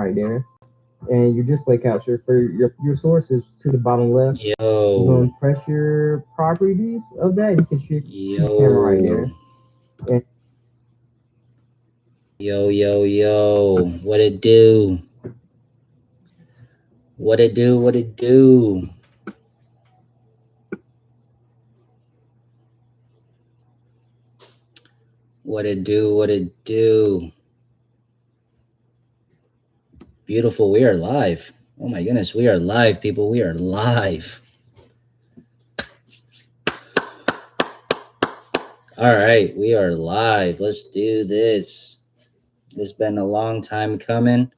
right there. And your display capture for your sources to the bottom left. You're going to press your properties of that. You can see the camera right there. And Yo. What it do? What it do? What it do? What it do? What it do? Beautiful. We are live. Oh my goodness. We are live, people. We are live. All right. We are live. Let's do this. It's been a long time coming.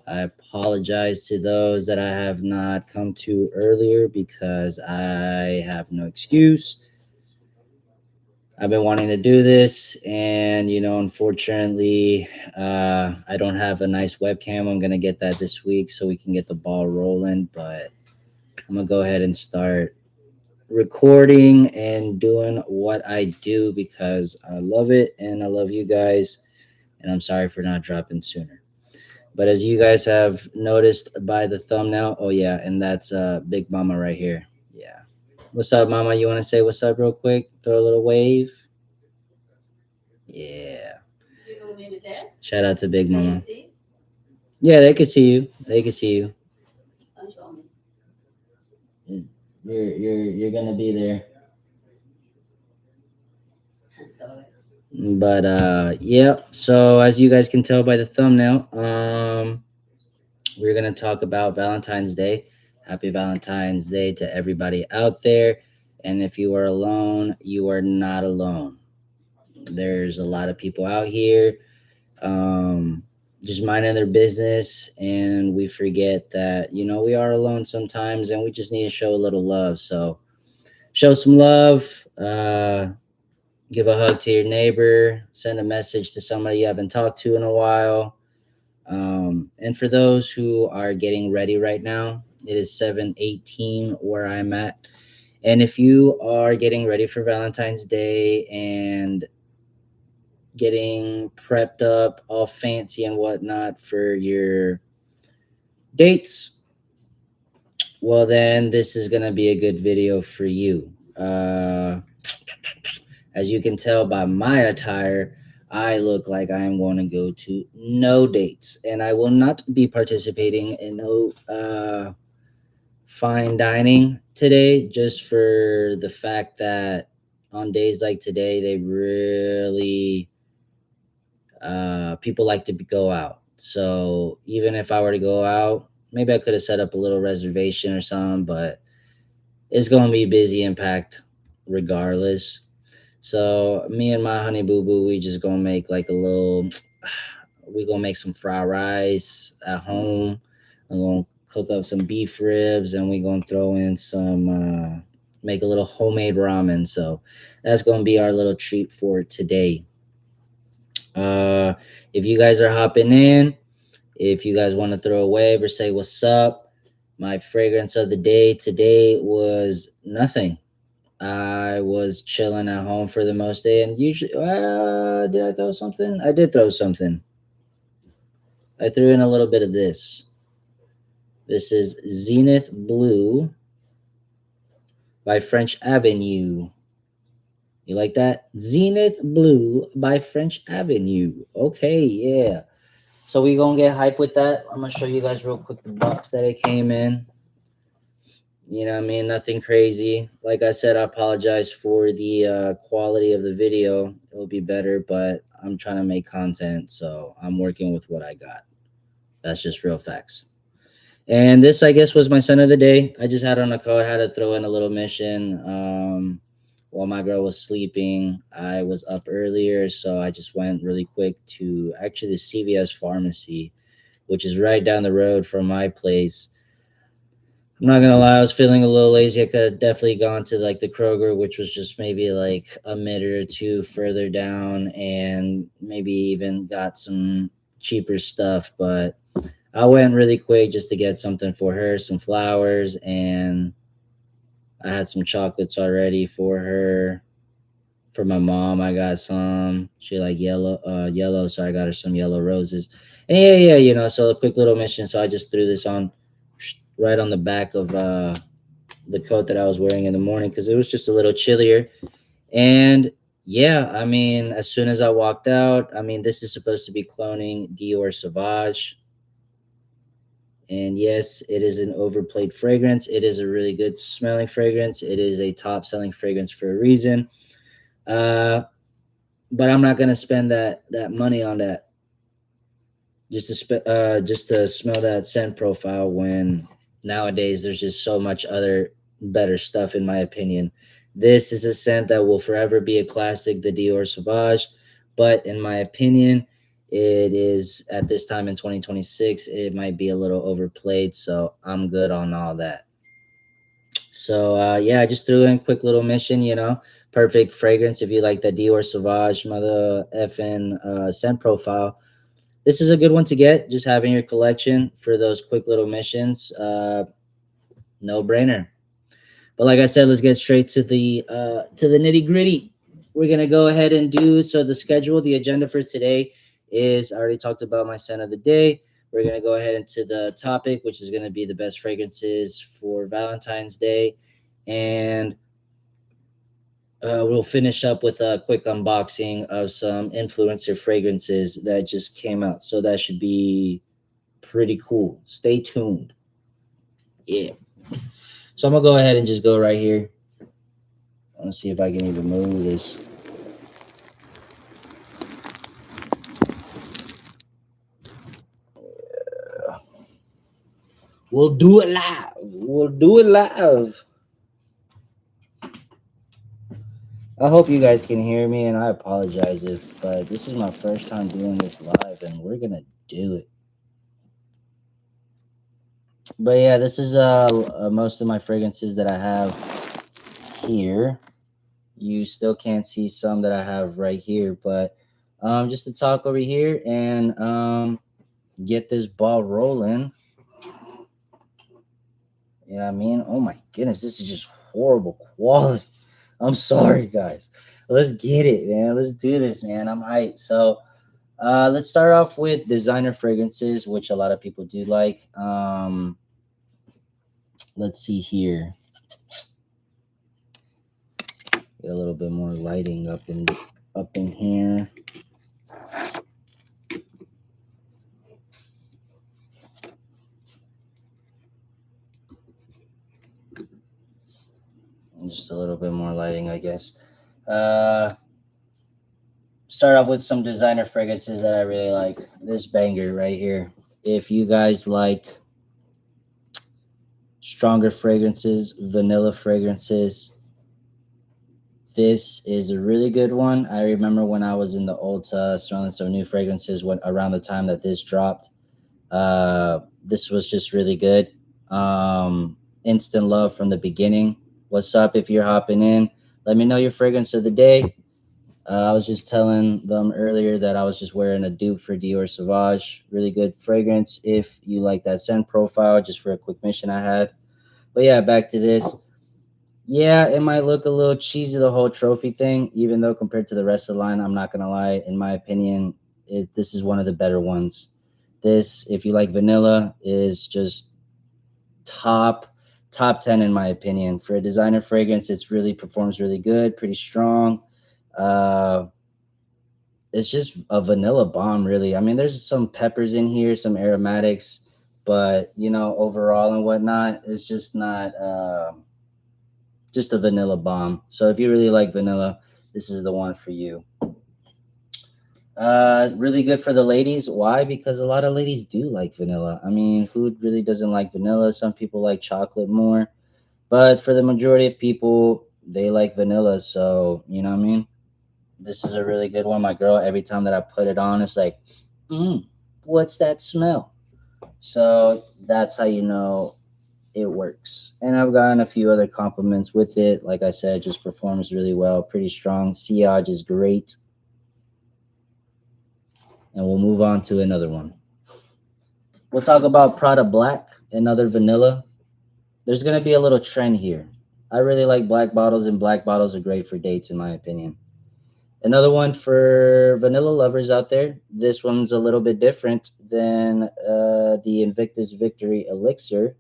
I apologize to those that I have not come to earlier because I have no excuse. I've been wanting to do this, and unfortunately, I don't have a nice webcam. I'm gonna get that this week so we can get the ball rolling. But I'm gonna go ahead and start recording and doing what I do because I love it and I love you guys. And I'm sorry for not dropping sooner. But as you guys have noticed by the thumbnail, oh yeah, and that's Big Mama right here. Yeah. What's up, Mama? You want to say what's up real quick? Throw a little wave. Yeah. Shout out to Big Mama. Yeah, they can see you. They can see you. You're gonna be there. But yeah. So as you guys can tell by the thumbnail, we're gonna talk about Valentine's Day. Happy Valentine's Day to everybody out there. And if you are alone, you are not alone. There's a lot of people out here just minding their business, and we forget that we are alone sometimes, and we just need to show a little love. So show some love. Give a hug to your neighbor. Send a message to somebody you haven't talked to in a while. And for those who are getting ready right now, it is 7:18 where I'm at. And if you are getting ready for Valentine's Day and getting prepped up all fancy and whatnot for your dates, well, then this is going to be a good video for you. As you can tell by my attire, I look like I am going to go to no dates, and I will not be participating in no fine dining today, just for the fact that on days like today, they really people like to go out. So even if I were to go out, maybe I could have set up a little reservation or something, but it's going to be busy and packed regardless. So me and my honey boo boo, we just gonna make like a little. We gonna make some fried rice at home. I'm gonna cook up some beef ribs, and we gonna throw in some. Make a little homemade ramen. So that's gonna be our little treat for today. If you guys are hopping in, if you guys want to throw a wave or say what's up, my fragrance of the day today was nothing. I was chilling at home for the most day, and usually, did I throw something? I did throw something. I threw in a little bit of this. This is Zenith Blue by French Avenue. You like that? Zenith Blue by French Avenue. Okay, yeah. So we gonna get hype with that. I'm gonna show you guys real quick the box that it came in. You know what I mean? Nothing crazy. Like I said, I apologize for the quality of the video. It'll be better, but I'm trying to make content, so I'm working with what I got. That's just real facts. And this, I guess, was my son of the day. I just had on a code, had to throw in a little mission. While my girl was sleeping, I was up earlier, so I just went really quick to actually the CVS pharmacy, which is right down the road from my place. I'm not gonna lie, I was feeling a little lazy. I could have definitely gone to like the Kroger, which was just maybe like a minute or two further down, and maybe even got some cheaper stuff. But I went really quick just to get something for her, some flowers, and I had some chocolates already for her. For my mom, I got some. She like yellow, so I got her some yellow roses. And yeah, so a quick little mission. So I just threw this on right on the back of the coat that I was wearing in the morning because it was just a little chillier. And yeah, I mean, as soon as I walked out, I mean, this is supposed to be cloning Dior Sauvage. And yes, it is an overplayed fragrance. It is a really good smelling fragrance. It is a top selling fragrance for a reason. Uh, but I'm not gonna spend that money on that just to smell that scent profile when nowadays there's just so much other better stuff in my opinion. This is a scent that will forever be a classic, the Dior Sauvage, but in my opinion, it is at this time in 2026, it might be a little overplayed, so I'm good on all that. So yeah, I just threw in a quick little mission, perfect fragrance if you like the Dior Sauvage mother effing scent profile. This is a good one to get. Just having your collection for those quick little missions, no brainer. But like I said, let's get straight to the nitty gritty. We're gonna go ahead and do so. The schedule, the agenda for today is I already talked about my scent of the day. We're gonna go ahead into the topic, which is gonna be the best fragrances for Valentine's Day, and we'll finish up with a quick unboxing of some influencer fragrances that just came out. So that should be pretty cool. Stay tuned. Yeah. So I'm gonna go ahead and just go right here. Let's see if I can even move this. Yeah. We'll do it live. We'll do it live. I hope you guys can hear me, and I apologize but this is my first time doing this live, and we're gonna do it. But yeah, this is most of my fragrances that I have here. You still can't see some that I have right here, but just to talk over here and get this ball rolling. You know what I mean? Oh my goodness, this is just horrible quality. I'm sorry, guys. Let's get it, man. Let's do this, man. I'm hyped. So let's start off with designer fragrances, which a lot of people do like. Let's see here. Get a little bit more lighting up in here. Just a little bit more lighting, I guess. Start off with some designer fragrances that I really like. This banger right here. If you guys like stronger fragrances, vanilla fragrances, this is a really good one. I remember when I was in the Ulta smelling some new fragrances around the time that this dropped. This was just really good. Instant love from the beginning. What's up if you're hopping in? Let me know your fragrance of the day. I was just telling them earlier that I was just wearing a dupe for Dior Sauvage. Really good fragrance if you like that scent profile, just for a quick mission I had. But yeah, back to this. Yeah, it might look a little cheesy, the whole trophy thing, even though compared to the rest of the line, I'm not going to lie. In my opinion, this is one of the better ones. This, if you like vanilla, is just top 10 in my opinion. For a designer fragrance, it's really performs really good, pretty strong. It's just a vanilla bomb, really. I mean, there's some peppers in here, some aromatics, but overall and whatnot, it's just not just a vanilla bomb. So if you really like vanilla, this is the one for you. Really good for the ladies. Why? Because a lot of ladies do like vanilla. I mean, who really doesn't like vanilla? Some people like chocolate more, but for the majority of people, they like vanilla. So, you know what I mean? This is a really good one. My girl, every time that I put it on, it's like, what's that smell? So that's how you know it works. And I've gotten a few other compliments with it. Like I said, just performs really well, pretty strong. Sillage is great. And we'll move on to another one. We'll talk about Prada Black, another vanilla. There's going to be a little trend here. I really like black bottles, and black bottles are great for dates, in my opinion. Another one for vanilla lovers out there. This one's a little bit different than the Invictus Victory Elixir,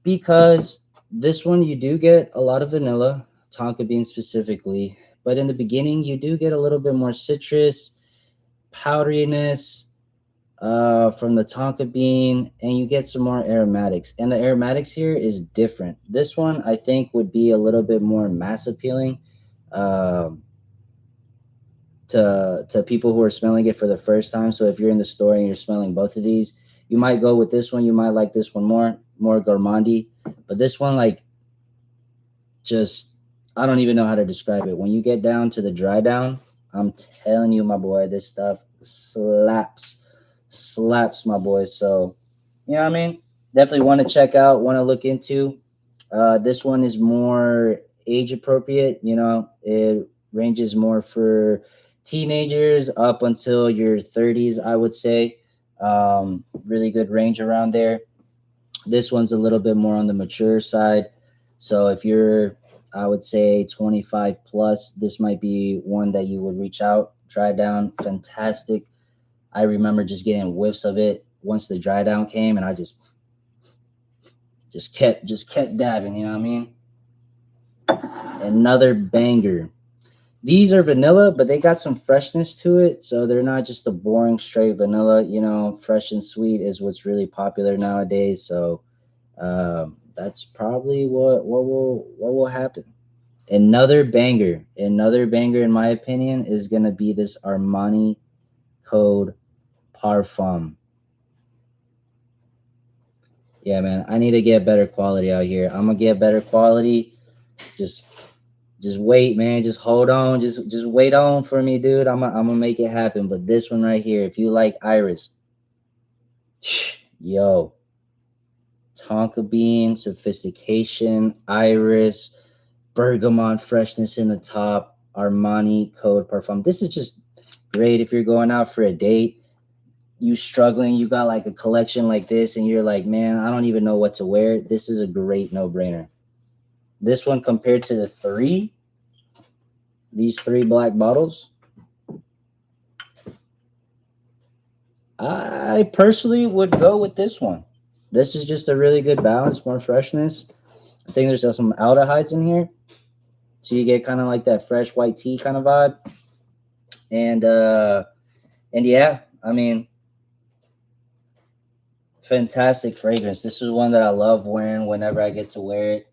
because this one you do get a lot of vanilla, tonka bean specifically, but in the beginning you do get a little bit more citrus, powderiness from the tonka bean, and you get some more aromatics. And the aromatics here is different. This one I think would be a little bit more mass appealing. Um, to people who are smelling it for the first time. So if you're in the store and you're smelling both of these, you might go with this one. You might like this one more gourmandy. But this one, like, just, I don't even know how to describe it. When you get down to the dry down, I'm telling you, my boy, this stuff slaps, my boy. So, you know what I mean? Definitely want to check out, want to look into. This one is more age appropriate. You know, it ranges more for teenagers up until your 30s, I would say. Really good range around there. This one's a little bit more on the mature side. So if you're, I would say 25 plus, this might be one that you would reach out. Dry down, fantastic. I remember just getting whiffs of it once the dry down came, and I just kept dabbing, you know what I mean? Another banger. These are vanilla, but they got some freshness to it, so they're not just a boring straight vanilla. You know, fresh and sweet is what's really popular nowadays. So that's probably what will happen. Another banger in my opinion is gonna be this Armani Code Parfum. Yeah, man, I need to get better quality out here. I'm gonna get better quality. Just just wait, man. Just hold on. Just wait on for me, dude. I'm gonna make it happen. But this one right here, if you like Iris, yo, tonka bean, sophistication, Iris, bergamot freshness in the top, Armani Code Parfum. This is just great if you're going out for a date. You struggling, you got like a collection like this, and you're like, man, I don't even know what to wear. This is a great no-brainer. This one compared to these three black bottles, I personally would go with this one. This is just a really good balance, more freshness. I think there's some aldehydes in here, so you get kind of like that fresh white tea kind of vibe. And yeah, I mean, fantastic fragrance. This is one that I love wearing whenever I get to wear it.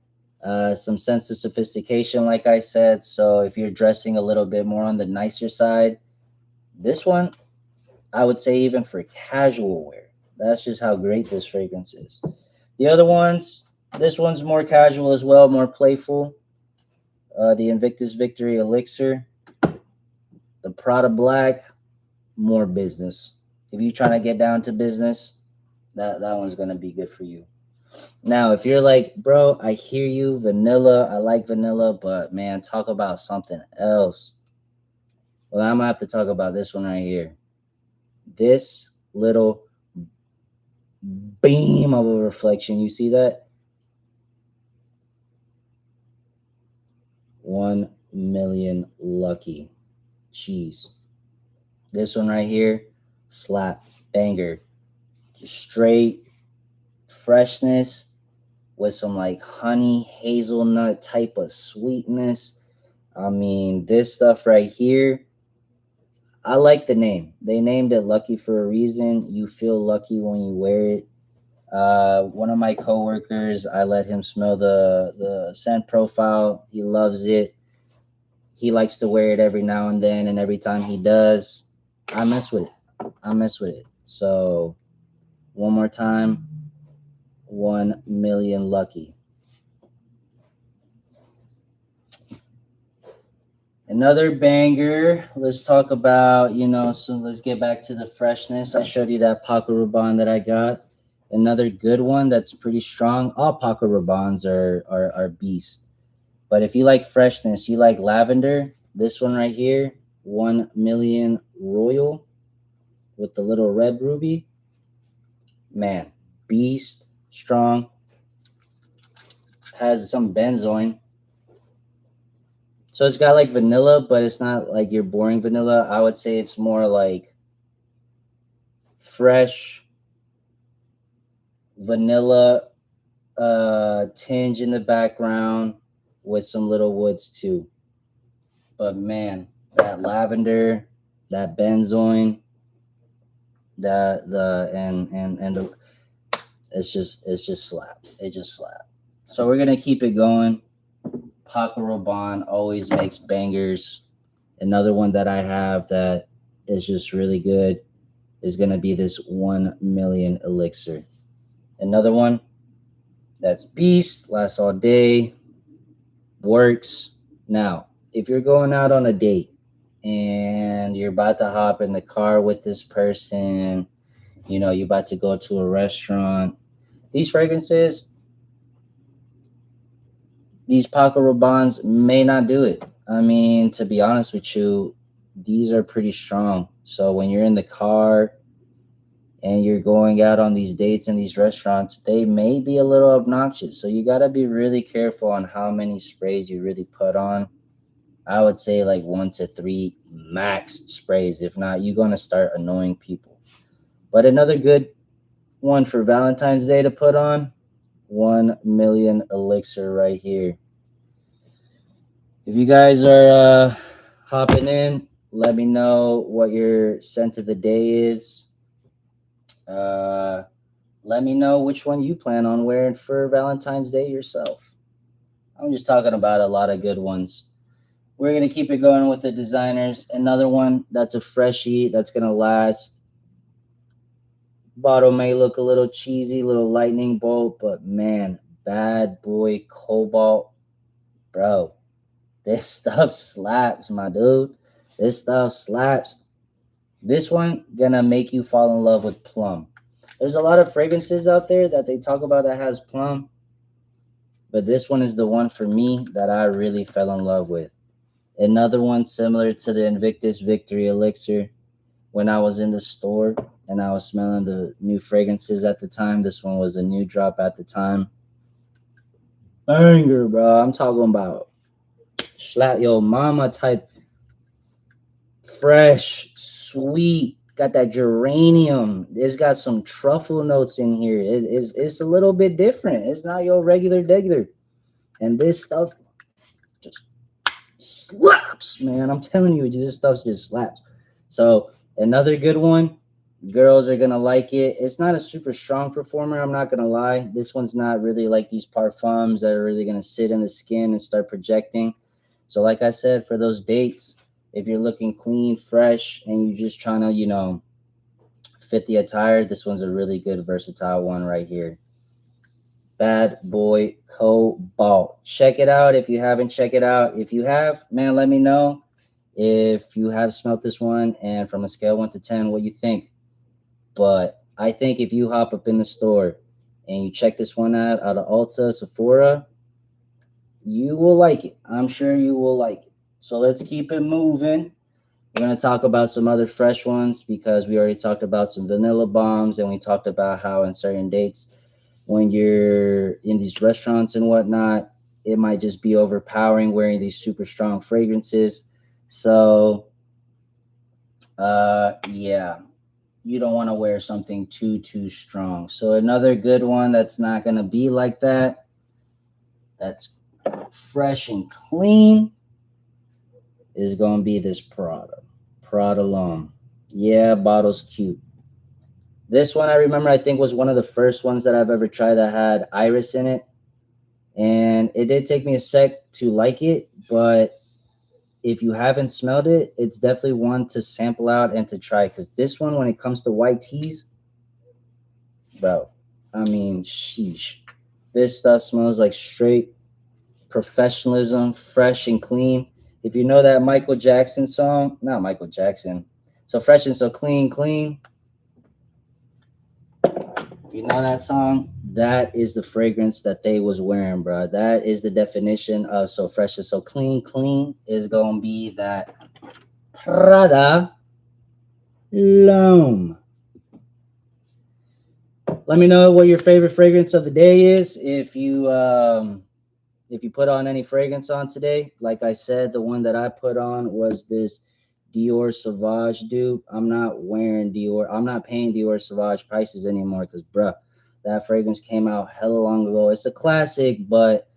Some sense of sophistication, like I said. So if you're dressing a little bit more on the nicer side, this one, I would say even for casual wear. That's just how great this fragrance is. The other ones, this one's more casual as well, more playful. The Invictus Victory Elixir, the Prada Black, more business. If you're trying to get down to business, that one's gonna be good for you. Now, if you're like, bro, I hear you, vanilla, I like vanilla, but man, talk about something else. Well, I'm gonna have to talk about this one right here. This little beam of a reflection, you see that? 1 million lucky. Jeez. This one right here, slap, banger. Just straight freshness with some like honey, hazelnut type of sweetness. I mean, this stuff right here, I like the name. They named it Lucky for a reason. You feel lucky when you wear it. One of my coworkers, I let him smell the scent profile. He loves it. He likes to wear it every now and then, and every time he does, I mess with it. So one more time, 1 million lucky. Another banger. Let's talk about, so let's get back to the freshness. I showed you that Paco Rabanne that I got. Another good one that's pretty strong. All Paco Rabannes are beast. But if you like freshness, you like lavender, this one right here, 1 million Royal with the little red ruby. Man, beast, strong. Has some benzoin. So it's got like vanilla, but it's not like your boring vanilla. I would say it's more like fresh vanilla tinge in the background with some little woods too. But man, that lavender, that benzoin, that the and the it's just slap. It just slap. So we're gonna keep it going. Paco Rabanne always makes bangers. Another one that I have that is just really good is gonna be this 1 million elixir. Another one that's beast, lasts all day, works. Now, if you're going out on a date and you're about to hop in the car with this person, you're about to go to a restaurant, these fragrances, these Paco Rabannes may not do it. I mean, to be honest with you, these are pretty strong. So when you're in the car and you're going out on these dates in these restaurants, they may be a little obnoxious. So you got to be really careful on how many sprays you really put on. I would say like 1 to 3 max sprays. If not, you're going to start annoying people. But another good one for Valentine's Day to put on, 1 million elixir right here. If you guys are hopping in, let me know what your scent of the day is. Let me know which one you plan on wearing for Valentine's Day yourself. I'm just talking about a lot of good ones. We're going to keep it going with the designers. Another one that's a freshie that's going to last. Bottle may look a little cheesy, little lightning bolt, but man, Bad Boy Cobalt, bro, this stuff slaps, my dude. This stuff slaps. This one gonna make you fall in love with plum. There's a lot of fragrances out there that they talk about that has plum, but this one is the one for me that I really fell in love with. Another one similar to the Invictus Victory Elixir. When I was in the store and I was smelling the new fragrances at the time, this one was a new drop at the time. Banger, bro. I'm talking about slap your mama type, fresh, sweet, got that geranium. It's got some truffle notes in here. It's a little bit different. It's not your regular degular. And this stuff just slaps, man. I'm telling you, this stuff just slaps. So another good one. Girls are gonna like it. It's not a super strong performer, I'm not gonna lie. This one's not really like these parfums that are really gonna sit in the skin and start projecting. So like I said, for those dates, if you're looking clean, fresh, and you're just trying to, fit the attire, this one's a really good versatile one right here. Bad Boy Cobalt. Check it out if you haven't. Check it out. If you have, man, let me know if you have smelt this one and from a scale 1 to 10, what you think. But I think if you hop up in the store and you check this one out of Ulta, Sephora, you will like it. I'm sure you will like it. So let's keep it moving. We're going to talk about some other fresh ones because we already talked about some vanilla bombs and we talked about how in certain dates when you're in these restaurants and whatnot, it might just be overpowering wearing these super strong fragrances. So, yeah, you don't want to wear something too strong. So another good one that's not going to be like that, that's fresh and clean, is going to be this Prada L'Homme. Yeah, bottle's cute. This one I remember, I think, was one of the first ones that I've ever tried that had iris in it. And it did take me a sec to like it, but if you haven't smelled it, it's definitely one to sample out and to try. Because this one, when it comes to white teas, bro, I mean, sheesh. This stuff smells like straight professionalism, fresh and clean. If you know that Michael Jackson song, not Michael Jackson, so fresh and so clean, clean. If you know that song, that is the fragrance that they was wearing, bro. That is the definition of so fresh and so clean. Clean is going to be that Prada L'Homme. Let me know what your favorite fragrance of the day is. If you if you put on any fragrance on today, like I said, the one that I put on was this Dior Sauvage dupe. I'm not wearing Dior. I'm not paying Dior Sauvage prices anymore because, bruh, that fragrance came out hella long ago. It's a classic, but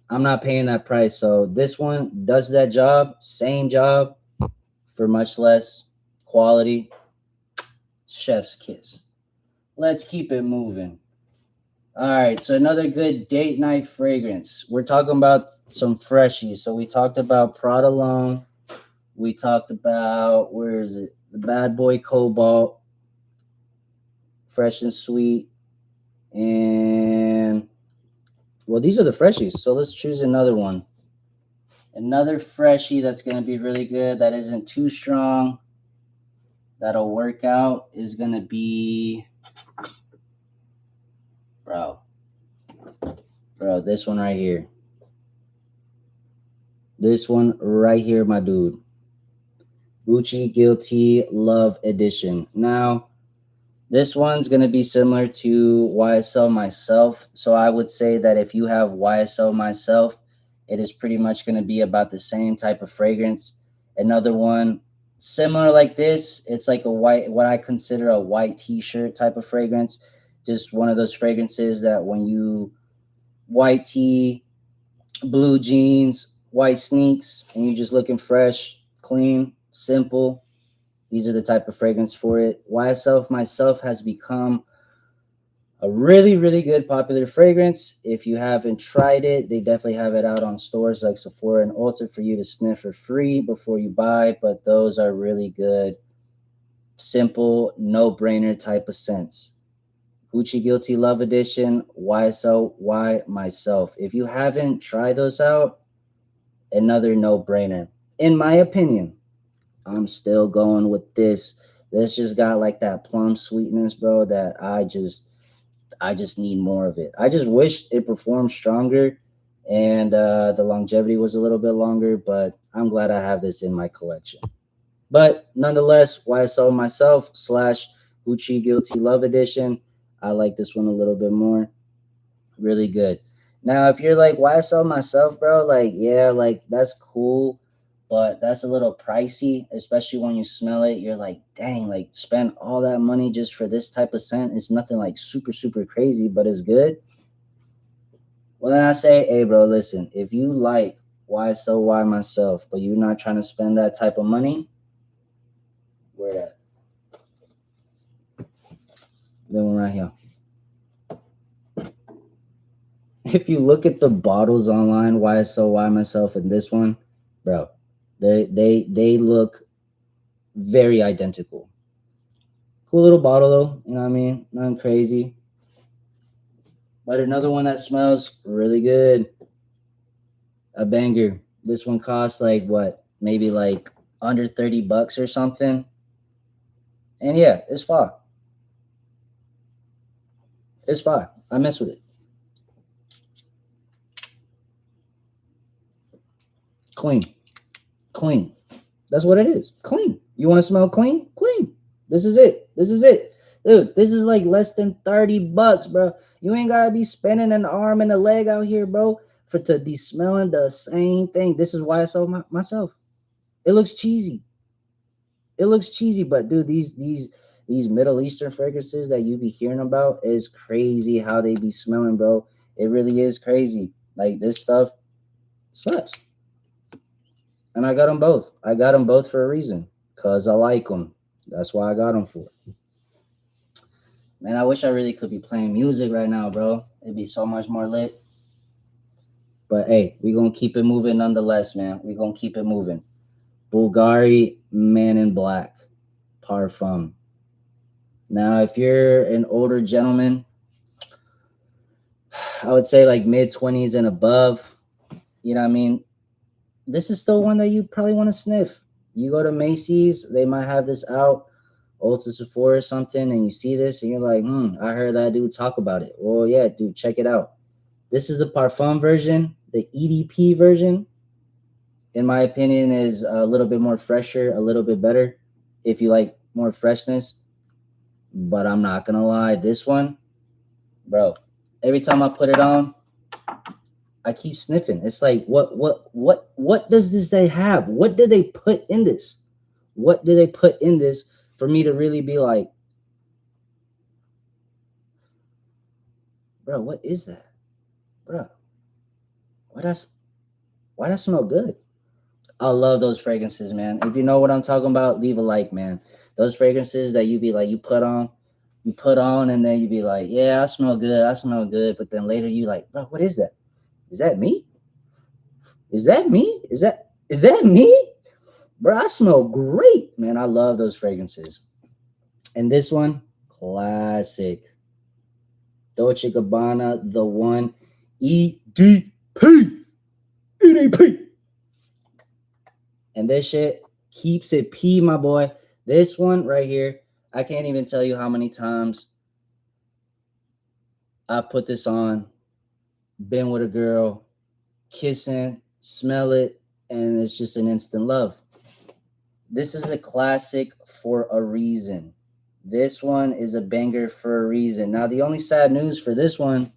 I'm not paying that price. So this one does that job, same job, for much less quality. Chef's kiss. Let's keep it moving. All right, so another good date night fragrance. We're talking about some freshies. So we talked about Prada Long. We talked about, where is it? The Bad Boy Cobalt, fresh and sweet. And, well, these are the freshies. So let's choose another one. Another freshie that's going to be really good, that isn't too strong, that'll work out, is going to be, bro, this one right here. This one right here, my dude. Gucci Guilty Love Edition. Now, this one's going to be similar to YSL Myself. So I would say that if you have YSL Myself, it is pretty much going to be about the same type of fragrance. Another one similar like this, it's like a white, what I consider a white t-shirt type of fragrance. Just one of those fragrances that when you, white tee, blue jeans, white sneaks, and you're just looking fresh, clean, simple, these are the type of fragrance for it. YSL Myself has become a really, really good popular fragrance. If you haven't tried it, they definitely have it out on stores like Sephora and Ulta for you to sniff for free before you buy, but those are really good, simple, no-brainer type of scents. Gucci Guilty Love Edition, YSL Y Myself. If you haven't tried those out, another no-brainer. In my opinion, I'm still going with this. This just got like that plum sweetness, bro, that I just need more of it. I just wished it performed stronger and the longevity was a little bit longer, but I'm glad I have this in my collection. But nonetheless, YSL Myself / Gucci Guilty Love Edition. I like this one a little bit more. Really good. Now, if you're like, YSL Myself, bro, like, yeah, like, that's cool, but that's a little pricey, especially when you smell it. You're like, dang, like, spend all that money just for this type of scent. It's nothing like super, super crazy, but it's good. Well, then I say, hey, bro, listen, if you like YSL Y Myself, but you're not trying to spend that type of money, where that? Then one right here. If you look at the bottles online, YSL Y Myself and this one, bro, they look very identical. Cool little bottle though, you know what I mean? Nothing crazy. But another one that smells really good. A banger. This one costs like what? Maybe like under $30 or something. And yeah, it's fine. It's fine. I mess with it. Clean. Clean. That's what it is. Clean. You want to smell clean? Clean. This is it. This is it. Dude, this is like less than $30, bro. You ain't gotta be spending an arm and a leg out here, bro, for to be smelling the same thing. This is why I sold myself. It looks cheesy. It looks cheesy, but dude, these Middle Eastern fragrances that you be hearing about is crazy how they be smelling, bro. It really is crazy. Like this stuff slaps. And I got them both. I got them both for a reason, because I like them. That's why I got them for. Man, I wish I really could be playing music right now, bro. It'd be so much more lit. But hey, we're going to keep it moving nonetheless, man. We're going to keep it moving. Bulgari Man in Black Parfum. Now, if you're an older gentleman, I would say like mid-20s and above, you know what I mean? This is still one that you probably want to sniff. You go to Macy's, they might have this out, Ulta, Sephora or something, and you see this and you're like, I heard that dude talk about it. Well, yeah, dude, check it out. This is the Parfum version. The EDP version, in my opinion, is a little bit more fresher, a little bit better if you like more freshness. But I'm not going to lie, this one, bro, every time I put it on, I keep sniffing. It's like, what does this they have? What did they put in this? What did they put in this for me to really be like, bro, what is that? Bro, why that smell good? I love those fragrances, man. If you know what I'm talking about, leave a like, man. Those fragrances that you be like, you put on, and then you be like, yeah, I smell good. But then later you like, bro, what is that? Is that me? Is that me? Is that me? Bro, I smell great, man. I love those fragrances. And this one, classic. Dolce Gabbana, the one, EDP. EDP. And this shit keeps it P, my boy. This one right here, I can't even tell you how many times I've put this on, been with a girl, kissing, smell it, and it's just an instant love. This is a classic for a reason. This one is a banger for a reason. Now, the only sad news for this one,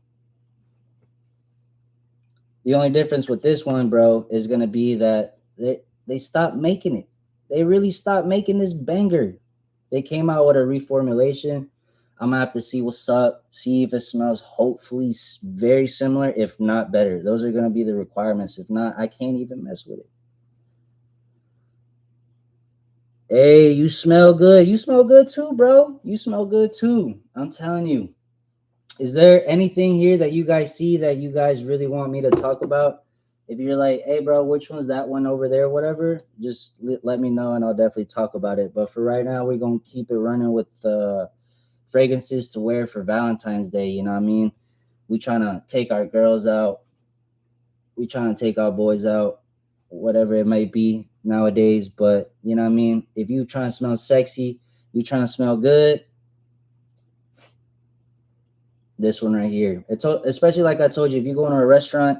the only difference with this one, bro, is going to be that they stopped making it. They really stopped making this banger. They came out with a reformulation. I'm going to have to see what's up, see if it smells hopefully very similar, if not better. Those are going to be the requirements. If not, I can't even mess with it. Hey, you smell good. You smell good too, bro. You smell good too. I'm telling you. Is there anything here that you guys see that you guys really want me to talk about? If you're like, hey, bro, which one's that one over there, whatever, just let me know and I'll definitely talk about it. But for right now, we're going to keep it running with fragrances to wear for Valentine's Day. You know what I mean? We trying to take our girls out. We trying to take our boys out, whatever it might be nowadays. But, you know what I mean? If you trying to smell sexy, you trying to smell good, this one right here. It's especially like I told you, if you go into a restaurant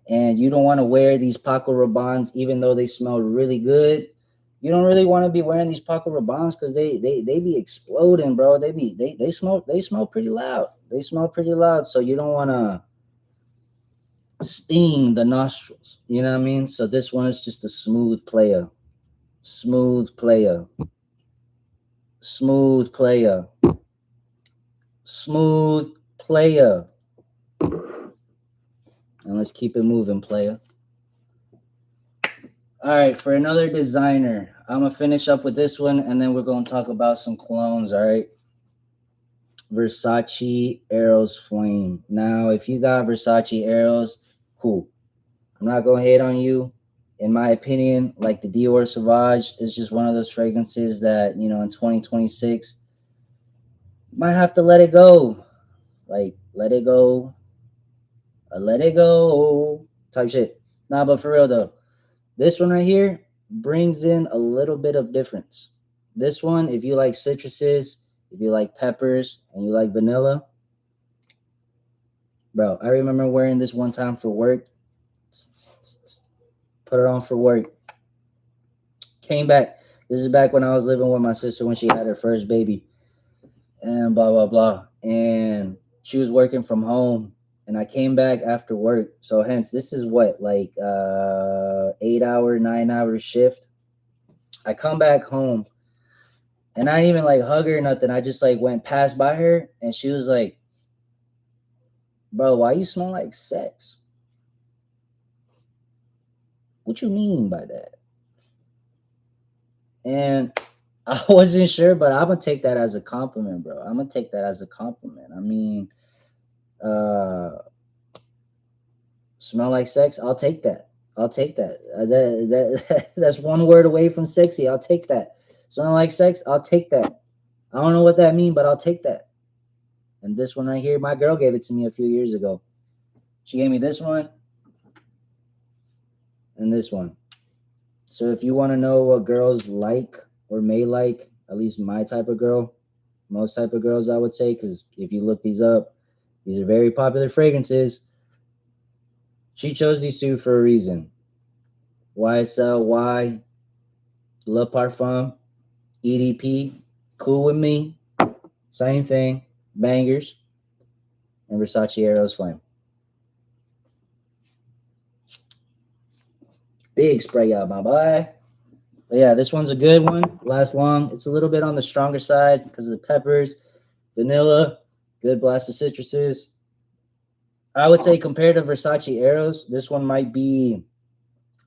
and you don't want to wear these Paco Rabannes, even though they smell really good, you don't really want to be wearing these Paco Rabannes because they be exploding, bro. They smell pretty loud. They smell pretty loud, so you don't want to sting the nostrils. You know what I mean? So this one is just a smooth player, smooth player, smooth player, smooth player. And let's keep it moving, player. All right, for another designer, I'm going to finish up with this one, and then we're going to talk about some colognes, all right? Versace Eros Flame. Now, if you got Versace Eros, cool. I'm not going to hate on you. In my opinion, like the Dior Sauvage is just one of those fragrances that, you know, in 2026, you might have to let it go. Like, let it go. Let it go type shit. Nah, but for real, though. This one right here brings in a little bit of difference. This one, if you like citruses, if you like peppers, and you like vanilla, bro, I remember wearing this one time for work. Put it on for work. Came back. This is back when I was living with my sister when she had her first baby. And blah, blah, blah. And she was working from home. And I came back after work. So hence, this is what, like 8-hour, 9-hour shift. I come back home and I didn't even like hug her or nothing. I just like went past by her and she was like, bro, why you smell like sex? What you mean by that? And I wasn't sure, but I'm gonna take that as a compliment, bro. I'm gonna take that as a compliment. I mean, smell like sex, I'll take that. I'll take that. That's one word away from sexy. I'll take that. Smell like sex, I'll take that. I don't know what that means, but I'll take that. And this one right here, my girl gave it to me a few years ago. She gave me this one and this one. So if you want to know what girls like or may like, at least my type of girl, most type of girls, I would say, because if you look these up, these are very popular fragrances. She chose these two for a reason. YSL, Y, Le Parfum, EDP, Cool With Me, same thing, bangers, and Versace Eros Flame. Big spray out, my boy. But yeah, this one's a good one. Lasts long. It's a little bit on the stronger side because of the peppers, vanilla, good blast of citruses. I would say compared to Versace Eros, this one might be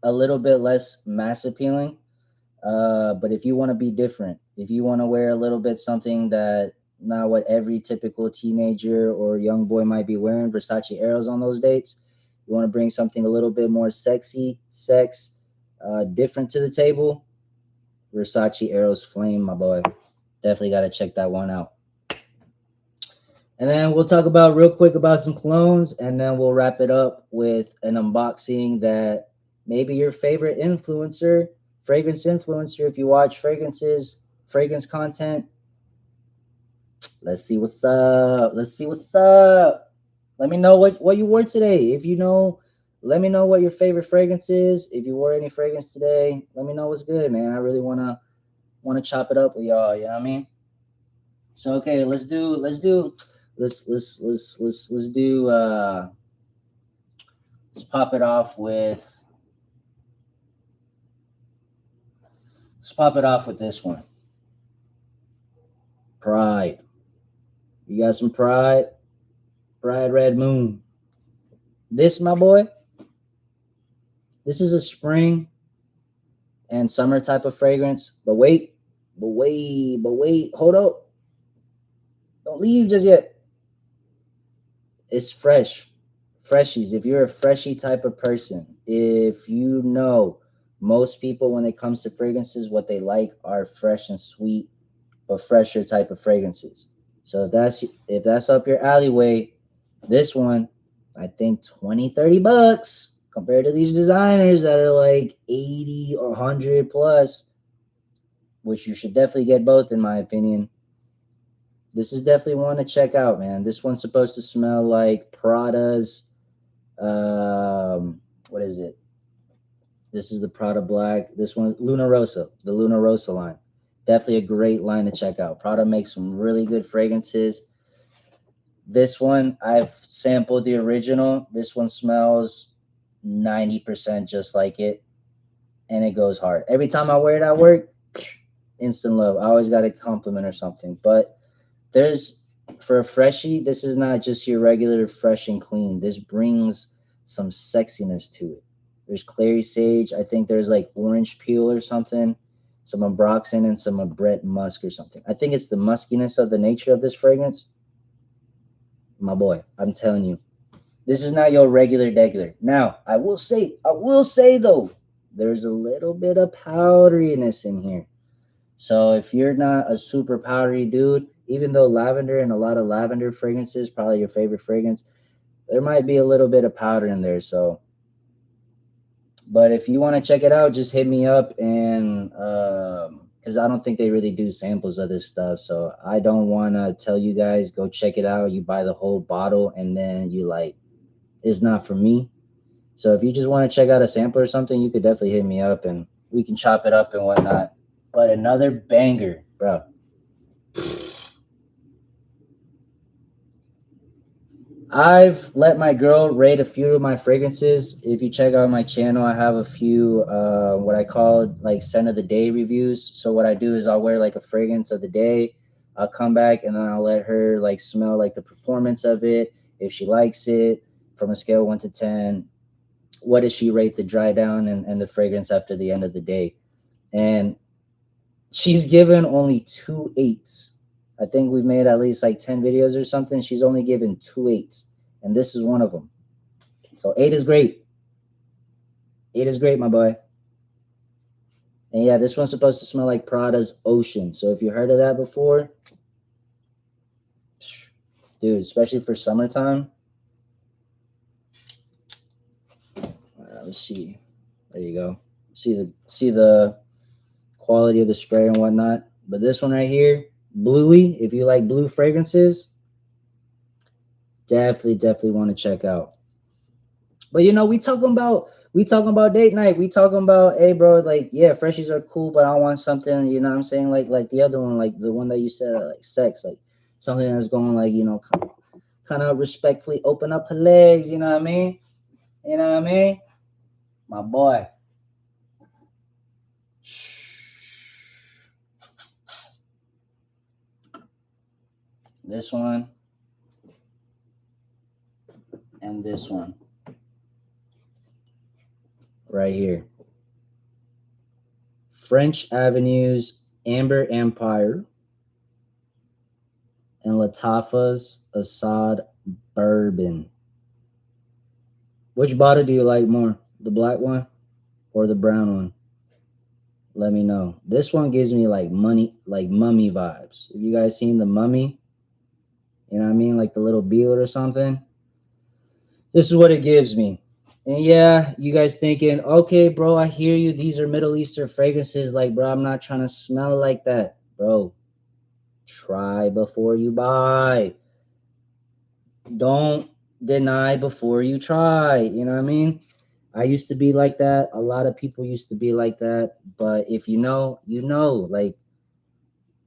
a little bit less mass appealing. But if you want to be different, if you want to wear a little bit something that not what every typical teenager or young boy might be wearing, Versace Eros on those dates, you want to bring something a little bit more sexy, different to the table, Versace Eros Flame, my boy. Definitely got to check that one out. And then we'll talk about real quick about some colognes, and then we'll wrap it up with an unboxing that maybe your favorite influencer, fragrance influencer, if you watch fragrance content, let's see what's up. Let's see what's up. Let me know what you wore today. If you know, let me know what your favorite fragrance is. If you wore any fragrance today, let me know what's good, man. I really wanna chop it up with y'all. You know what I mean? So okay, let's do let's pop it off with this one. Pride. You got some Pride? Pride Red Moon. This, my boy, this is a spring and summer type of fragrance. But wait, hold up. Don't leave just yet. It's fresh. Freshies. If you're a freshy type of person, if you know most people when it comes to fragrances, what they like are fresh and sweet, but fresher type of fragrances. So if that's up your alleyway, this one, I think $20-$30 compared to these designers that are like 80 or 100 plus, which you should definitely get both in my opinion. This is definitely one to check out, man. This one's supposed to smell like Prada's what is it? This is the Prada Black. This one, Luna Rosa, the Luna Rosa line. Definitely a great line to check out. Prada makes some really good fragrances. This one, I've sampled the original. This one smells 90% just like it, and it goes hard. Every time I wear it at work, instant love. I always got a compliment or something. But for a freshie, this is not just your regular fresh and clean. This brings some sexiness to it. There's clary sage. I think there's like orange peel or something, some ambroxan and some Brett musk or something. I think it's the muskiness of the nature of this fragrance. My boy, I'm telling you, this is not your regular degular. Now, I will say though, there's a little bit of powderiness in here. So if you're not a super powdery dude, even though lavender and a lot of lavender fragrances, probably your favorite fragrance, there might be a little bit of powder in there. So, but if you want to check it out, just hit me up, and because I don't think they really do samples of this stuff. So I don't want to tell you guys, go check it out. You buy the whole bottle and then you like, it's not for me. So if you just want to check out a sample or something, you could definitely hit me up and we can chop it up and whatnot. But another banger, bro. I've let my girl rate a few of my fragrances. If you check out my channel, I have a few what I call like scent of the day reviews. So what I do is I'll wear like a fragrance of the day. I'll come back and then I'll let her like smell like the performance of it. If she likes it, from a scale 1 to 10, what does she rate the dry down and the fragrance after the end of the day? And she's given only 2 8s. I think we've made at least like 10 videos or something. She's only given 2 8s, and this is one of them. So 8 is great. 8 is great, my boy. And yeah, this one's supposed to smell like Prada's Ocean. So if you heard of that before, dude, especially for summertime. Let's see. There you go. See the quality of the spray and whatnot. But this one right here, bluey, if you like blue fragrances, definitely want to check out. But you know, we talking about date night. We talking about, hey bro, like, yeah, freshies are cool, but I want something, you know what I'm saying, like the other one, like the one that you said, like sex, like something that's going, like, you know, kind of respectfully open up her legs, you know what I mean? You know what I mean? My boy, This one and this one right here. French Avenue's Amber Empire and Lattafa's Asrar Bourbon. Which bottle do you like more? The black one or the brown one? Let me know. This one gives me like mummy vibes. Have you guys seen the Mummy? You know what I mean? Like the little beetle or something. This is what it gives me. And yeah, you guys thinking, okay, bro, I hear you. These are Middle Eastern fragrances. Like, bro, I'm not trying to smell like that. Bro, try before you buy. Don't deny before you try. You know what I mean? I used to be like that. A lot of people used to be like that. But if you know, you know. Like,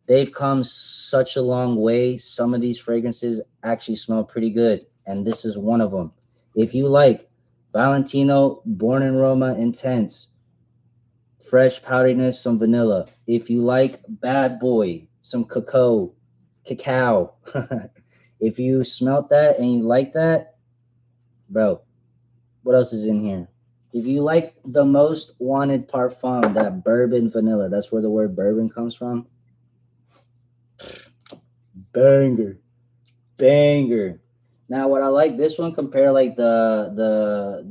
they've come such a long way. Some of these fragrances actually smell pretty good. And this is one of them. If you like Valentino, Born in Roma Intense, fresh powderiness, some vanilla. If you like Bad Boy, some cacao. If you smelt that and you like that, bro, what else is in here? If you like the most wanted parfum, that bourbon vanilla, that's where the word bourbon comes from. Banger. Now, what I like this one compare like the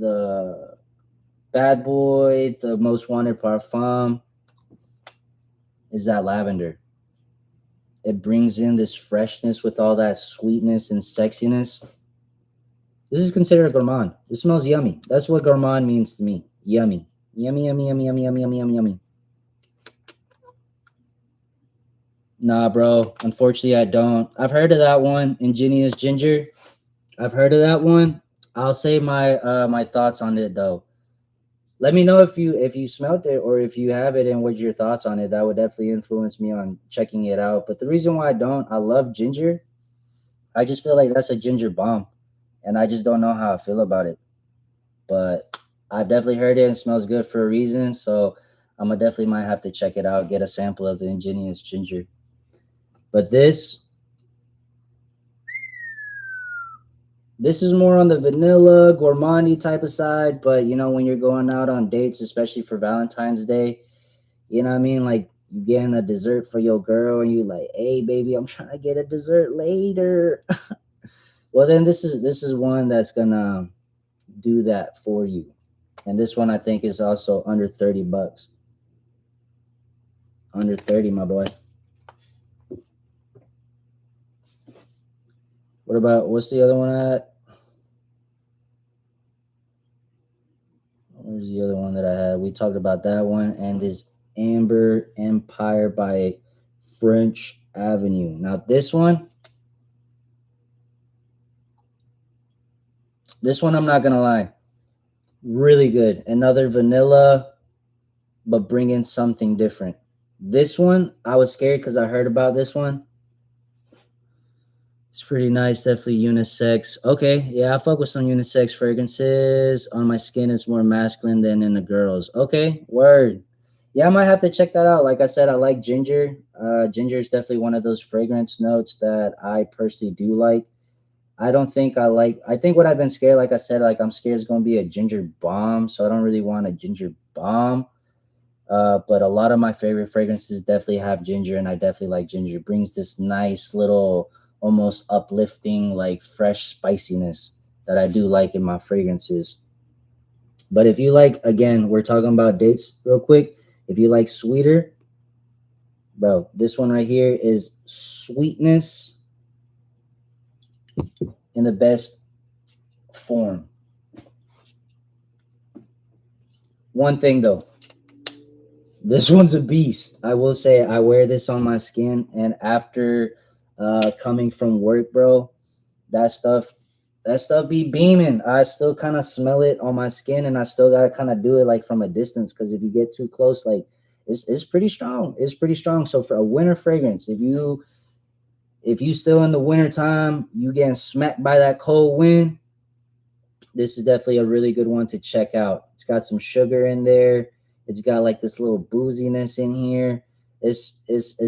Bad Boy, the most wanted parfum, is that lavender. It brings in this freshness with all that sweetness and sexiness. This is considered a gourmand. This smells yummy. That's what gourmand means to me. Yummy. Yummy, yummy, yummy, yummy, yummy, yummy, yummy, yummy. Nah, bro. Unfortunately, I don't. I've heard of that one, Ingenious Ginger. I've heard of that one. I'll say my thoughts on it though. Let me know if you smelt it or if you have it and what your thoughts on it. That would definitely influence me on checking it out. But the reason why I don't, I love ginger. I just feel like that's a ginger bomb, and I just don't know how I feel about it. But I've definitely heard it and smells good for a reason. So I'm gonna definitely might have to check it out, get a sample of the Ingenious Ginger. But this is more on the vanilla, gourmandy type of side. But you know, when you're going out on dates, especially for Valentine's Day, you know what I mean? Like you getting a dessert for your girl and you like, hey baby, I'm trying to get a dessert later. Well, then this is one that's gonna do that for you. And this one I think is also under $30. Under 30, my boy. What's the other one at? Where's the other one that I had? We talked about that one and this Amber Empire by French Avenue. Now this one I'm not gonna lie, really good. Another vanilla, but bring in something different. This one, I was scared because I heard about this one. It's pretty nice, definitely unisex. Okay, yeah, I fuck with some unisex fragrances. On my skin, it's more masculine than in the girls. Okay, word. Yeah, I might have to check that out. Like I said, I like ginger. Ginger is definitely one of those fragrance notes that I personally do like. I think what I've been scared, like I said, like I'm scared it's going to be a ginger bomb. So I don't really want a ginger bomb. But a lot of my favorite fragrances definitely have ginger, and I definitely like ginger. It brings this nice little, almost uplifting, like fresh spiciness that I do like in my fragrances. But if you like, again, we're talking about dates real quick. If you like sweeter, bro, this one right here is sweetness in the best form. One thing though, this one's a beast. I will say I wear this on my skin, and after coming from work, bro, that stuff be beaming. I still kind of smell it on my skin, and I still gotta kind of do it like from a distance, because if you get too close, like it's pretty strong. It's pretty strong. So for a winter fragrance, if you still in the winter time, you getting smacked by that cold wind, this is definitely a really good one to check out. It's got some sugar in there. It's got like this little booziness in here. It's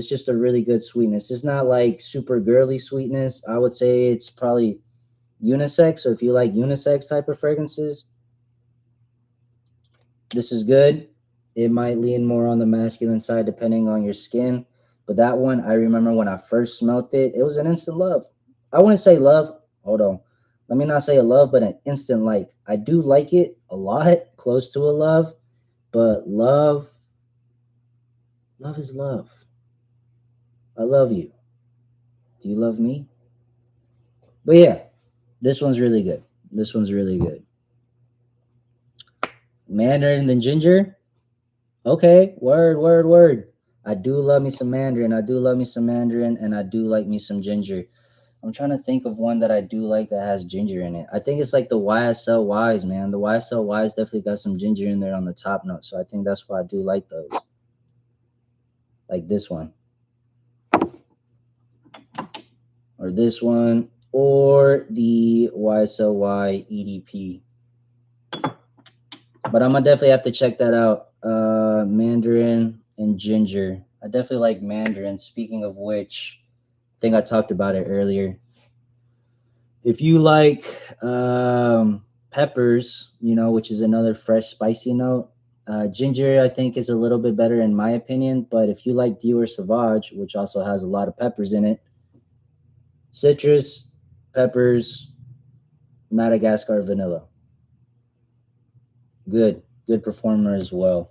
just a really good sweetness. It's not like super girly sweetness. I would say it's probably unisex. So if you like unisex type of fragrances, this is good. It might lean more on the masculine side depending on your skin. But that one, I remember when I first smelt it, it was an instant love. I wouldn't say love. Hold on. Let me not say a love, but an instant like. I do like it a lot, close to a love, but love is love. I love you. Do you love me? But yeah, this one's really good. This one's really good. Mandarin and ginger. Okay, word. I do love me some Mandarin. I do love me some Mandarin, and I do like me some ginger. I'm trying to think of one that I do like that has ginger in it. I think it's like the YSL Ys, man. The YSL Ys definitely got some ginger in there on the top note, so I think that's why I do like those. Like this one. Or this one. Or the YSL Y EDP. But I'm gonna definitely have to check that out. Mandarin and ginger. I definitely like Mandarin. Speaking of which, I think I talked about it earlier. If you like peppers, which is another fresh spicy note, ginger I think is a little bit better in my opinion. But if you like Dior Sauvage, which also has a lot of peppers in it, citrus, peppers, Madagascar vanilla. Good performer as well.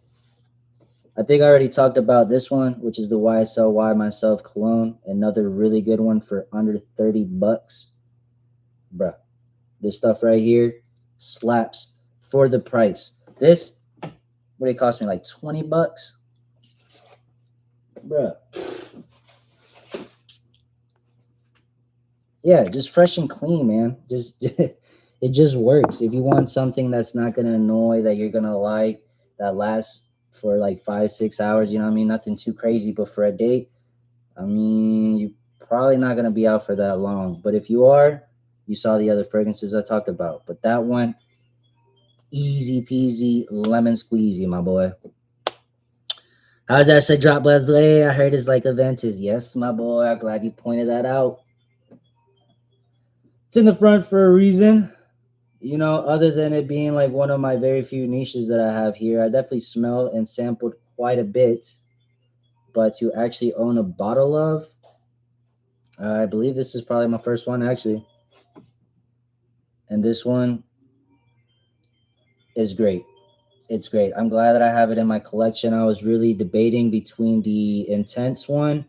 I think I already talked about this one, which is the YSL Y Myself Cologne. Another really good one for under $30. Bruh, this stuff right here slaps for the price. This, what it cost me, like $20? Bruh. Yeah, just fresh and clean, man. Just it just works. If you want something that's not gonna annoy, that you're gonna like, that lasts for like 5-6 hours, you know what I mean? Nothing too crazy, but for a date, I mean, you're probably not gonna be out for that long. But if you are, you saw the other fragrances I talked about. But that one, easy peasy, lemon squeezy, my boy. How's that say drop Leslie? I heard it's like Aventis. Yes, my boy. I'm glad you pointed that out. It's in the front for a reason. Other than it being like one of my very few niches that I have here, I definitely smelled and sampled quite a bit. But to actually own a bottle of, I believe this is probably my first one actually. And this one is great. It's great. I'm glad that I have it in my collection. I was really debating between the Intense one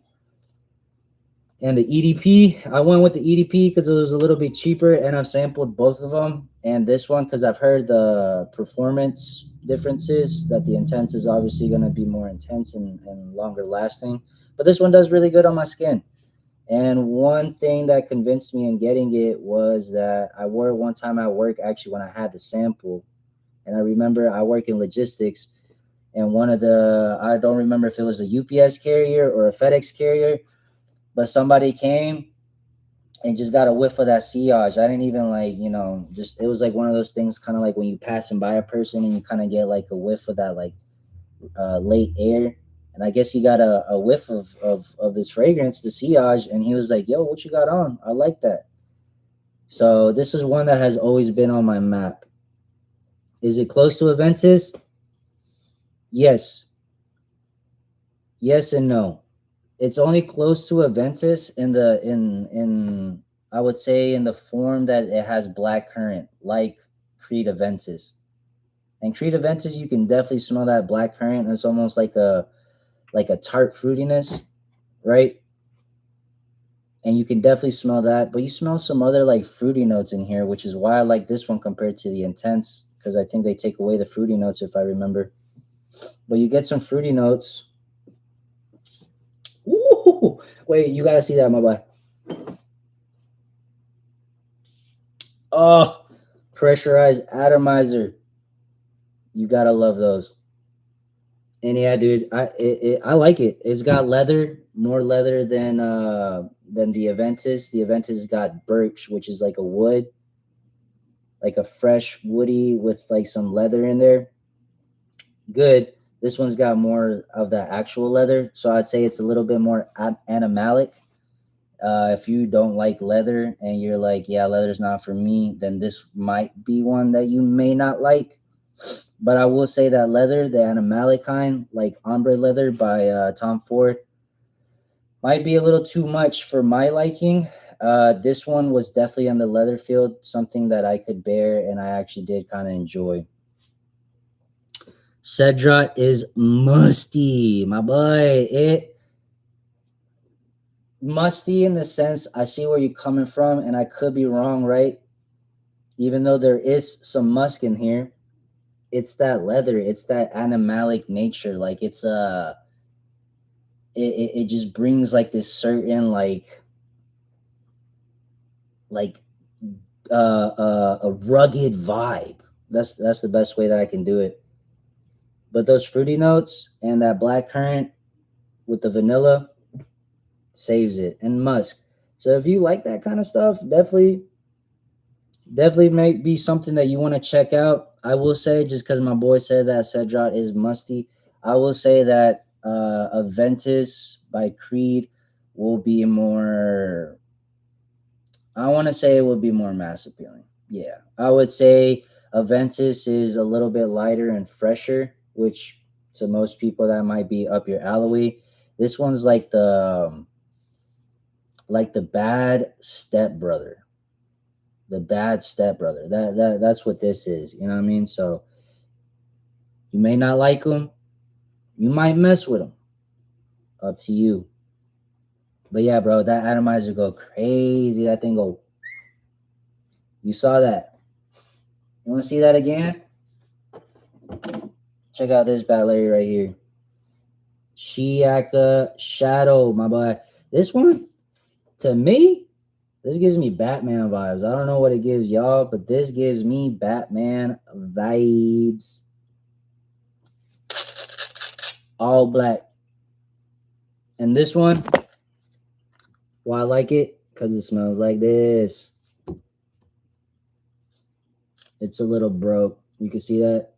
and the EDP. I went with the EDP because it was a little bit cheaper, and I've sampled both of them. And this one because I've heard the performance differences, that the Intense is obviously going to be more intense and longer lasting. But this one does really good on my skin. And one thing that convinced me in getting it was that I wore it one time at work, actually, when I had the sample. And I remember I work in logistics, and I don't remember if it was a UPS carrier or a FedEx carrier, but somebody came and just got a whiff of that sillage. I didn't even it was like one of those things, kind of like when you passing by a person and you kind of get like a whiff of that late air. And I guess he got a whiff of this fragrance, the sillage, and he was like, yo, what you got on? I like that. So this is one that has always been on my map. Is it close to Aventis? Yes. Yes and no. It's only close to Aventis in I would say in the form that it has black currant, like Creed Aventis. And Creed Aventis, you can definitely smell that black currant. It's almost like a tart fruitiness, right? And you can definitely smell that, but you smell some other like fruity notes in here, which is why I like this one compared to the Intense, because I think they take away the fruity notes if I remember. But you get some fruity notes. Ooh, wait, you gotta see that, my boy. Oh, pressurized atomizer. You gotta love those. And yeah, dude, I like it. It's got leather, more leather than the Aventis. The Aventis got birch, which is like a wood, like a fresh woody with like some leather in there. Good. This one's got more of that actual leather, so I'd say it's a little bit more animalic. If you don't like leather and you're like, yeah, leather's not for me, then this might be one that you may not like. But I will say that leather, the animalic kind, like ombre leather by Tom Ford, might be a little too much for my liking. This one was definitely on the leather field, something that I could bear and I actually did kind of enjoy. Cedrat is musty, my boy. It musty in the sense, I see where you're coming from, and I could be wrong, right? Even though there is some musk in here, it's that leather, it's that animalic nature. Like it's it just brings like this certain like a rugged vibe. That's the best way that I can do it. But those fruity notes and that black currant with the vanilla saves it, and musk. So if you like that kind of stuff, definitely might be something that you want to check out. I will say, just because my boy said that Cedrat is musty, I will say that Aventus by Creed will be more, I want to say it will be more mass appealing. Yeah, I would say Aventus is a little bit lighter and fresher, which to most people that might be up your alley. This one's like the bad stepbrother. The bad stepbrother. That's what this is. You know what I mean? So you may not like them. You might mess with them. Up to you. But yeah, bro, that atomizer go crazy. That thing go. You saw that. You want to see that again? Check out this bad lady right here. Chiaka Shadow, my boy. This one, to me, this gives me Batman vibes. I don't know what it gives y'all, but this gives me Batman vibes. All black. And this one, why I like it? Because it smells like this. It's a little broke. You can see that?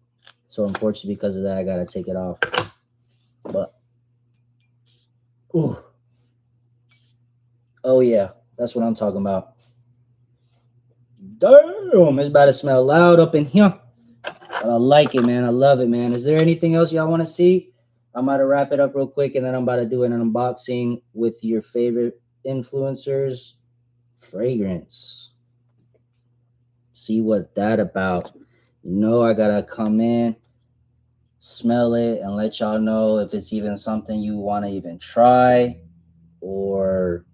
So unfortunately, because of that, I got to take it off. But, ooh. Oh, yeah. That's what I'm talking about. Damn, it's about to smell loud up in here. But I like it, man. I love it, man. Is there anything else y'all want to see? I'm about to wrap it up real quick, and then I'm about to do an unboxing with your favorite influencers' fragrance. See what that about. You know, I got to come in, smell it, and let y'all know if it's even something you want to even try or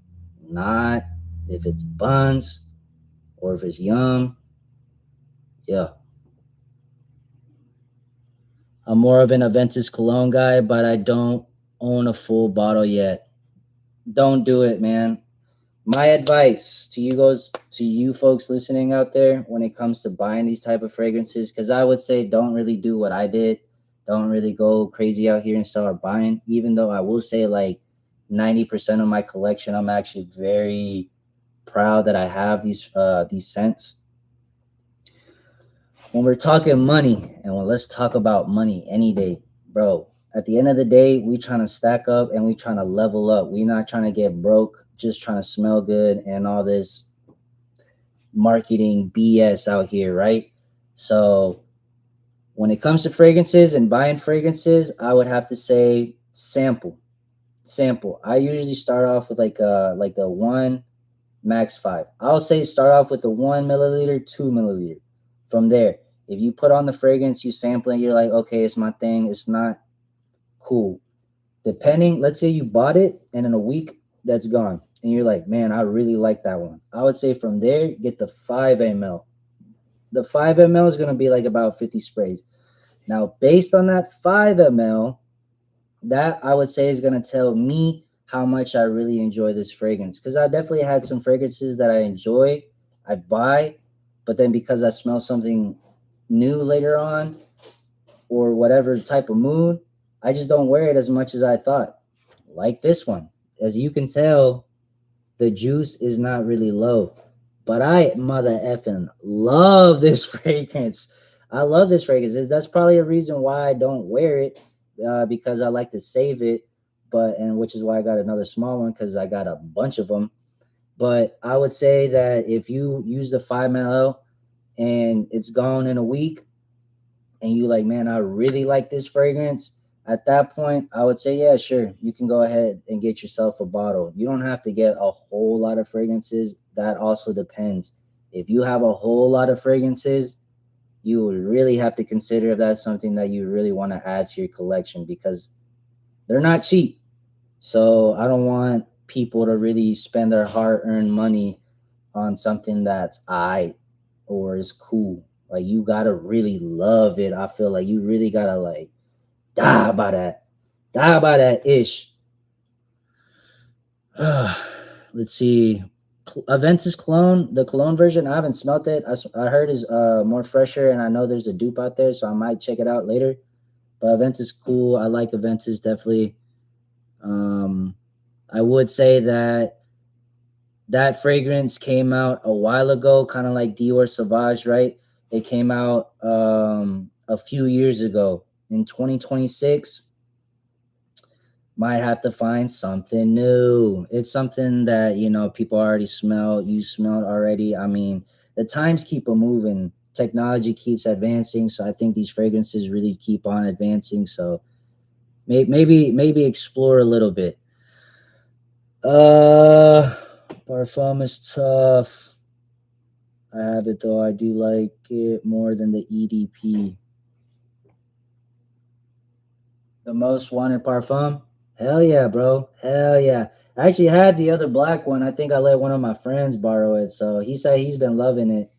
not, if it's buns or if it's yum. Yeah. I'm more of an Aventus Cologne guy, but I don't own a full bottle yet. Don't do it, man. My advice to you folks listening out there when it comes to buying these type of fragrances, because I would say don't really do what I did. Don't really go crazy out here and start buying, even though I will say like 90% of my collection, I'm actually very proud that I have these scents. When we're talking money, and let's talk about money any day, bro. At the end of the day, we trying to stack up and we trying to level up. We not trying to get broke, just trying to smell good and all this marketing BS out here, right? So when it comes to fragrances and buying fragrances, I would have to say sample. I usually start off with like the 1 max 5. I'll say start off with the 1 milliliter, 2 milliliter. From there, if you put on the fragrance, you sample it, you're like, okay, it's my thing. It's not cool. Depending, let's say you bought it and in a week that's gone. And you're like, man, I really like that one. I would say from there, get the 5 ml. The 5 ml is going to be like about 50 sprays. Now, based on that 5 ml, that I would say is going to tell me how much I really enjoy this fragrance. Because I definitely had some fragrances that I enjoy, I buy, but then because I smell something new later on or whatever type of mood, I just don't wear it as much as I thought. Like this one. As you can tell, the juice is not really low. But I mother effing love this fragrance. I love this fragrance. That's probably a reason why I don't wear it. because I like to save it, and which is why I got another small one because I got a bunch of them. But I would say that if you use the 5 ml and it's gone in a week, and you like, man, I really like this fragrance, at that point, I would say, yeah, sure, you can go ahead and get yourself a bottle. You don't have to get a whole lot of fragrances. That also depends. If you have a whole lot of fragrances, you would really have to consider if that's something that you really want to add to your collection because they're not cheap. So I don't want people to really spend their hard-earned money on something that's or is cool. Like you gotta really love it. I feel like you really gotta like die by that ish. Let's see. Aventus Cologne, the Cologne version, I haven't smelt it. I heard is more fresher, and I know there's a dupe out there, so I might check it out later. But Aventus cool. I like Aventus definitely. I would say that fragrance came out a while ago, kind of like Dior Sauvage, right? It came out a few years ago. In 2026, might have to find something new. It's something that, people already smell. You smelled already. I mean, the times keep moving. Technology keeps advancing. So I think these fragrances really keep on advancing. So maybe explore a little bit. Parfum is tough. I have it though. I do like it more than the EDP. The most wanted parfum? Hell yeah, bro. Hell yeah. I actually had the other black one. I think I let one of my friends borrow it. So he said he's been loving it.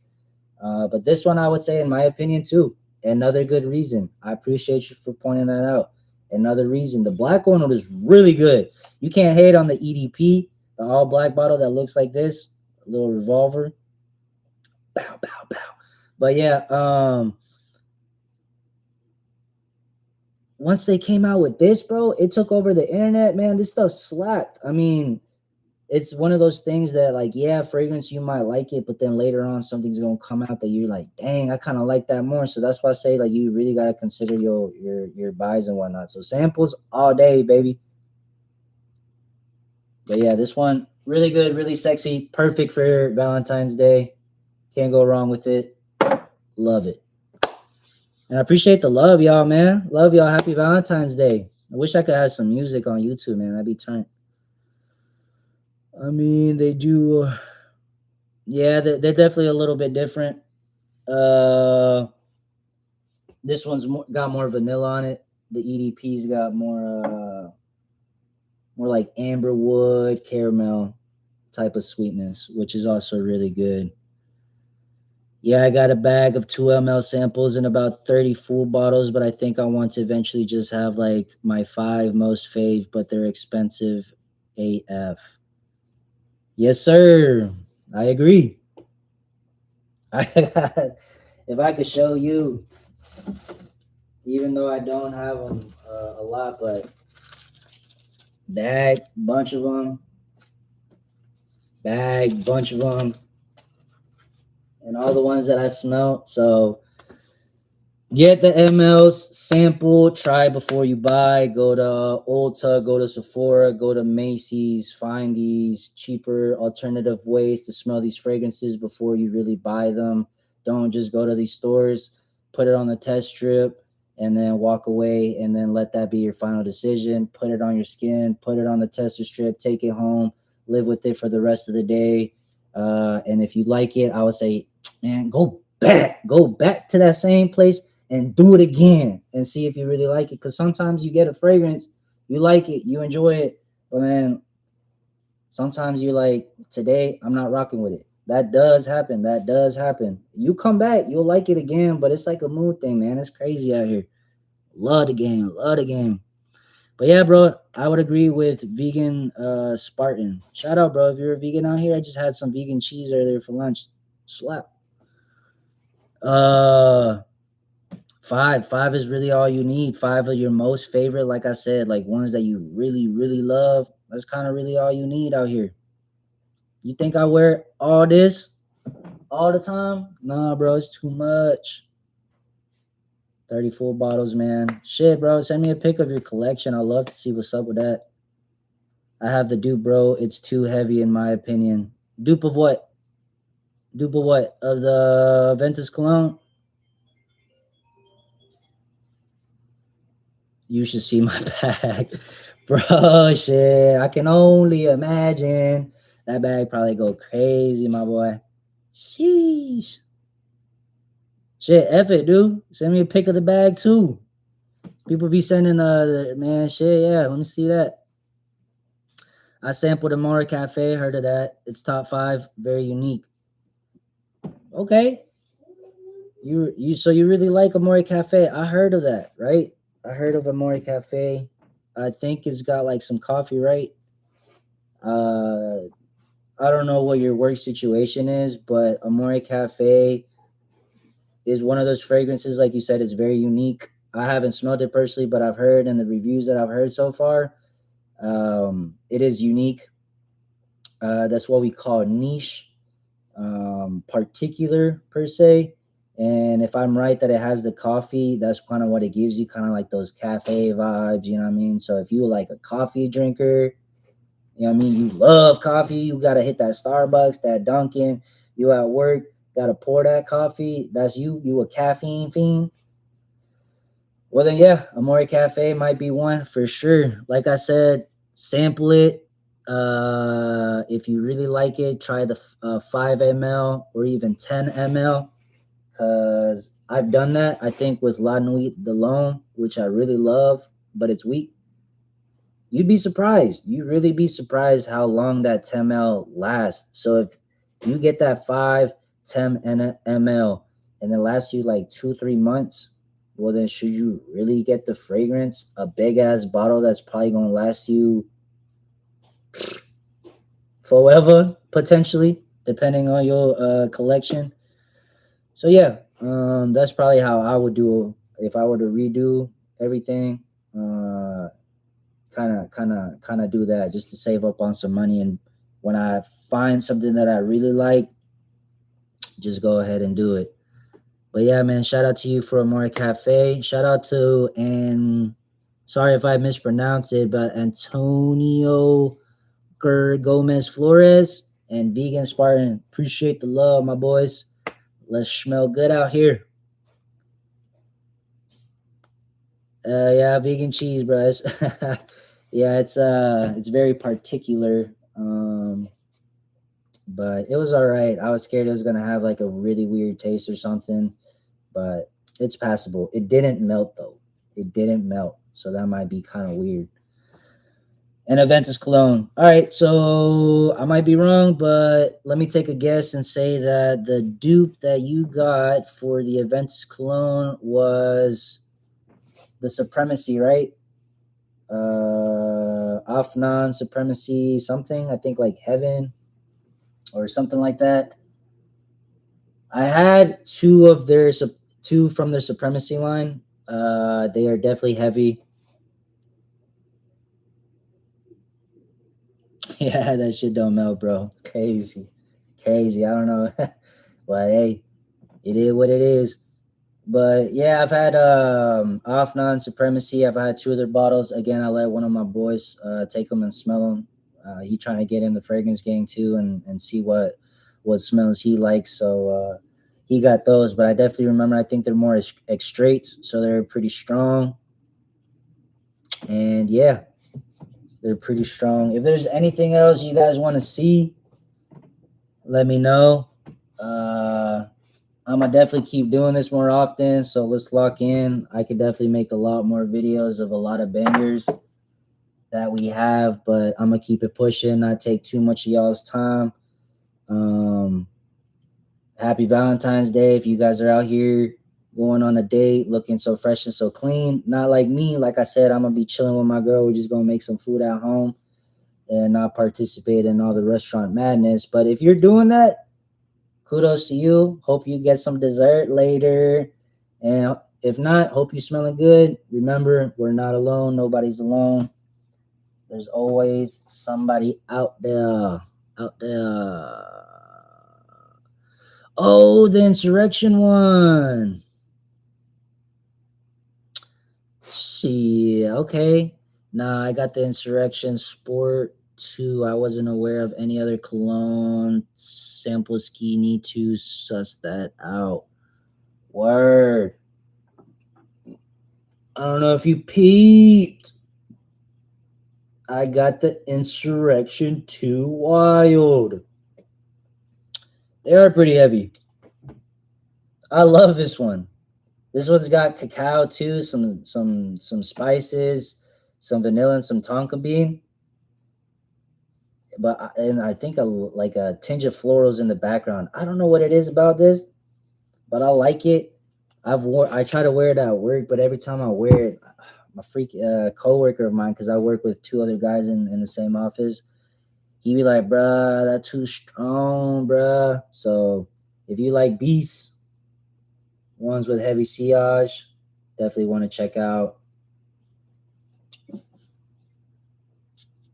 But this one, I would say, in my opinion, too, another good reason. I appreciate you for pointing that out. Another reason. The black one was really good. You can't hate on the EDP, the all black bottle that looks like this, a little revolver. Bow, bow, bow. But yeah, once they came out with this, bro, it took over the internet, man. This stuff slapped. I mean, it's one of those things that, like, yeah, fragrance, you might like it, but then later on, something's gonna come out that you're like, dang, I kind of like that more. So that's why I say, like, you really gotta consider your buys and whatnot. So samples all day, baby. But yeah, this one really good, really sexy, perfect for Valentine's Day. Can't go wrong with it. Love it. And I appreciate the love, y'all, man. Love y'all. Happy Valentine's Day. I wish I could have some music on YouTube, man. That'd be turned. I mean, they do. Yeah, they're definitely a little bit different. This one's got more vanilla on it. The EDP's got more like amber wood, caramel type of sweetness, which is also really good. Yeah, I got a bag of 2 ml samples and about 30 full bottles, but I think I want to eventually just have like my 5 most fave, but they're expensive AF. Yes, sir. I agree. If I could show you, even though I don't have them a lot, but bunch of them, bunch of them, and all the ones that I smelt. So get the MLs, sample, try before you buy. Go to Ulta, go to Sephora, go to Macy's, find these cheaper alternative ways to smell these fragrances before you really buy them. Don't just go to these stores, put it on the test strip, and then walk away and then let that be your final decision. Put it on your skin, put it on the tester strip, take it home, live with it for the rest of the day. And if you like it, I would say, man, go back to that same place and do it again and see if you really like it. Because sometimes you get a fragrance, you like it, you enjoy it, but then sometimes you're like, today I'm not rocking with it. That does happen. You come back, you'll like it again, but it's like a mood thing, man. It's crazy out here. Love the game. But yeah, bro, I would agree with vegan Spartan. Shout out, bro, if you're a vegan out here. I just had some vegan cheese earlier for lunch. Slap. Five is really all you need. 5 of your most favorite, like I said, like ones that you really, really love. That's kind of really all you need out here. You think I wear all this all the time? Nah, bro, it's too much. 30 full bottles, man. Shit, bro. Send me a pic of your collection. I'd love to see what's up with that. I have the dupe, bro. It's too heavy in my opinion. Dupe of what? Dupe of what? Of the Ventus Cologne? You should see my bag. Bro, shit. I can only imagine. That bag probably go crazy, my boy. Sheesh. Shit, F it, dude. Send me a pic of the bag too. People be sending man, shit, yeah. Let me see that. I sampled the Mora Cafe, heard of that. It's top 5, very unique. Okay. So you really like Amore Cafe? I heard of that, right? I heard of Amore Cafe. I think it's got like some coffee, right? Uh I don't know what your work situation is, but Amore Cafe is one of those fragrances, like you said, is very unique. I haven't smelled it personally, but I've heard in the reviews that I've heard so far, it is unique. That's what we call niche, particular per se. And if I'm right that it has the coffee, that's kind of what it gives you, kind of like those cafe vibes, you know what I mean? So if you like a coffee drinker, you know what I mean, you love coffee, you gotta hit that Starbucks, that Dunkin', you at work, gotta pour that coffee, that's you a caffeine fiend. Well then yeah, Amore Cafe might be one for sure. Like I said, sample it. If you really like it, try the 5 ml or even 10 ml, because I've done that. I think with La Nuit de L'Homme, which I really love, but it's weak. You'd be surprised. You'd really be surprised how long that 10 ml lasts. So if you get that 5, 10 ml and it lasts you like 2, 3 months, well then should you really get the fragrance? A big ass bottle that's probably gonna last you forever, potentially, depending on your collection. So yeah, that's probably how I would do if I were to redo everything. Kind of do that just to save up on some money, and when I find something that I really like, just go ahead and do it. But yeah, man, shout out to you for Amore Cafe. Shout out to, and sorry if I mispronounced it, but Antonio Gomez Flores and Vegan Spartan. Appreciate the love, my boys. Let's smell good out here. Yeah, vegan cheese, bro. Yeah, it's very particular. But it was all right. I was scared it was gonna have like a really weird taste or something, but it's passable. It didn't melt though. It didn't melt, so that might be kind of weird. And Aventus Cologne. All right, so I might be wrong, but let me take a guess and say that the dupe that you got for the Aventus Cologne was the Supremacy, right? Afnan Supremacy, something. I think like Heaven or something like that. I had two from their Supremacy line. They are definitely heavy. Yeah, that shit don't melt, bro. Crazy, crazy. I don't know, but hey, it is what it is. But yeah, I've had Afnan Supremacy. I've had 2 other bottles. Again, I let one of my boys take them and smell them. He trying to get in the fragrance game too and see what smells he likes. So he got those. But I definitely remember. I think they're more extraits, so they're pretty strong. And yeah, they're pretty strong. If there's anything else you guys want to see, let me know. I'm gonna definitely keep doing this more often. So let's lock in. I could definitely make a lot more videos of a lot of bangers that we have, but I'm gonna keep it pushing, not take too much of y'all's time. Um, Happy Valentine's Day if you guys are out here going on a date, looking so fresh and so clean. Not like me. Like I said, I'm gonna be chilling with my girl. We're just gonna make some food at home and not participate in all the restaurant madness. But if you're doing that, kudos to you. Hope you get some dessert later. And if not, hope you're smelling good. Remember, we're not alone. Nobody's alone. There's always somebody out there. Out there. Oh, the insurrection one. Okay. Nah, I got the Insurrection Sport 2. I wasn't aware of any other cologne sample ski. Need to suss that out. Word. I don't know if you peeped. I got the Insurrection 2 Wild. They are pretty heavy. I love this one. This one's got cacao too, some spices, some vanilla, and some tonka bean. And I think like a tinge of florals in the background. I don't know what it is about this, but I like it. I try to wear it at work, but every time I wear it, my coworker of mine, because I work with two other guys in the same office, he be like, bruh, that's too strong, bruh. So if you like beasts, ones with heavy sillage, definitely want to check out.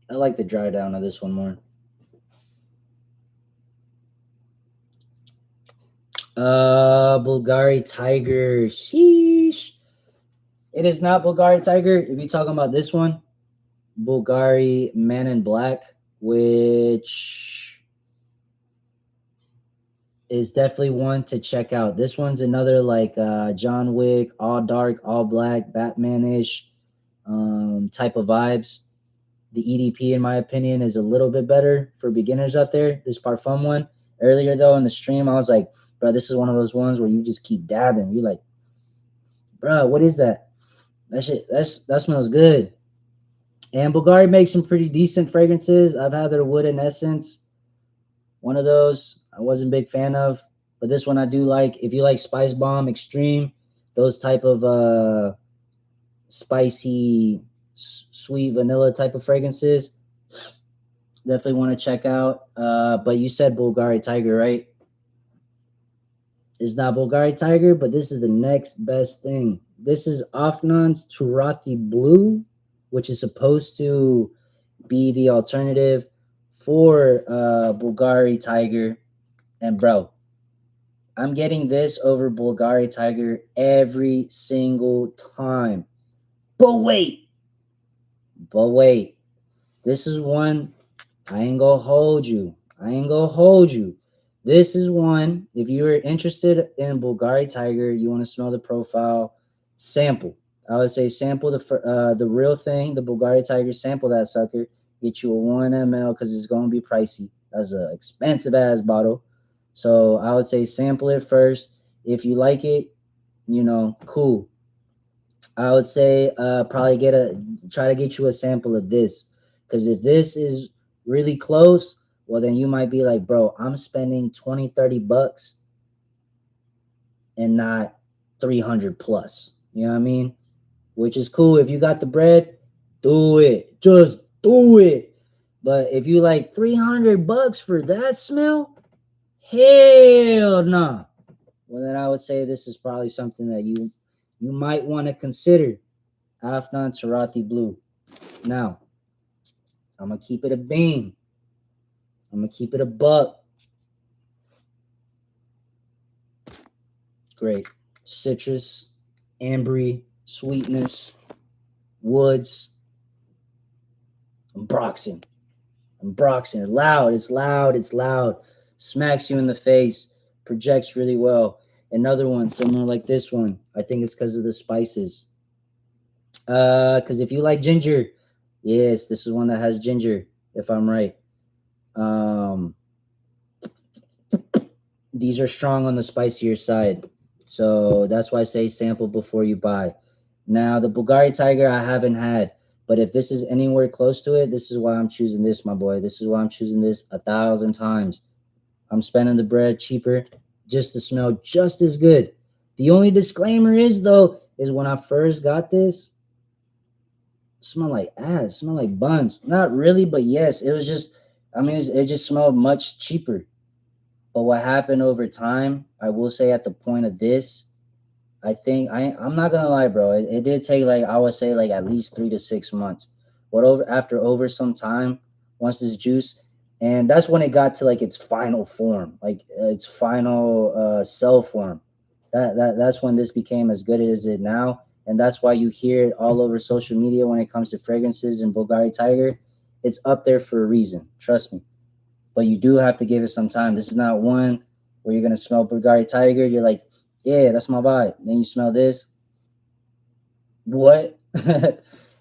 I like the dry down of this one more. Bulgari Tiger. Sheesh. It is not Bulgari Tiger. If you're talking about this one, Bulgari Man in Black, which is definitely one to check out. This one's another like John Wick, all dark, all black, Batman-ish type of vibes. The EDP, in my opinion, is a little bit better for beginners out there. This Parfum one. Earlier, though, in the stream, I was like, bro, this is one of those ones where you just keep dabbing. You're like, bro, what is that? That smells good. And Bulgari makes some pretty decent fragrances. I've had their Wood and Essence. One of those I wasn't a big fan of. But this one I do like. If you like Spice Bomb, Extreme, those type of spicy, sweet vanilla type of fragrances, definitely want to check out. But you said Bulgari Tiger, right? It's not Bulgari Tiger, but this is the next best thing. This is Afnan's Turathi Blue, which is supposed to be the alternative for Bulgari Tiger. And bro, I'm getting this over Bulgari Tiger every single time. But wait. This is one I ain't gonna hold you. This is one, if you're interested in Bulgari Tiger, you want to smell the profile, sample. I would say sample the real thing, the Bulgari Tiger, sample that sucker. Get you a 1 ml because it's going to be pricey. That's an expensive ass bottle. So I would say sample it first. If you like it, cool. I would say probably try to get you a sample of this. Because if this is really close, well, then you might be like, bro, I'm spending 20, 30 bucks and not 300 plus. You know what I mean? Which is cool. If you got the bread, do it. Just do it. But if you like 300 bucks for that smell, hell nah. Well, then I would say this is probably something that you might want to consider. Afnan Turathi Blue. Now, I'm going to keep it a bean. I'm going to keep it a buck. Great. Citrus, ambery, sweetness, woods. Ambroxan. It's loud. Smacks you in the face. Projects really well. Another one, similar like this one. I think it's because of the spices. Because if you like ginger, yes, this is one that has ginger, if I'm right. These are strong on the spicier side. So that's why I say sample before you buy. Now, the Bulgari Tiger I haven't had. But if this is anywhere close to it, this is why I'm choosing this, my boy. This is why I'm choosing this 1,000 times. I'm spending the bread cheaper just to smell just as good. The only disclaimer is, though, is when I first got this, it smelled like ass. It smelled like buns. Not really, but yes, it was just, it just smelled much cheaper. But what happened over time, I will say at the point of this, I think I'm not gonna lie, bro. It did take I would say at least 3 to 6 months. But over some time, once this juice, and that's when it got to its final form, its final cell form. That's when this became as good as it now. And that's why you hear it all over social media when it comes to fragrances and Bulgari Tiger. It's up there for a reason, trust me. But you do have to give it some time. This is not one where you're gonna smell Bulgari Tiger, you're like, yeah, that's my vibe. Then you smell this. What?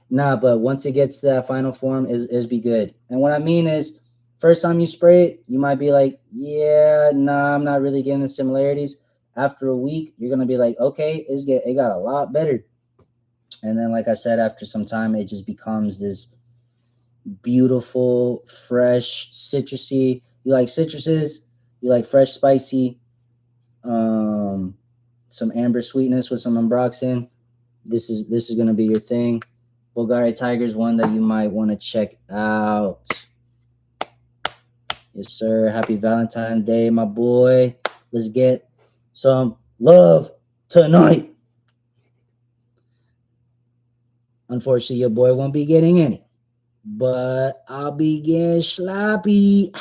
Nah, but once it gets to that final form, is be good. And what I mean is, first time you spray it, you might be like, yeah, nah, I'm not really getting the similarities. After a week, you're gonna be like, okay, it got a lot better. And then, like I said, after some time, it just becomes this beautiful, fresh, citrusy. You like citruses, you like fresh, spicy, um, some amber sweetness with some ambroxan. This is gonna be your thing. Bulgari Tiger is one that you might want to check out. Yes, sir. Happy Valentine's Day, my boy. Let's get some love tonight. Unfortunately, your boy won't be getting any, but I'll be getting sloppy.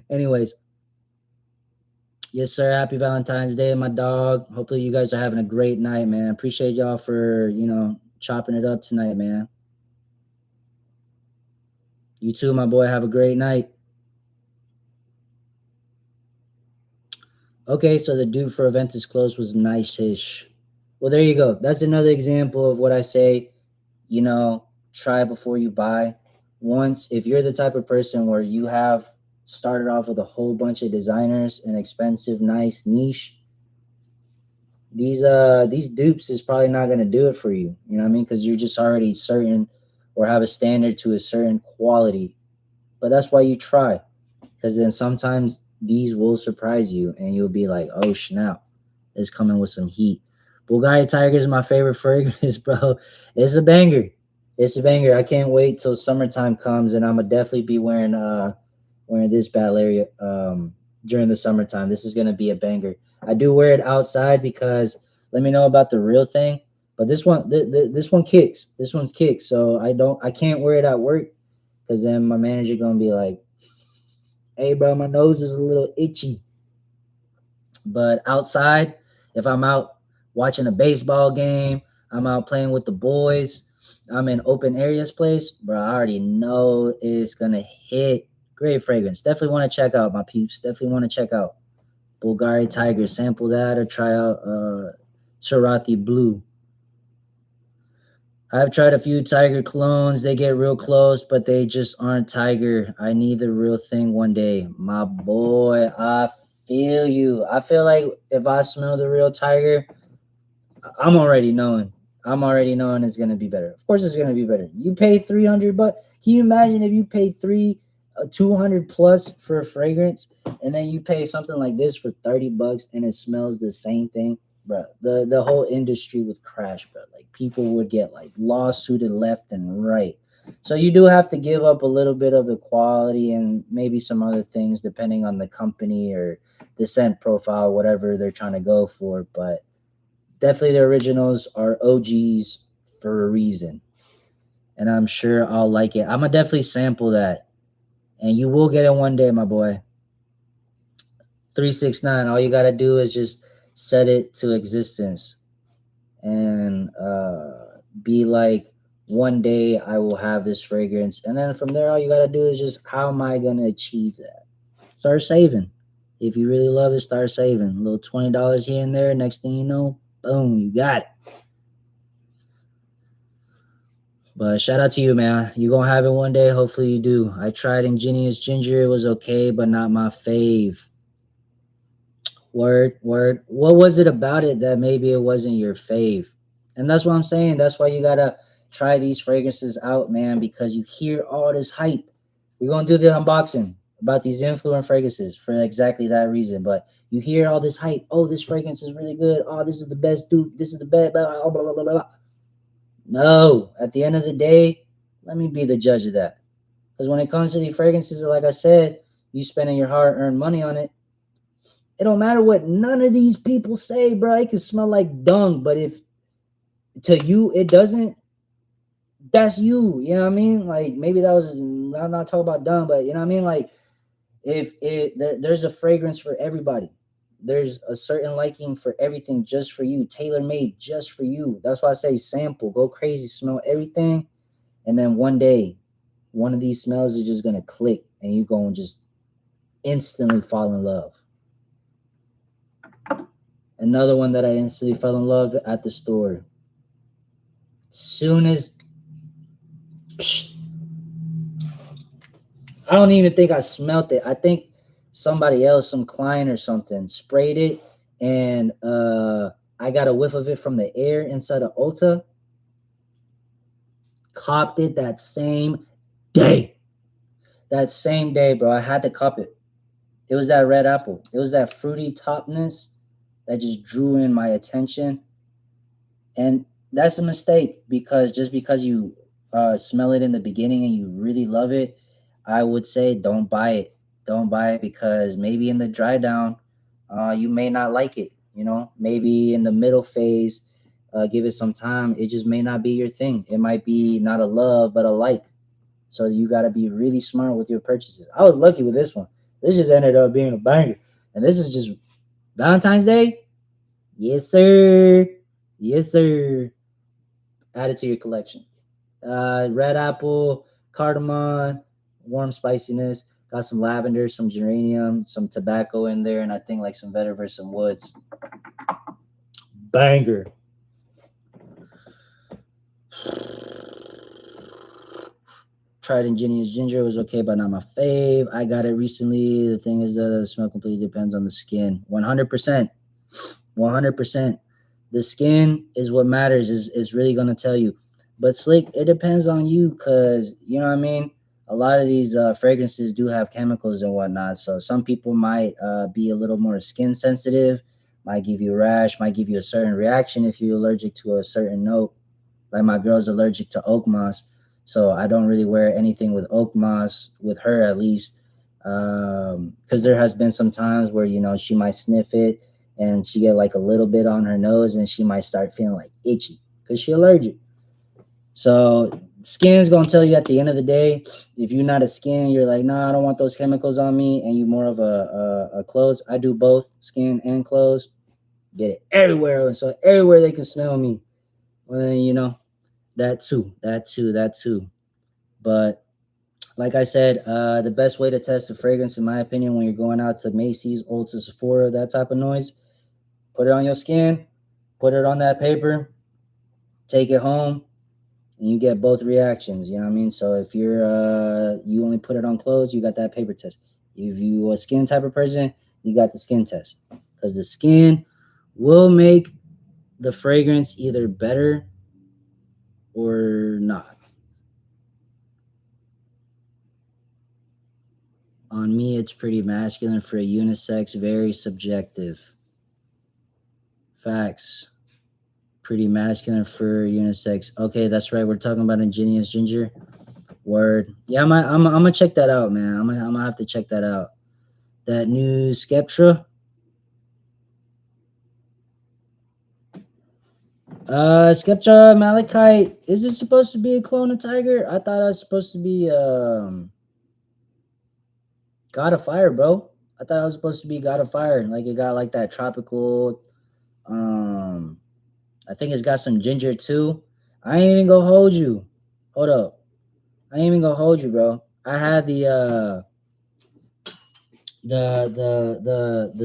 Anyways, yes, sir. Happy Valentine's Day, my dog. Hopefully, you guys are having a great night, man. Appreciate y'all for, chopping it up tonight, man. You too, my boy. Have a great night. Okay, so the dude for Aventus Close was nice-ish. Well, there you go. That's another example of what I say, try before you buy. Once, if you're the type of person where you have started off with a whole bunch of designers and expensive, nice niche, these dupes is probably not going to do it for you. You know what I mean? Because you're just already certain or have a standard to a certain quality. But that's why you try, because then sometimes these will surprise you and you'll be like, oh snap, it's coming with some heat. Bulgari Tiger is my favorite fragrance, bro. It's a banger. It's a banger. I can't wait till summertime comes, and I'm gonna definitely be wearing this Valeria during the summertime. This is gonna be a banger. I do wear it outside because let me know about the real thing. But this one, this one kicks. This one kicks. So I can't wear it at work because then my manager gonna be like, hey, bro, my nose is a little itchy. But outside, if I'm out watching a baseball game, I'm out playing with the boys, I'm in open areas place, bro, I already know it's gonna hit. Great fragrance. Definitely want to check out, my peeps. Definitely want to check out Bulgari Tiger. Sample that or try out Sarathi Blue. I've tried a few Tiger clones. They get real close, but they just aren't Tiger. I need the real thing one day. My boy, I feel you. I feel like if I smell the real Tiger, I'm already knowing. I'm already knowing it's gonna be better. Of course, it's gonna be better. You pay $300. Can you imagine if you pay 200 plus for a fragrance, and then you pay something like this for $30 and it smells the same thing, bro? The whole industry would crash, bro. Like people would get like lawsuited left and right. So you do have to give up a little bit of the quality and maybe some other things depending on the company or the scent profile, whatever they're trying to go for. But definitely the originals are OGs for a reason. And I'm sure I'll like it. I'm gonna definitely sample that. And you will get it one day, my boy. 369. All you gotta do is just set it to existence. And be like, one day I will have this fragrance. And then from there, all you gotta do is just, how am I gonna achieve that? Start saving. If you really love it, start saving. A little $20 here and there. Next thing you know, boom, you got it. But shout out to you, man. You gonna have it one day. Hopefully you do. I tried Ingenious Ginger. It was okay, but not my fave. Word. What was it about it that maybe it wasn't your fave? And that's what I'm saying. That's why you gotta try these fragrances out, man, because you hear all this hype. We're gonna do the unboxing about these influent fragrances for exactly that reason. But you hear all this hype. Oh, this fragrance is really good. Oh, this is the best dupe. This is the best. Blah, blah, blah, blah, blah. No, at the end of the day, let me be the judge of that. Because when it comes to these fragrances, like I said, you spending your hard-earned money on it. It don't matter what none of these people say, bro. It can smell like dung, but if to you it doesn't, that's you. You know what I mean? Like maybe that was, I'm not talking about dung, but you know what I mean? Like if there's a fragrance for everybody. There's a certain liking for everything just for you, tailor made just for you. That's why I say sample, go crazy, smell everything, and then one day, one of these smells is just gonna click, and you gonna just instantly fall in love. Another one that I instantly fell in love at the store. Soon as I don't even think I smelt it. I think somebody else, some client or something, sprayed it, and I got a whiff of it from the air inside of Ulta. Copped it that same day. That same day, bro. I had to cop it. It was that red apple. It was that fruity topness that just drew in my attention. And that's a mistake, because just because you smell it in the beginning and you really love it, I would say don't buy it. Don't buy it, because maybe in the dry down, you may not like it. Maybe in the middle phase, give it some time. It just may not be your thing. It might be not a love, but a like. So you got to be really smart with your purchases. I was lucky with this one. This just ended up being a banger. And this is just Valentine's Day. Yes, sir. Yes, sir. Add it to your collection. Red apple, cardamom, warm spiciness. Got some lavender, some geranium, some tobacco in there, and I think like some vetiver, some woods. Banger. Tried Ingenious Ginger. It was okay, but not my fave. I got it recently. The thing is that the smell completely depends on the skin. 100%. 100%. The skin is what matters, is really going to tell you. But Slick, it depends on you, because, you know what I mean? A lot of these fragrances do have chemicals and whatnot. So some people might be a little more skin sensitive, might give you a rash, might give you a certain reaction if you're allergic to a certain note. Like my girl's allergic to oak moss. So I don't really wear anything with oak moss, with her at least. Because there has been some times where, she might sniff it and she get like a little bit on her nose and she might start feeling like itchy because she allergic. So skin's gonna tell you at the end of the day. If you're not a skin, you're like, nah, I don't want those chemicals on me, and you more of a clothes. I do both skin and clothes. Get it everywhere, so everywhere they can smell me. Well, then, that too. But like I said, the best way to test a fragrance, in my opinion, when you're going out to Macy's, Ulta, Sephora, that type of noise, put it on your skin, put it on that paper, take it home, and you get both reactions. You know what I mean? So if you only put it on clothes, you got that paper test. If you a skin type of person, you got the skin test, because the skin will make the fragrance either better or not. On me, it's pretty masculine. For a unisex, very subjective. Facts. Pretty masculine for unisex. Okay, that's right. We're talking about Ingenious Ginger. Word. Yeah, I'm gonna check that out, man. I'm gonna have to check that out. That new Skeptra. Skeptra Malachite. Is it supposed to be a clone of Tiger? I thought it was supposed to be God of Fire, bro. I thought it was supposed to be God of Fire. Like it got like that tropical. I think it's got some ginger too. I ain't even gonna hold you. Hold up. I ain't even gonna hold you, bro. I had the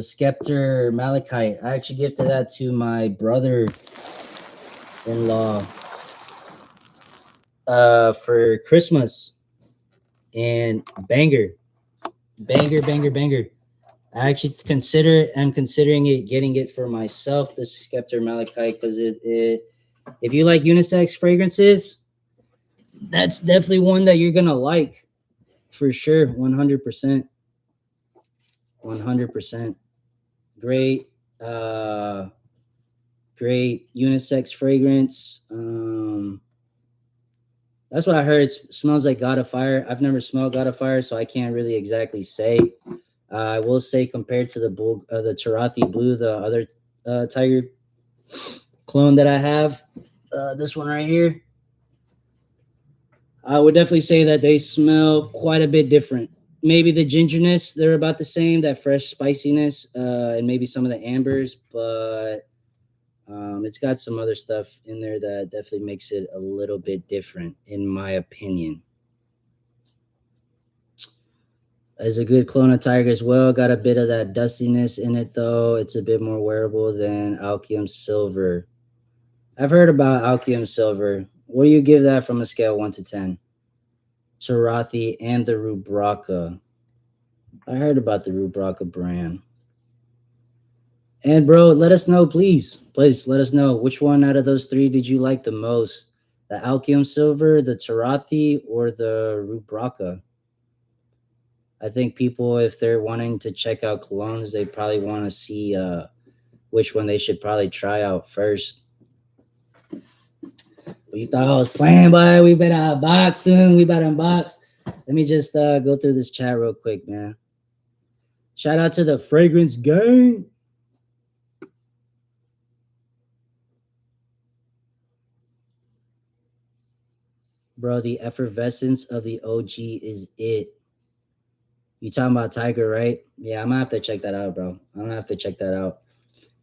Scepter Malachite. I actually gifted that to my brother-in-law for Christmas. And banger. I actually I'm considering getting it for myself, the Scepter Malachite, because it if you like unisex fragrances, that's definitely one that you're gonna like for sure. 100%. Great great unisex fragrance. That's what I heard. It smells like God of Fire. I've never smelled God of Fire, so I can't really exactly say. I will say, compared to the Tarathi Blue, the other Tiger clone that I have, this one right here, I would definitely say that they smell quite a bit different. maybe the gingerness, they're about the same, that fresh spiciness, and maybe some of the ambers, but it's got some other stuff in there that definitely makes it a little bit different, in my opinion. It's a good clone of Tiger as well. Got a bit of that dustiness in it, though. It's a bit more wearable than Alkium Silver. I've heard about Alkium Silver. What do you give that from a scale 1 to 10? Tarathi and the Rubraca. I heard about the Rubraca brand. And bro, let us know, please. Please let us know which one out of those three did you like the most? The Alkium Silver, the Tarathi, or the Rubraca? I think people, if they're wanting to check out colognes, they probably want to see which one they should probably try out first. You thought I was playing, boy? We better unbox soon. We better unbox. Let me just go through this chat real quick, man. Shout out to the Fragrance Gang. Bro, the effervescence of the OG is it. You talking about Tiger, right? Yeah, I'm gonna have to check that out, bro. I'm gonna have to check that out.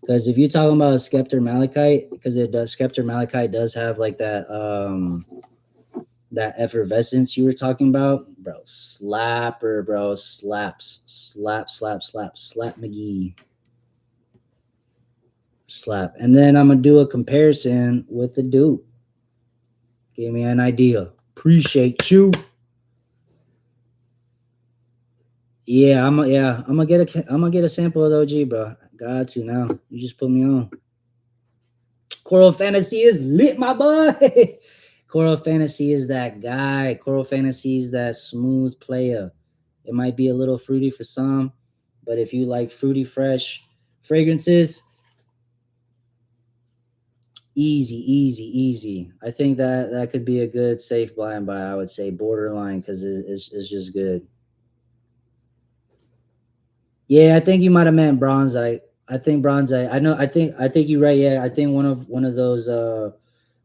Because if you're talking about Scepter Malachite, because it does, Scepter Malachite does have like that that effervescence you were talking about, bro. Slapper, bro. Slaps. Slap McGee. Slap. And then I'm gonna do a comparison with the dupe. Give me an idea. Appreciate you. Yeah, I'm gonna get a sample of the OG, bro. Got to now. You just put me on. Coral Fantasy is lit, my boy. Coral Fantasy is that guy. Coral Fantasy is that smooth player. It might be a little fruity for some, but if you like fruity, fresh fragrances, easy. I think that could be a good safe blind buy. I would say borderline because it's just good. Yeah, I think you might have meant bronzite. I think bronzite. I think you're right. Yeah, I think one of those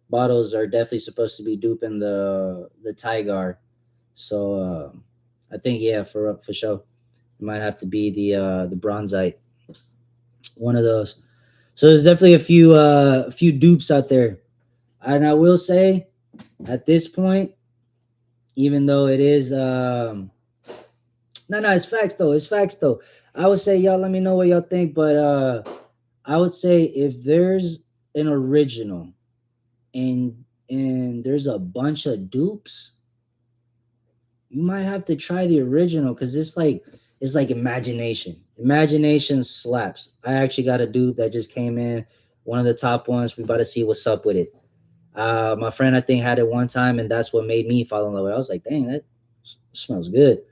bottles are definitely supposed to be duping the Tigar. So I think yeah, for sure, it might have to be the bronzite. One of those. So there's definitely a few dupes out there, and I will say, at this point, even though it is no, it's facts though. It's facts though. I would say y'all let me know what y'all think, but I would say if there's an original and there's a bunch of dupes, you might have to try the original because it's like imagination. Imagination slaps. I actually got a dupe that just came in, one of the top ones. We about to see what's up with it. My friend I think had it one time, and that's what made me fall in love with it. I was like, dang, that smells good.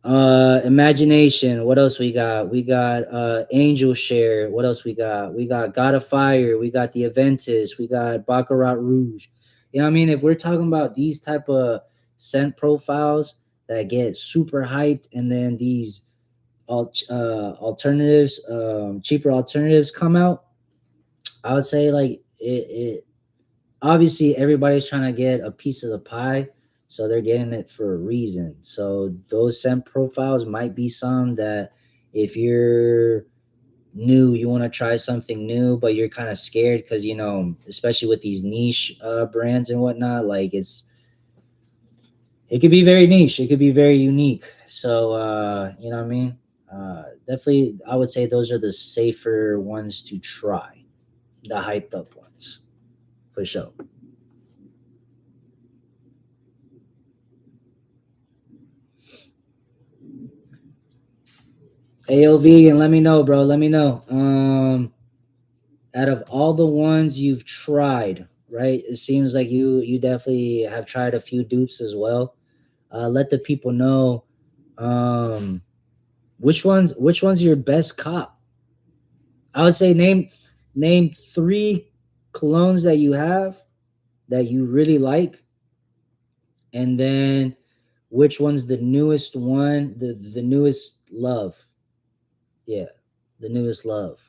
Imagination. What else we got? We got Angel Share. What else we got? We got God of Fire. We got the Aventus. We got Baccarat Rouge. You know what I mean? If we're talking about these type of scent profiles that get super hyped, and then these alternatives, cheaper alternatives come out, I would say like it obviously everybody's trying to get a piece of the pie, so they're getting it for a reason. So those scent profiles might be some that if you're new, you want to try something new, but you're kind of scared because especially with these niche brands and whatnot, like it could be very niche, it could be very unique. So you know what I mean? Definitely I would say those are the safer ones to try, the hyped up ones, for sure. AOV, and let me know, bro. Let me know. Out of all the ones you've tried, right? It seems like you definitely have tried a few dupes as well. Let the people know which one's your best cop. I would say name 3 colognes that you have that you really like, and then which one's the newest one, the newest love. Yeah, the newest love.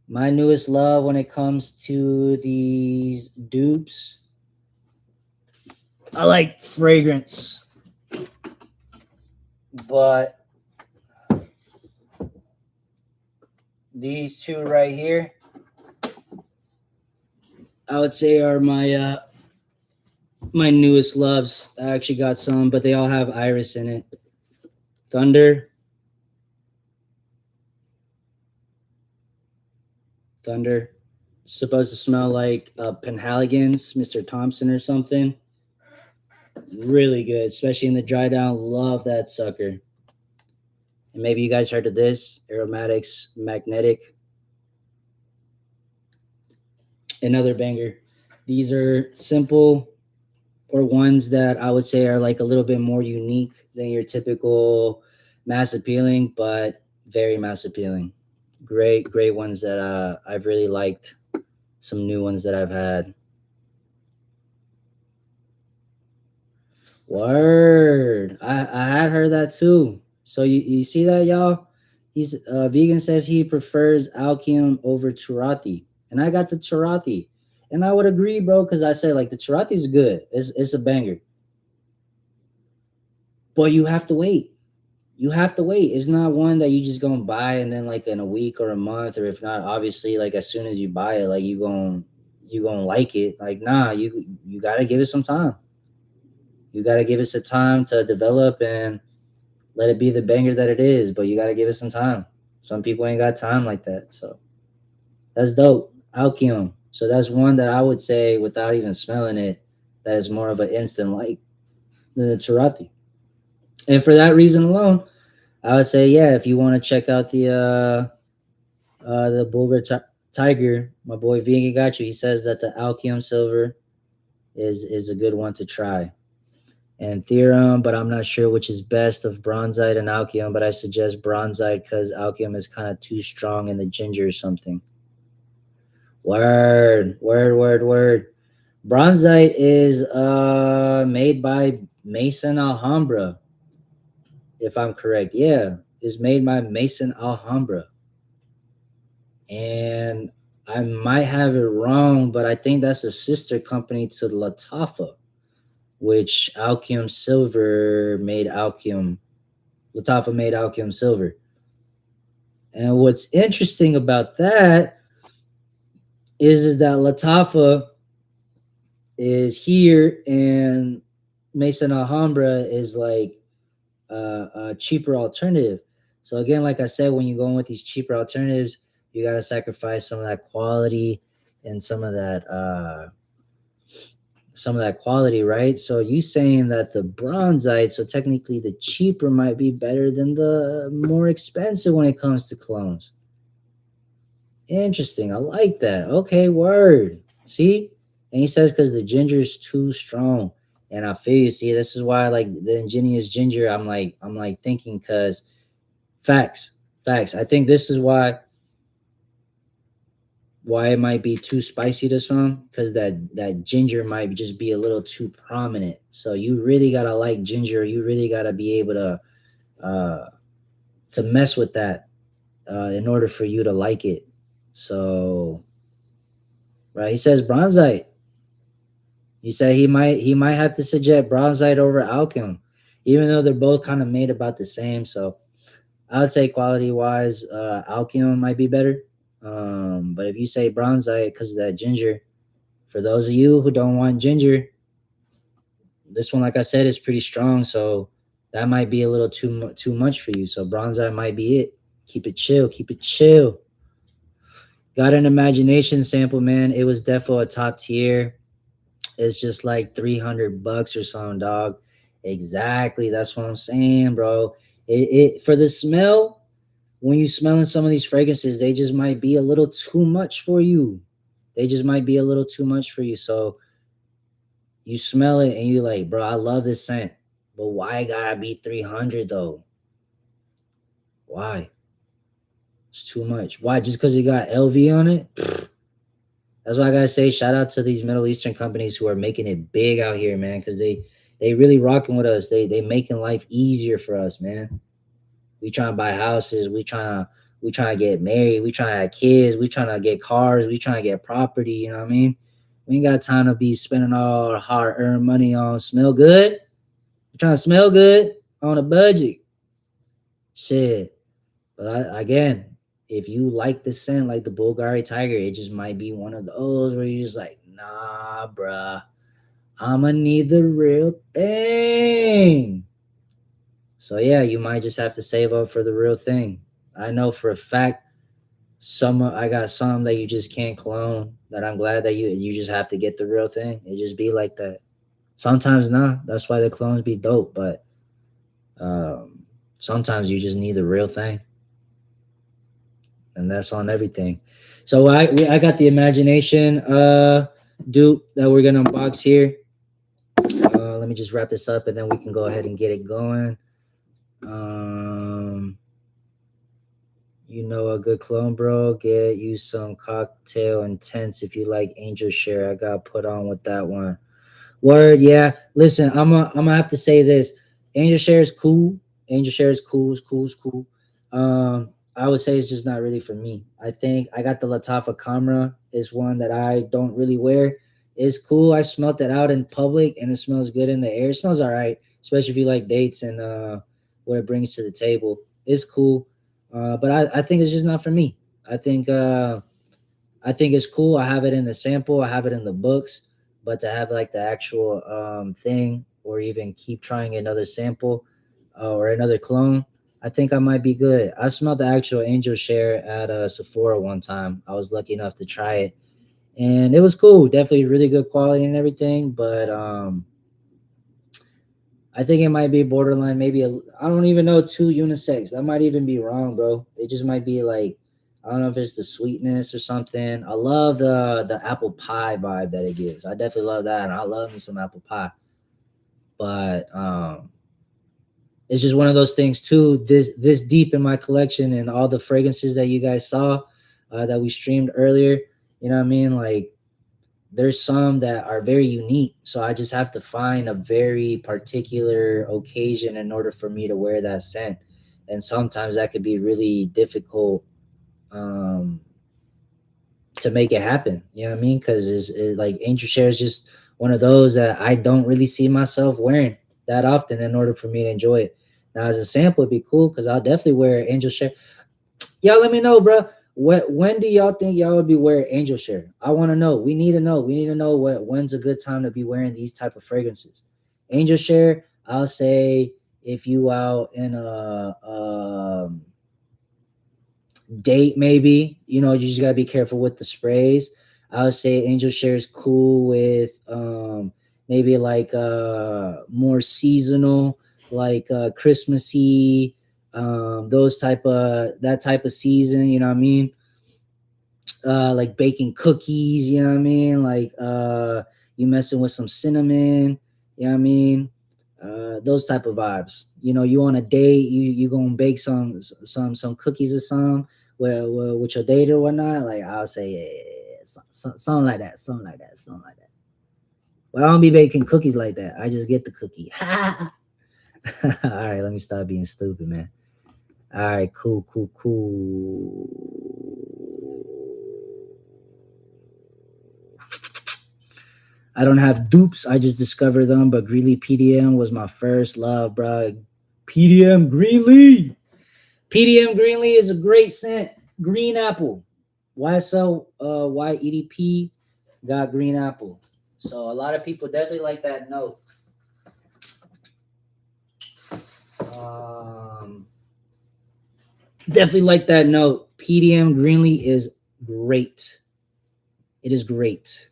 My newest love when it comes to these dupes, I like fragrance. but these two right here, I would say are my newest loves. I actually got some, but they all have iris in it. Thunder. Supposed to smell like Penhaligon's, Mr. Thompson or something. Really good, especially in the dry down. Love that sucker. And maybe you guys heard of this, Aromatix Magnetic. Another banger. These are simple, or ones that I would say are like a little bit more unique than your typical mass appealing, but very mass appealing. Great ones that I've really liked. Some new ones that I've had. Word. I had heard that too. So you see that, y'all? He's vegan says he prefers Alkium over Turati. And I got the Turati. And I would agree, bro, because I say like the Turati is good. It's a banger. But you have to wait. You have to wait. It's not one that you just gonna buy and then like in a week or a month, or if not, obviously, like as soon as you buy it, like you gonna like it. Like, nah, you gotta give it some time. You gotta give it some time to develop and let it be the banger that it is, but you gotta give it some time. Some people ain't got time like that. So that's dope. Alkium. So that's one that I would say without even smelling it, that is more of an instant like than the Tarati. And for that reason alone, I would say, yeah, if you want to check out the Bulgar Tiger, my boy Vegan got you. He says that the Alkium Silver is a good one to try. And Theorem, but I'm not sure which is best of Bronzite and Alkium, but I suggest Bronzite because Alkium is kind of too strong in the ginger or something. Word. Bronzite is made by Maison Alhambra, if I'm correct. Yeah, is made by Maison Alhambra. And I might have it wrong, but I think that's a sister company to Latafa, which Alkium Silver made Alkium. Latafa made Alkium Silver. And what's interesting about that is that Latafa is here and Mason Alhambra is like a cheaper alternative. So again, like I said, when you go in with these cheaper alternatives, you got to sacrifice some of that quality and some of that quality, right? So you saying that the Bronzite, so technically the cheaper might be better than the more expensive when it comes to colognes. Interesting. I like that. Okay, word. See? And he says because the ginger is too strong. And I feel you. See, this is why I like the ingenious ginger. I'm like thinking because facts. I think this is why it might be too spicy to some, because that ginger might just be a little too prominent. So you really gotta like ginger. You really gotta be able to mess with that in order for you to like it. So, right, he says Bronzite. He said he might have to suggest Bronzite over Alchem, even though they're both kind of made about the same. So I would say quality wise, Alchem might be better. But if you say Bronzite because of that ginger, for those of you who don't want ginger, this one, like I said, is pretty strong. So that might be a little too much for you. So Bronzite might be it. Keep it chill. Got an imagination sample, man. It was definitely a top tier. It's just like $300 or something, dog. Exactly. That's what I'm saying, bro. It for the smell, when you smelling some of these fragrances, they just might be a little too much for you. So you smell it and you like, bro, I love this scent. But why gotta be 300 though? Why? It's too much. Why? Just because it got LV on it? That's why I gotta say, shout out to these Middle Eastern companies who are making it big out here, man, because they really rocking with us. They making life easier for us, man. We trying to buy houses. We trying to get married. We trying to have kids. We trying to get cars. We trying to get property. You know what I mean? We ain't got time to be spending all our hard-earned money on smell good. We're trying to smell good on a budget. Shit. But again, if you like the scent, like the Bulgari Tiger, it just might be one of those where you're just like, nah, bruh, I'ma need the real thing. So yeah, you might just have to save up for the real thing. I know for a fact I got some that you just can't clone. That I'm glad that you just have to get the real thing. It just be like that. Sometimes nah, that's why the clones be dope. But um, sometimes you just need the real thing, and that's on everything. So I got the imagination dupe that we're gonna unbox here. Let me just wrap this up, and then we can go ahead and get it going. Um, You know a good clone, bro. Get you some cocktail intense if you like Angel Share. I got put on with that one. Word, yeah. Listen, I'm gonna have to say this. Angel Share is cool. Angel Share is cool. It's cool. It's cool. I would say it's just not really for me. I think I got the Latafa Camera. Is one that I don't really wear. It's cool. I smelt it out in public and it smells good in the air. It smells all right, especially if you like dates and what it brings to the table. It's cool. But I think it's just not for me. I think I think it's cool. I have it in the sample. I have it in the books, but to have like the actual thing, or even keep trying another sample or another clone, I think I might be good. I smelled the actual Angel Share at Sephora one time. I was lucky enough to try it, and it was cool. Definitely really good quality and everything, but I think it might be borderline, maybe I don't even know, too unisex. That might even be wrong, bro. It just might be like, I don't know if it's the sweetness or something. I love the apple pie vibe that it gives. I definitely love that, and I love me some apple pie. But it's just one of those things too. This deep in my collection and all the fragrances that you guys saw that we streamed earlier. You know what I mean? Like there's some that are very unique, so I just have to find a very particular occasion in order for me to wear that scent, and sometimes that could be really difficult um to make it happen. You know what I mean? Because like Angel Share is just one of those that I don't really see myself wearing that often in order for me to enjoy it. Now as a sample it'd be cool because I'll definitely wear Angel Share. Y'all let me know, bro. When do y'all think y'all would be wearing Angel Share? I want to know. We need to know. We need to know when's a good time to be wearing these type of fragrances. Angel Share, I'll say if you out in a date, maybe you just gotta be careful with the sprays. I would say Angel Share is cool with maybe like more seasonal, like Christmassy, those that type of season, you know what I mean? Like baking cookies, you know what I mean? Like you messing with some cinnamon, you know what I mean? Those type of vibes. You on a date, you gonna bake some cookies or something with your date or whatnot. Like I'll say, yeah, something like that, something like that, something like that. But I don't be baking cookies like that. I just get the cookie. All right, let me stop being stupid, man. All right, cool, cool, cool. I don't have dupes. I just discovered them, but Greeley PDM was my first love, bro. PDM Greenlee. PDM Greenlee is a great scent. Green apple. YSL YEDP got green apple. So a lot of people definitely like that note. Definitely like that note. PDM Greenlee is great. It is great.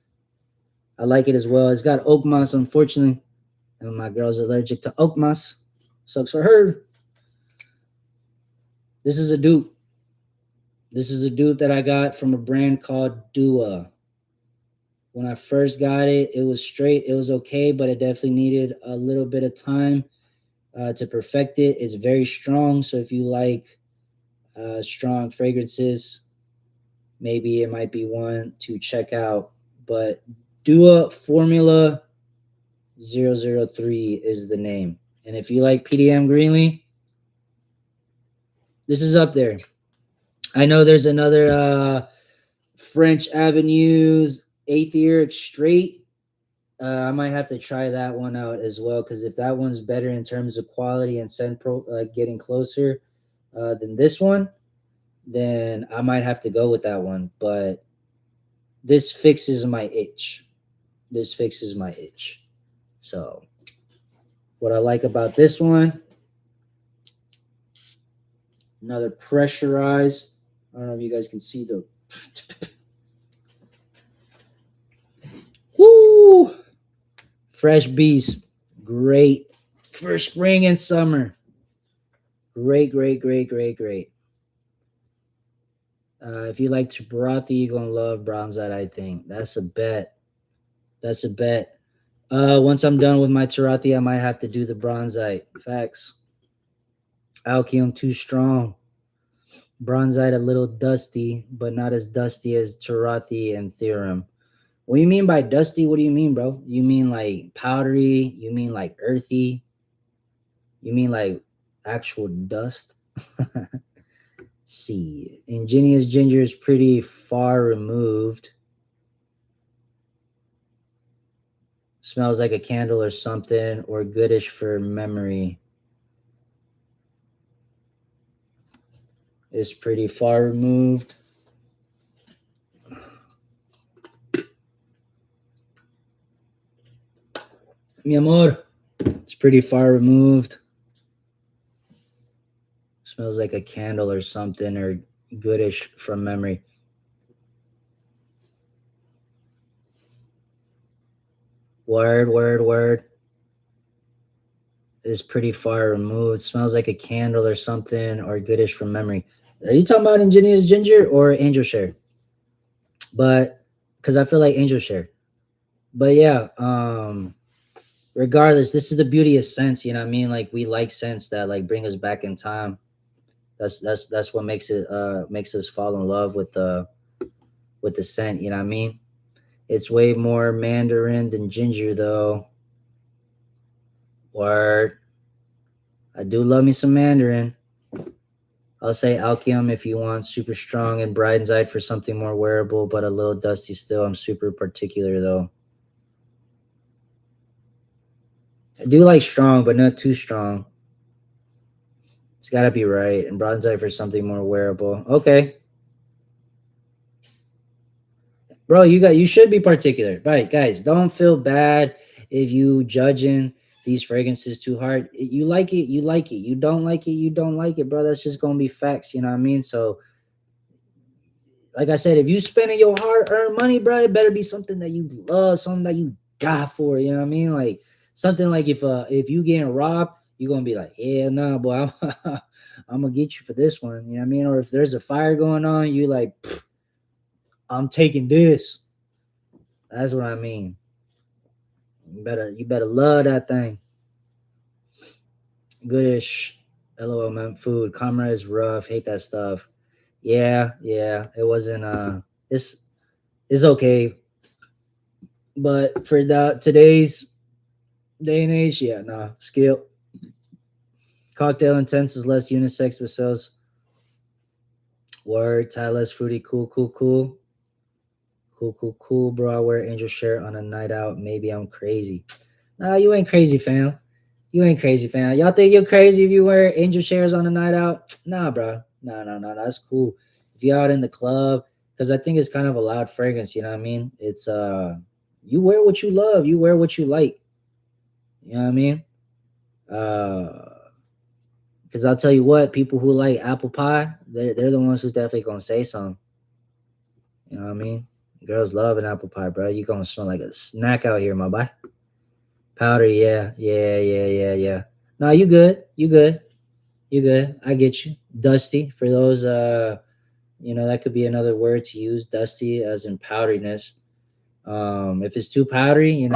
I like it as well. It's got oak moss, unfortunately. And my girl's allergic to oak moss. Sucks for her. This is a dupe. This is a dupe that I got from a brand called Dua. When I first got it, it was straight. It was okay, but it definitely needed a little bit of time to perfect it. It's very strong. So if you like strong fragrances, maybe it might be one to check out. But Dua Formula 003 is the name. And if you like PDM Greenlee, this is up there. I know there's another French Avenue's Aetheric Straight. I might have to try that one out as well, because if that one's better in terms of quality and scent getting closer, than this one, then I might have to go with that one. But this fixes my itch. This fixes my itch. So what I like about this one, another pressurized. I don't know if you guys can see the. Woo! Fresh Beast. Great for spring and summer. Great. If you like Chibarathi, you're going to love Bronzite, I think. That's a bet. Once I'm done with my Charathi, I might have to do the Bronzite. Facts. Alkium too strong. Bronzite a little dusty, but not as dusty as Charathi and Theorem. What do you mean by dusty? What do you mean, bro? You mean like powdery? You mean like earthy? You mean like actual dust? See, Ingenious Ginger is pretty far removed. Smells like a candle or something, or goodish for memory. Is pretty far removed. Mi amor, it's pretty far removed. Smells like a candle or something, or goodish from memory. Word. Is pretty far removed. Smells like a candle or something, or goodish from memory. Are you talking about Ingenious Ginger or Angel Share? But because I feel like Angel Share. But yeah, regardless, this is the beauty of scents. You know what I mean? Like we like scents that like bring us back in time. That's what makes us fall in love with the scent. You know what I mean? It's way more mandarin than ginger, though. Word. I do love me some mandarin. I'll say Alkium if you want super strong, and Bridenside for something more wearable but a little dusty still. I'm super particular though. I do like strong, but not too strong. It's got to be right. And Bronzite for something more wearable. Okay. Bro, you should be particular. Right, guys, don't feel bad if you judging these fragrances too hard. You like it, you like it. You don't like it, you don't like it, bro. That's just gonna be facts, you know what I mean? So like I said, if you spending your hard-earned money, bro, it better be something that you love, something that you die for, you know what I mean? Like something like if you getting robbed, you're gonna be like, yeah, nah, boy, I'm gonna get you for this one, you know what I mean? Or if there's a fire going on, you like, I'm taking this. That's what I mean. You better love that thing. Goodish. LOL, man. Food. Comrade is rough. Hate that stuff. Yeah. It wasn't it's okay. But for today's day and age, yeah, nah. Skip. Cocktail Intense is less unisex but sells. Word. Ty less fruity. Cool. Cool, bro. I wear Angel shirt on a night out. Maybe I'm crazy. Nah, you ain't crazy, fam. You ain't crazy, fam. Y'all think you're crazy if you wear Angel shares on a night out? Nah, bro. No. That's cool. If you're out in the club, because I think it's kind of a loud fragrance, you know what I mean? It's you wear what you love, you wear what you like. You know what I mean? Because I'll tell you what, people who like apple pie, they're the ones who's definitely gonna say something. You know what I mean? Girls love an apple pie, bro. You gonna smell like a snack out here, my boy. Powder, yeah. No, you good. I get you. Dusty for those that could be another word to use, dusty as in powderiness. If it's too powdery,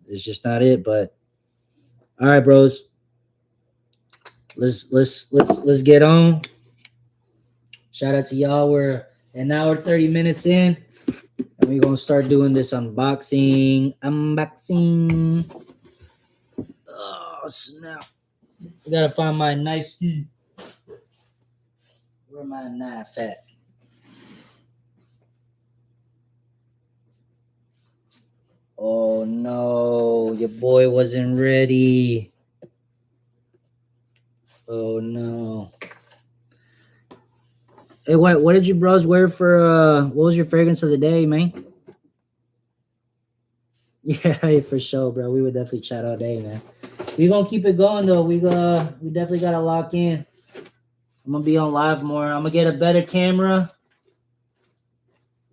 it's just not it. But all right, bros. Let's get on. Shout out to y'all. We're an hour 30 minutes in. And we're gonna start doing this unboxing. Oh snap. I gotta find my knife ski. Where my knife at? Oh no, your boy wasn't ready. Oh no. Hey, what did you bros wear for what was your fragrance of the day, man? Yeah, for sure, bro. We would definitely chat all day, man. We gonna keep it going though. We definitely gotta lock in. I'm gonna be on live more. I'm gonna get a better camera.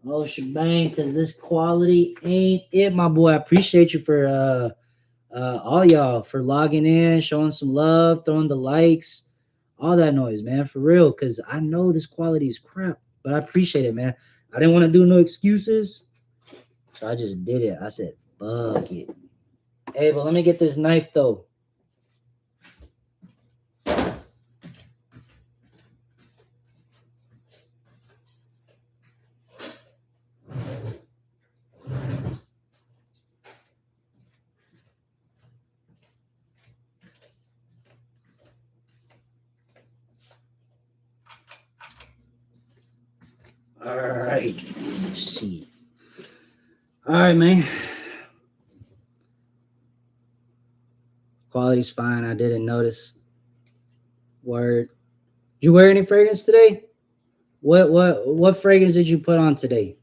Oh shebang, cause this quality ain't it, my boy. I appreciate you for all y'all for logging in, showing some love, throwing the likes, all that noise, man, for real. Cause I know this quality is crap, but I appreciate it, man. I didn't want to do no excuses, so I just did it. I said, fuck it. Hey, but let me get this knife though. All right. Let's see. All right, man. Quality's fine. I didn't notice. Word. Did you wear any fragrance today? What fragrance did you put on today?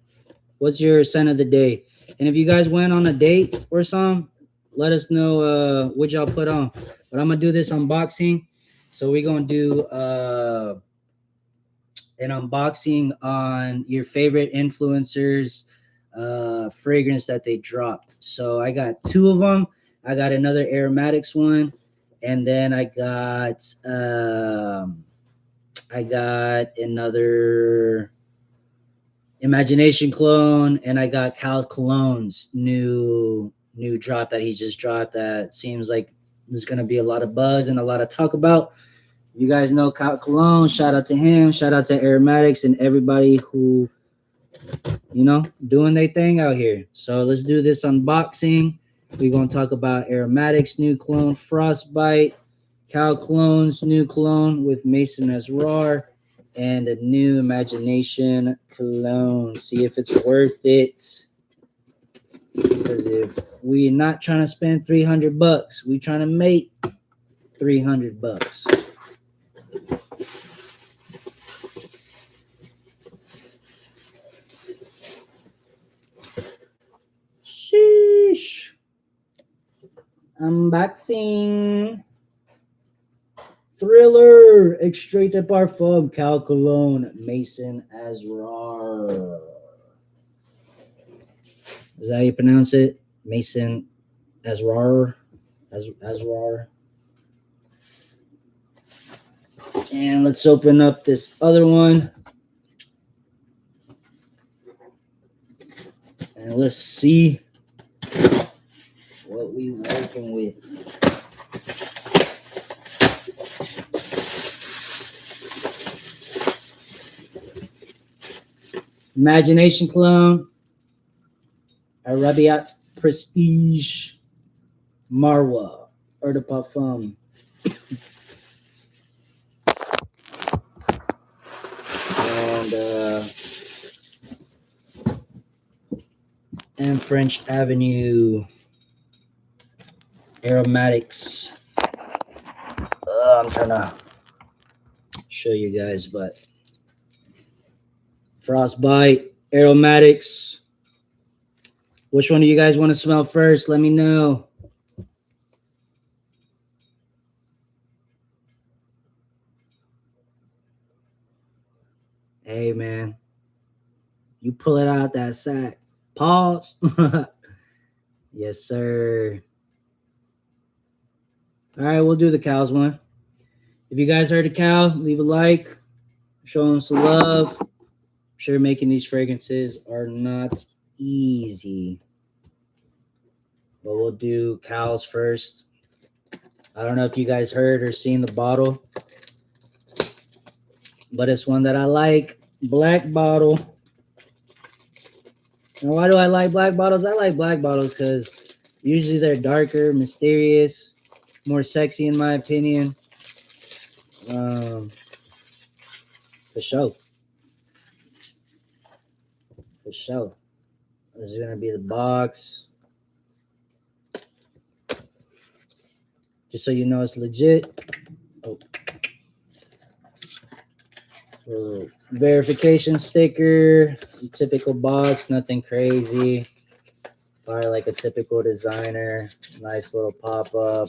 What's your scent of the day? And if you guys went on a date or something, let us know what y'all put on. But I'm gonna do this unboxing. So we're gonna do an unboxing on your favorite influencers fragrance that they dropped. So I got 2 of them. I got another Aromatix one, and then I got another Imagination clone, and I got Cologne's new drop that he just dropped. That seems like there's gonna be a lot of buzz and a lot of talk about. You guys know Cologne. Shout out to him. Shout out to Aromatix and everybody who, doing their thing out here. So let's do this unboxing. We're gonna talk about Aromatix new clone Frostbite, Cologne's new cologne with Maison Asrar, and a new Imagination cologne. See if it's worth it. Because if we're not trying to spend $300, we trying to make $300. Sheesh. Unboxing. Thriller Extrait de Parfum Cologne Maison Asrar. Is that how you pronounce it? Maison Asrar. Asrar. And let's open up this other one. And let's see what we working with. Imagination cologne, Arabiyat Prestige, Marwa, Eau de Parfum. And French Avenue Aromatics. I'm trying to show you guys, but Frostbite, Aromatics. Which one do you guys want to smell first? Let me know. Hey, man. You pull it out that sack. Pause. Yes, sir. All right, we'll do the cows one. If you guys heard a cow, leave a like. Show them some love. I'm sure making these fragrances are not easy. But we'll do cows first. I don't know if you guys heard or seen the bottle, but it's one that I like. Black bottle. And why do I like black bottles? I like black bottles because usually they're darker, mysterious, more sexy in my opinion. For sure. For sure. This is going to be the box. Just so you know it's legit. Oh. Little verification sticker, typical box, nothing crazy. Probably like a typical designer. Nice little pop up.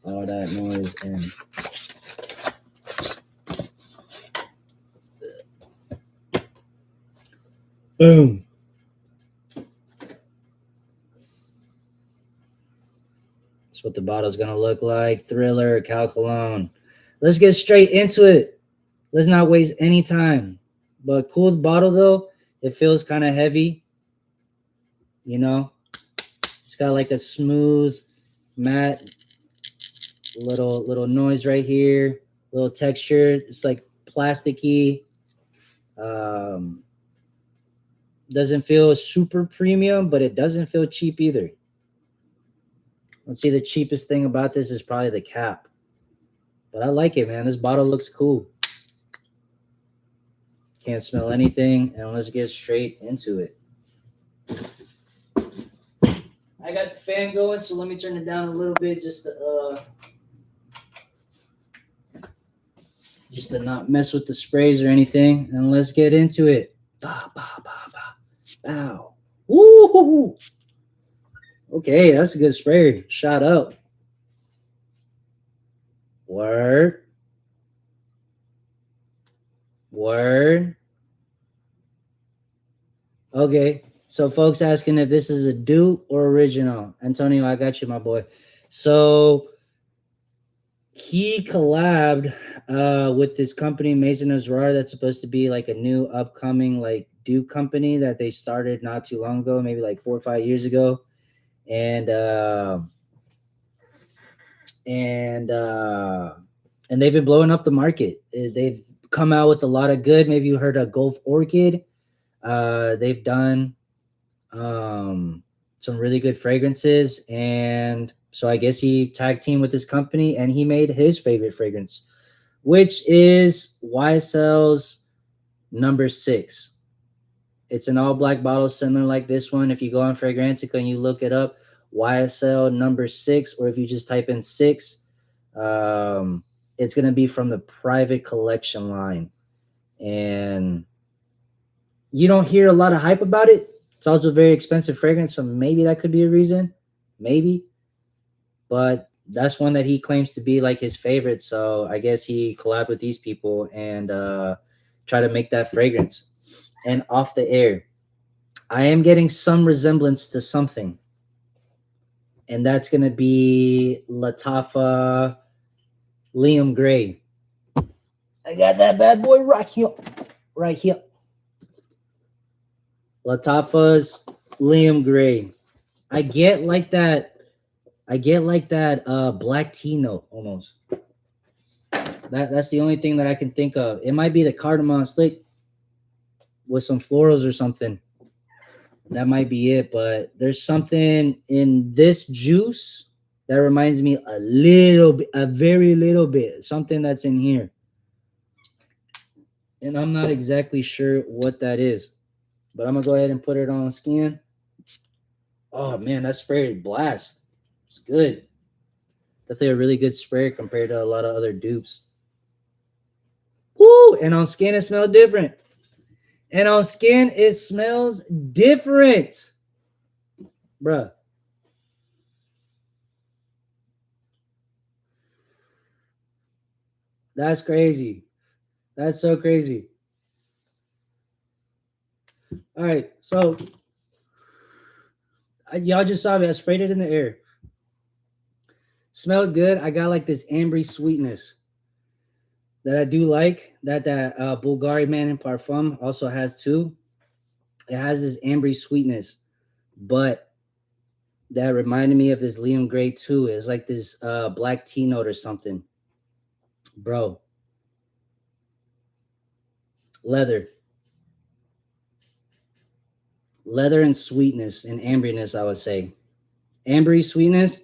All that noise and boom. That's what the bottle's gonna look like. Thriller, Cal Cologne. Let's get straight into it. Let's not waste any time. But cool bottle though. It feels kind of heavy. You know, it's got like a smooth, matte, little noise right here. Little texture. It's like plasticky. Doesn't feel super premium, but it doesn't feel cheap either. Let's see, the cheapest thing about this is probably the cap. But I like it, man. This bottle looks cool. Can't smell anything, and let's get straight into it. I got the fan going, so let me turn it down a little bit just to not mess with the sprays or anything. And let's get into it. Bah, bah, bah, bah. Bow. Woo! Okay, that's a good spray. Shot up. Word. Okay, so folks asking if this is a dupe or original. Antonio, I got you, my boy. So he collabed with this company, Maison Asrar, that's supposed to be like a new upcoming like dupe company that they started not too long ago, maybe like 4 or 5 years ago. And they've been blowing up the market. They've come out with a lot of good. Maybe you heard of Gulf Orchid. They've done some really good fragrances, and so I guess he tag teamed with this company and he made his favorite fragrance, which is YSL's number 6. It's an all black bottle similar like this one. If you go on Fragrantica and you look it up, YSL number 6, or if you just type in 6, it's going to be from the private collection line. And you don't hear a lot of hype about it. It's also a very expensive fragrance, so maybe that could be a reason. Maybe. But that's one that he claims to be like his favorite. So I guess he collabed with these people and try to make that fragrance. And off the air, I am getting some resemblance to something. And that's going to be Lattafa Liam Gray. I got that bad boy right here. Right here. Lattafa's Liam Gray. I get like that black tea note almost. That's the only thing that I can think of. It might be the cardamom slick with some florals or something. That might be it, but there's something in this juice that reminds me a little bit, a very little bit, something that's in here. And I'm not exactly sure what that is, but I'm gonna go ahead and put it on skin. Oh man, that spray is blast. It's good. Definitely a really good spray compared to a lot of other dupes. Woo! And on skin, it smells different. Bruh. That's crazy. That's so crazy. All right, so y'all just saw me. I sprayed it in the air. Smelled good. I got like this ambery sweetness that I do like. That Bulgari Man in Parfum also has too. It has this ambery sweetness, but that reminded me of this Liam Gray too. It's like this black tea note or something. Bro. Leather and sweetness and amberiness, I would say. Ambery sweetness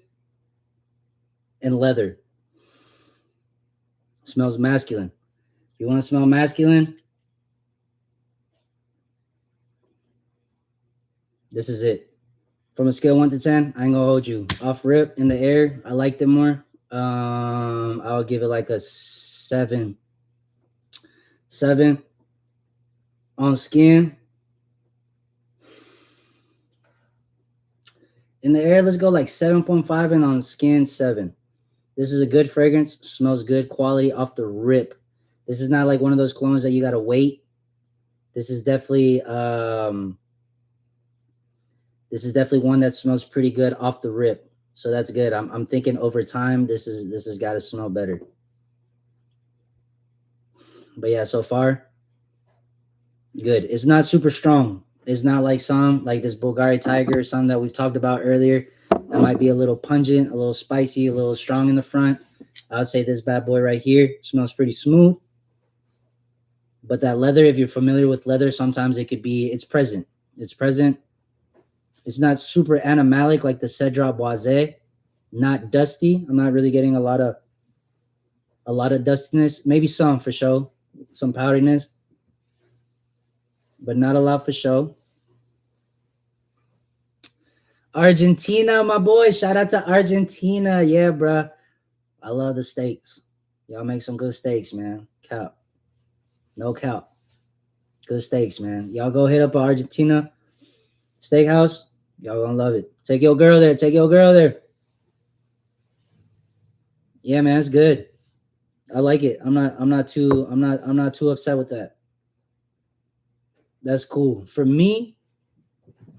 and leather. Smells masculine. If you want to smell masculine, this is it. From a scale 1 to 10, I ain't gonna hold you. Off rip in the air, I liked it more. I'll give it like a 7. 7 on skin. In the air, let's go like 7.5, and on skin, 7. This is a good fragrance. Smells good. Quality off the rip. This is not like one of those colognes that you got to wait. This is definitely one that smells pretty good off the rip. So that's good. I'm thinking over time this has got to smell better. But yeah, so far good. It's not super strong. It's not like some like this Bulgari Tiger or something that we've talked about earlier. That might be a little pungent, a little spicy, a little strong in the front. I would say this bad boy right here smells pretty smooth. But that leather, if you're familiar with leather, sometimes it's present. It's present. It's not super animalic like the Cedra Boisé. Not dusty. I'm not really getting a lot of dustiness. Maybe some for sure. Some powderiness. But not a lot for sure. Argentina, my boy. Shout out to Argentina. Yeah, bro. I love the steaks. Y'all make some good steaks, man. Cap. No cap. Good steaks, man. Y'all go hit up Argentina steakhouse. Y'all gonna love it. Take your girl there. Take your girl there. Yeah, man, it's good. I like it. I'm not too upset with that. That's cool. For me,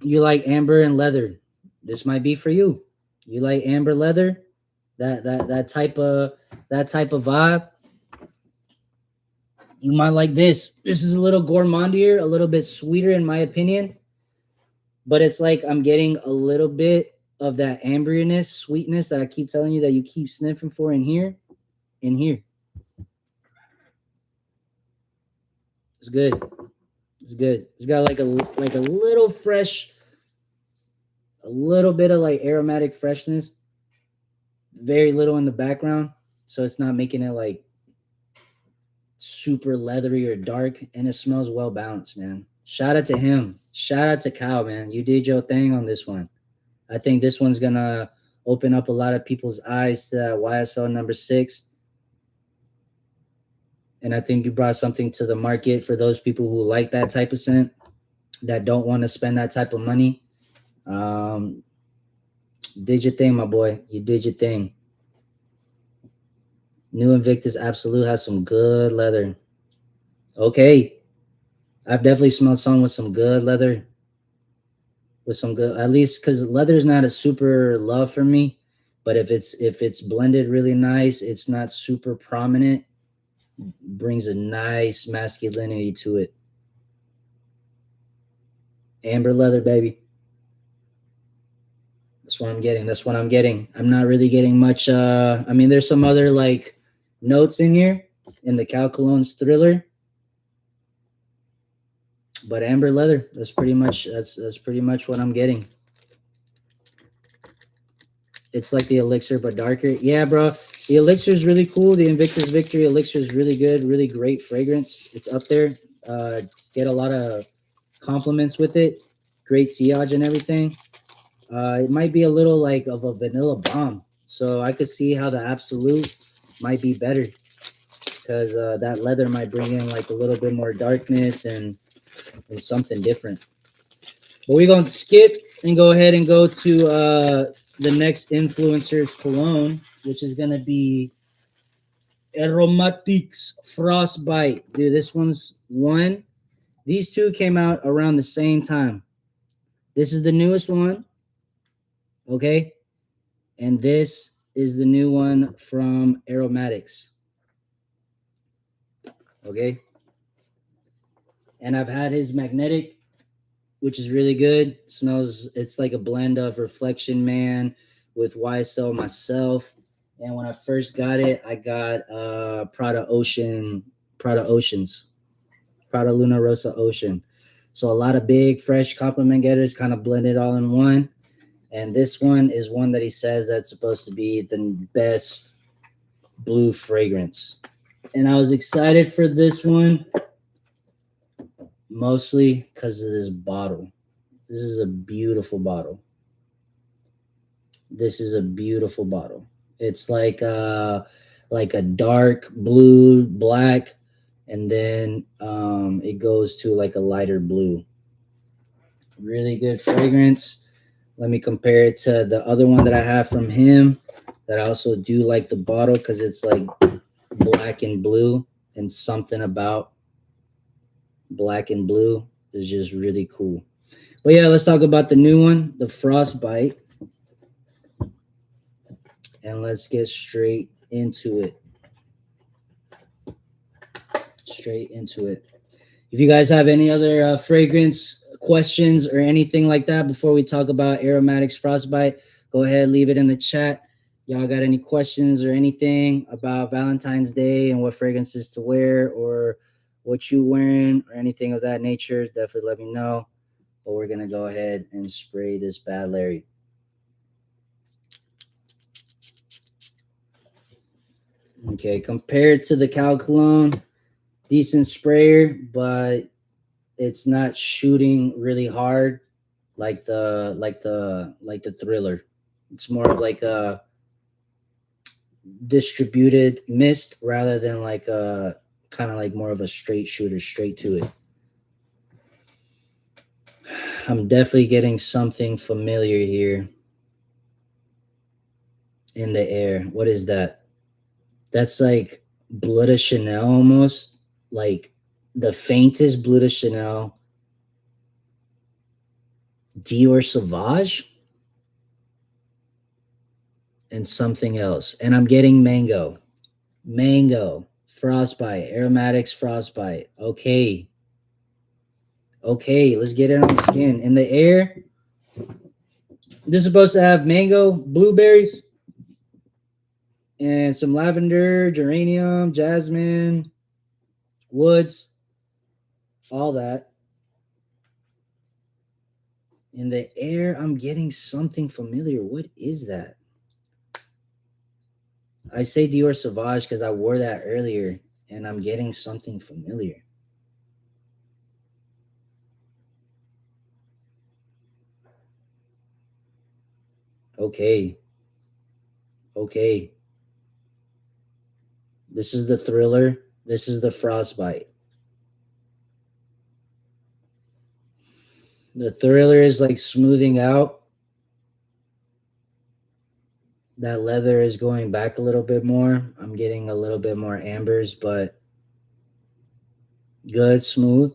you like amber and leather. This might be for you. You like amber leather, that type of vibe. You might like this. This is a little gourmandier, a little bit sweeter in my opinion. But it's like I'm getting a little bit of that amberiness, sweetness that I keep telling you that you keep sniffing for in here. It's good. It's good. It's got like a little fresh, a little bit of like aromatic freshness. Very little in the background, so it's not making it like super leathery or dark, and it smells well balanced, man. Shout out to him. Shout out to Kyle, man. You did your thing on this one. I think this one's gonna open up a lot of people's eyes to that YSL number 6. And I think you brought something to the market for those people who like that type of scent, that don't want to spend that type of money. Did your thing, my boy. You did your thing. New Invictus Absolute has some good leather. Okay. I've definitely smelled some with some good leather. With some good, at least because leather is not a super love for me. But if it's blended really nice, it's not super prominent, brings a nice masculinity to it. Amber leather, baby. That's what I'm getting. I'm not really getting much. I mean, there's some other like notes in here in the Cal Cologne's Thriller, but amber leather. That's pretty much what I'm getting. It's like the Elixir but darker. Yeah, bro. The Elixir is really cool. The Invictus Victory Elixir is really good. Really great fragrance. It's up there. Get a lot of compliments with it. Great sillage and everything. It might be a little like of a vanilla bomb. So I could see how the Absolute might be better, because that leather might bring in like a little bit more darkness and something different. But we're going to skip and go ahead and go to the next influencer's cologne, which is going to be Aromatix Frostbite. Dude, this one's one. These two came out around the same time. This is the newest one. Okay. And this is the new one from Aromatix. Okay. And I've had his magnetic, which is really good. Smells, it's like a blend of Reflection Man with YSL myself. And when I first got it, I got Prada Oceans, Prada Luna Rosa Ocean. So a lot of big, fresh compliment getters kind of blended all in one. And this one is one that he says that's supposed to be the best blue fragrance. And I was excited for this one, mostly because of this bottle. This is a beautiful bottle. It's like like a dark blue, black, and then it goes to like a lighter blue. Really good fragrance. Let me compare it to the other one that I have from him that I also do like the bottle because it's like black and blue, and something about black and blue is just really cool. But yeah, let's talk about the new one, the Frostbite. And let's get straight into it. If you guys have any other fragrance questions or anything like that before we talk about Aromatix Frostbite, go ahead, leave it in the chat. Y'all got any questions or anything about Valentine's Day and what fragrances to wear or what you wearing or anything of that nature, definitely let me know. But we're going to go ahead and spray this bad Larry. Okay, compared to the Cal Cologne, decent sprayer, but it's not shooting really hard like the Thriller. It's more of like a distributed mist rather than like a kind of like more of a straight shooter, straight to it. I'm definitely getting something familiar here in the air. What is that? That's like Bleu de Chanel almost, like the faintest Bleu de Chanel. Dior Sauvage and something else. And I'm getting mango, Frostbite, Aromatix Frostbite. Okay, let's get it on the skin. In the air, this is supposed to have mango, blueberries, and some lavender, geranium, jasmine, woods, all that. In the air, I'm getting something familiar. What is that? I say Dior Sauvage because I wore that earlier, and I'm getting something familiar. Okay. This is the Thriller. This is the Frostbite. The Thriller is like smoothing out. That leather is going back a little bit more. I'm getting a little bit more ambers, but good, smooth.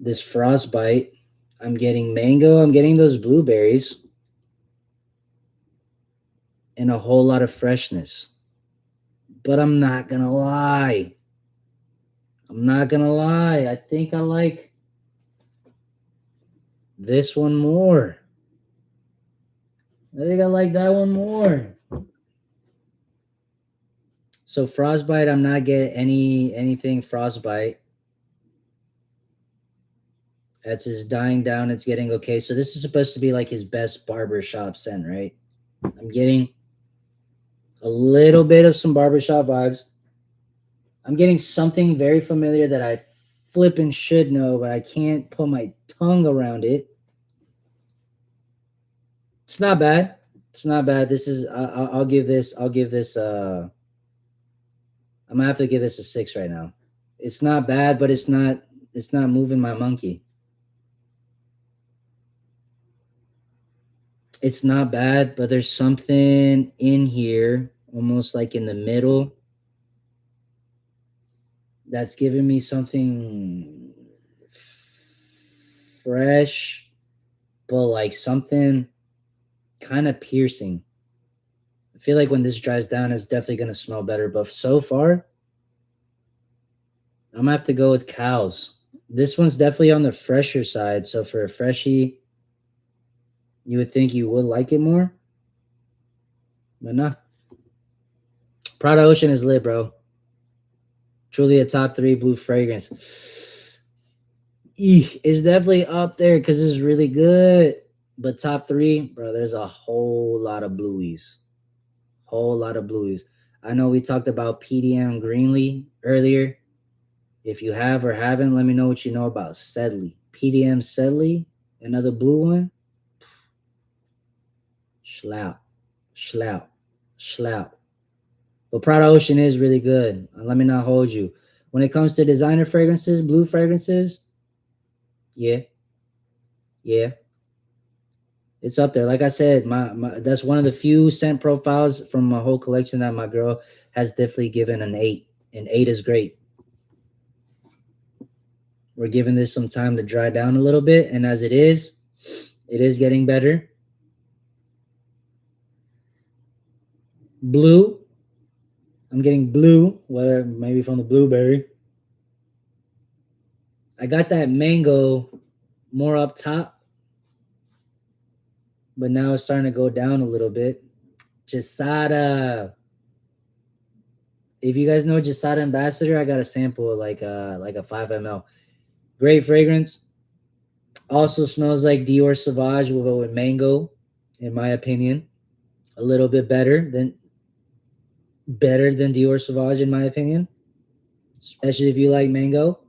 This Frostbite, I'm getting mango. I'm getting those blueberries and a whole lot of freshness. But I'm not going to lie. I think I like this one more. I think I like that one more. So Frostbite, I'm not getting anything Frostbite. As it's dying down, it's getting okay. So this is supposed to be like his best barbershop scent, right? I'm getting a little bit of some barbershop vibes. I'm getting something very familiar that I flipping should know, but I can't put my tongue around it. It's not bad. This is I'll give this I'm gonna have to give this a 6 right now. It's not bad, but it's not moving my monkey. It's not bad, but there's something in here, almost like in the middle, that's giving me something fresh, but like something kind of piercing. I feel like when this dries down, it's definitely going to smell better. But so far, I'm going to have to go with Cows. This one's definitely on the fresher side. So for a freshie, you would think you would like it more. But no. Prada Ocean is lit, bro. Truly a top 3 blue fragrance. It's definitely up there because it's really good. But top 3, bro, there's a whole lot of blueies. I know we talked about PDM Greenlee earlier. If you have or haven't, let me know what you know about Sedley. PDM Sedley, another blue one. Schlout. But Prada Ocean is really good. Let me not hold you. When it comes to designer fragrances, blue fragrances, yeah, yeah, it's up there. Like I said, my that's one of the few scent profiles from my whole collection that my girl has definitely given an 8. An 8 is great. We're giving this some time to dry down a little bit, and as it is getting better. Blue, I'm getting blue, whether maybe from the blueberry. I got that mango more up top, but now it's starting to go down a little bit. Jasada. If you guys know Jasada Ambassador, I got a sample like a 5 ml. Great fragrance. Also smells like Dior Sauvage with mango, in my opinion. A little bit better than Dior Sauvage, in my opinion. Especially if you like mango.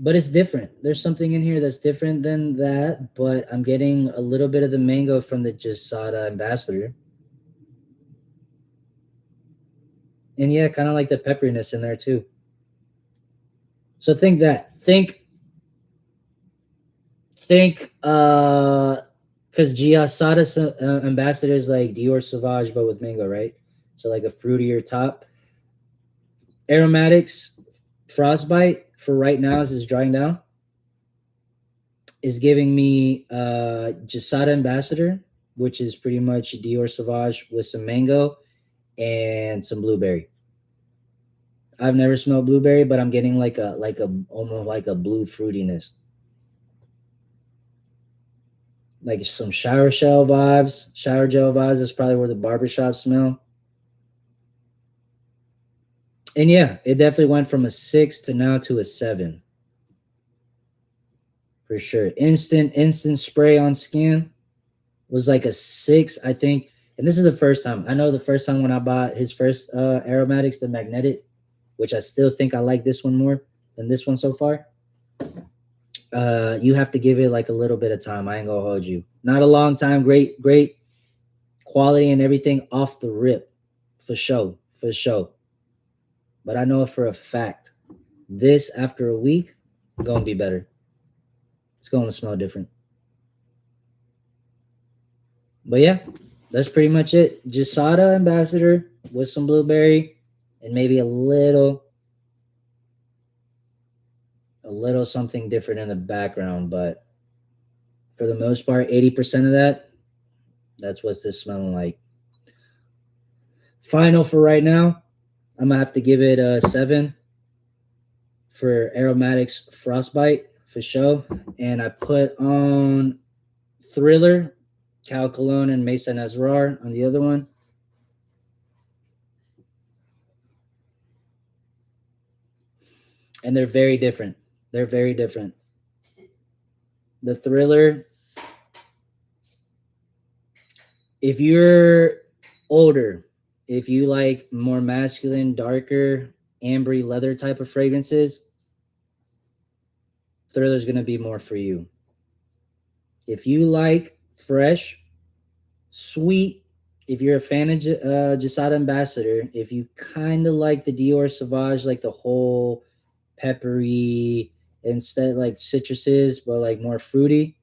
But it's different. There's something in here that's different than that, but I'm getting a little bit of the mango from the Jasada Ambassador. And yeah, kind of like the pepperiness in there too. So think because Jasada Ambassador is like Dior Sauvage but with mango, right? So like a fruitier top. Aromatics Frostbite for right now as it's drying down is giving me Jasada Ambassador, which is pretty much Dior Sauvage with some mango and some blueberry. I've never smelled blueberry, but I'm getting like a almost like a blue fruitiness. Like some shower gel vibes. Shower gel vibes is probably where the barbershop smell. And yeah, it definitely went from a 6 to now to a 7. For sure. Instant spray on skin was like a 6, I think. And this is the first time. I know the first time when I bought his first Aromatics, the Magnetic, which I still think I like this one more than this one so far. You have to give it like a little bit of time. I ain't gonna hold you. Not a long time. Great quality and everything off the rip. For sure. But I know for a fact, this after a week, gonna be better. It's gonna smell different. But yeah, that's pretty much it. Jasada Ambassador with some blueberry and maybe a little something different in the background, but for the most part, 80% of that's what's this smelling like. Final for right now, I'm gonna have to give it a 7 for Aromatics Frostbite for sure. And I put on Thriller, Cologne, and Maison Asrar on the other one. And they're very different. The Thriller, if you're older, if you like more masculine, darker, ambery leather type of fragrances, Thriller's going to be more for you. If you like fresh, sweet, if you're a fan of Jasada Ambassador, if you kind of like the Dior Sauvage, like the whole peppery, instead like citruses, but like more fruity,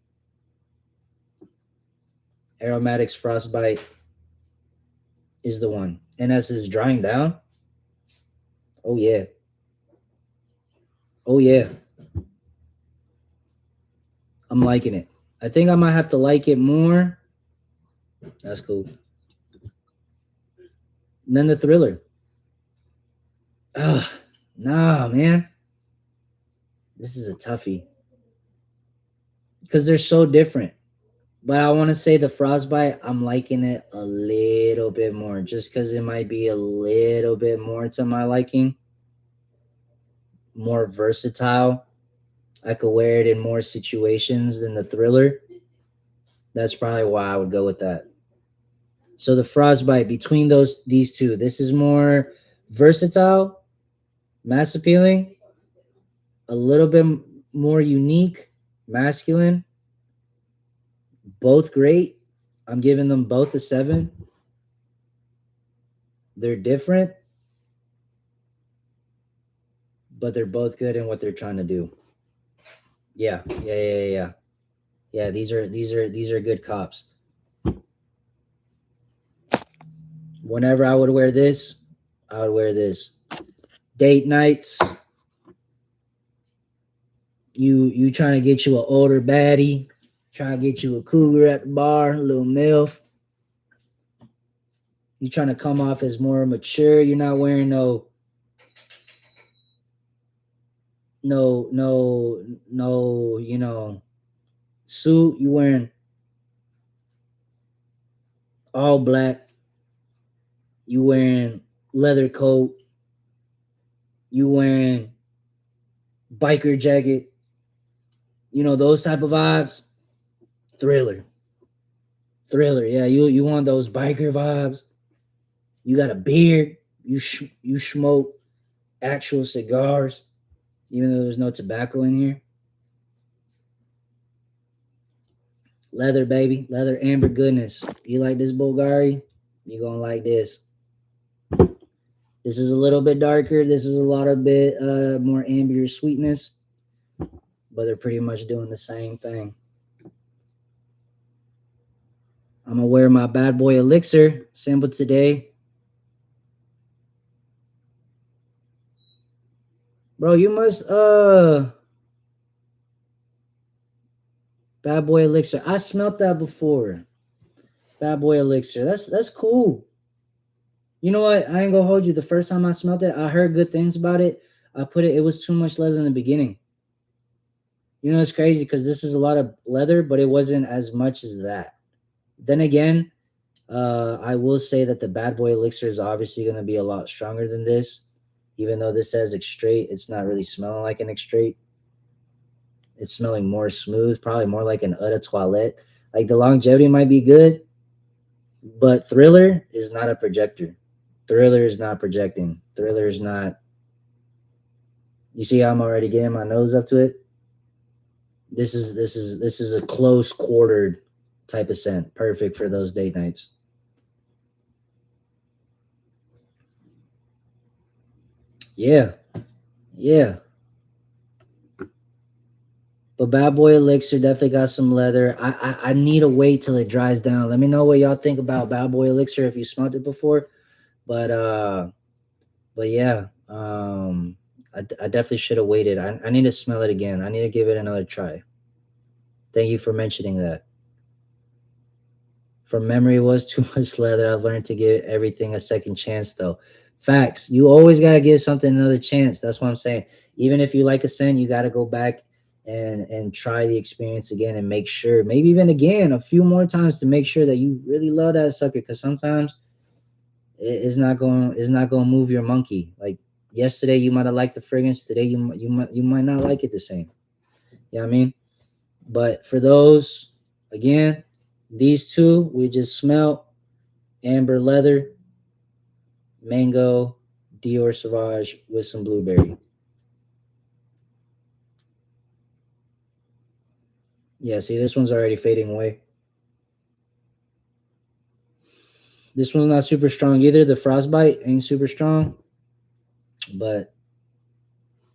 Aromatics Frostbite is the one. And as it's drying down, oh yeah. I'm liking it. I think I might have to like it more. That's cool. And then the Thriller. Nah, man. This is a toughie. Because they're so different. But I want to say the Frostbite, I'm liking it a little bit more. Just because it might be a little bit more to my liking. More versatile. I could wear it in more situations than the Thriller. That's probably why I would go with that. So the Frostbite, between these two, this is more versatile, mass appealing, a little bit more unique, masculine, both great. I'm giving them both a 7. They're different, but they're both good in what they're trying to do. Yeah. Yeah, these are good cops. Whenever I would wear this, I would wear this. Date nights. You trying to get you an older baddie, trying to get you a cougar at the bar, a little MILF. You trying to come off as more mature. You're not wearing no, you know, suit. You wearing all black. You wearing leather coat. You wearing biker jacket. You know, those type of vibes. Thriller. Yeah, you want those biker vibes. You got a beard. You smoke actual cigars, even though there's no tobacco in here. Leather, baby. Leather, amber goodness. You like this Bulgari? You gonna like this. This is a little bit darker. This is a lot of bit more amber sweetness, but they're pretty much doing the same thing. I'm gonna wear my Bad Boy Elixir sample today. Bro, you must Bad Boy Elixir. I smelt that before. Bad Boy Elixir. That's cool. You know what? I ain't gonna hold you. The first time I smelled it, I heard good things about it. It was too much leather in the beginning. You know, it's crazy because this is a lot of leather, but it wasn't as much as that. Then again, I will say that the Bad Boy Elixir is obviously going to be a lot stronger than this. Even though this says extrait, it's not really smelling like an extrait. It's smelling more smooth, probably more like an eau de toilette. Like the longevity might be good, but Thriller is not a projector. Thriller is not projecting. Thriller is not. You see how I'm already getting my nose up to it? This is a close quartered type of scent. Perfect for those date nights. Yeah. But Bad Boy Elixir definitely got some leather. I need to wait till it dries down. Let me know what y'all think about Bad Boy Elixir if you smelled it before. But yeah, I definitely should have waited. I need to smell it again. I need to give it another try. Thank you for mentioning that. From memory, it was too much leather. I've learned to give everything a second chance, though. Facts. You always gotta give something another chance. That's what I'm saying. Even if you like a scent, you gotta go back and try the experience again and make sure, maybe even again a few more times to make sure that you really love that sucker. Because sometimes it's not going to move your monkey. Like yesterday, you might have liked the fragrance. Today, you might not like it the same. You know what I mean? But for those, again, these two we just smelled: amber leather, mango, Dior Sauvage with some blueberry. Yeah, see, this one's already fading away. This one's not super strong either. The Frostbite ain't super strong, but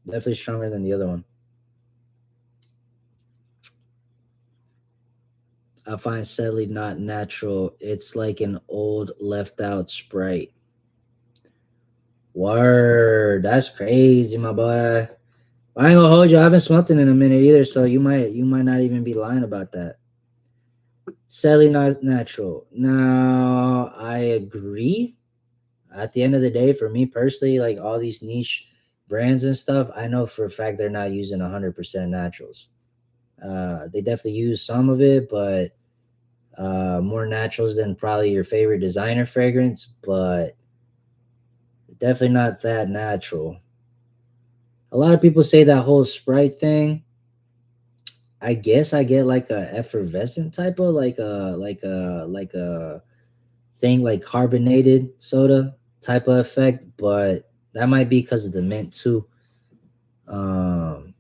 definitely stronger than the other one. I find sadly not natural. It's like an old left out Sprite. Word, that's crazy, my boy. I ain't gonna hold you. I haven't smelt it in a minute either, so you might not even be lying about that. Sadly not natural. Now I agree. At the end of the day, for me personally, like all these niche brands and stuff, I know for a fact they're not using 100% naturals. They definitely use some of it, but more naturals than probably your favorite designer fragrance, but definitely not that natural. A lot of people say that whole Sprite thing. I guess I get like a effervescent type of like a thing like carbonated soda type of effect, but that might be because of the mint too. Um,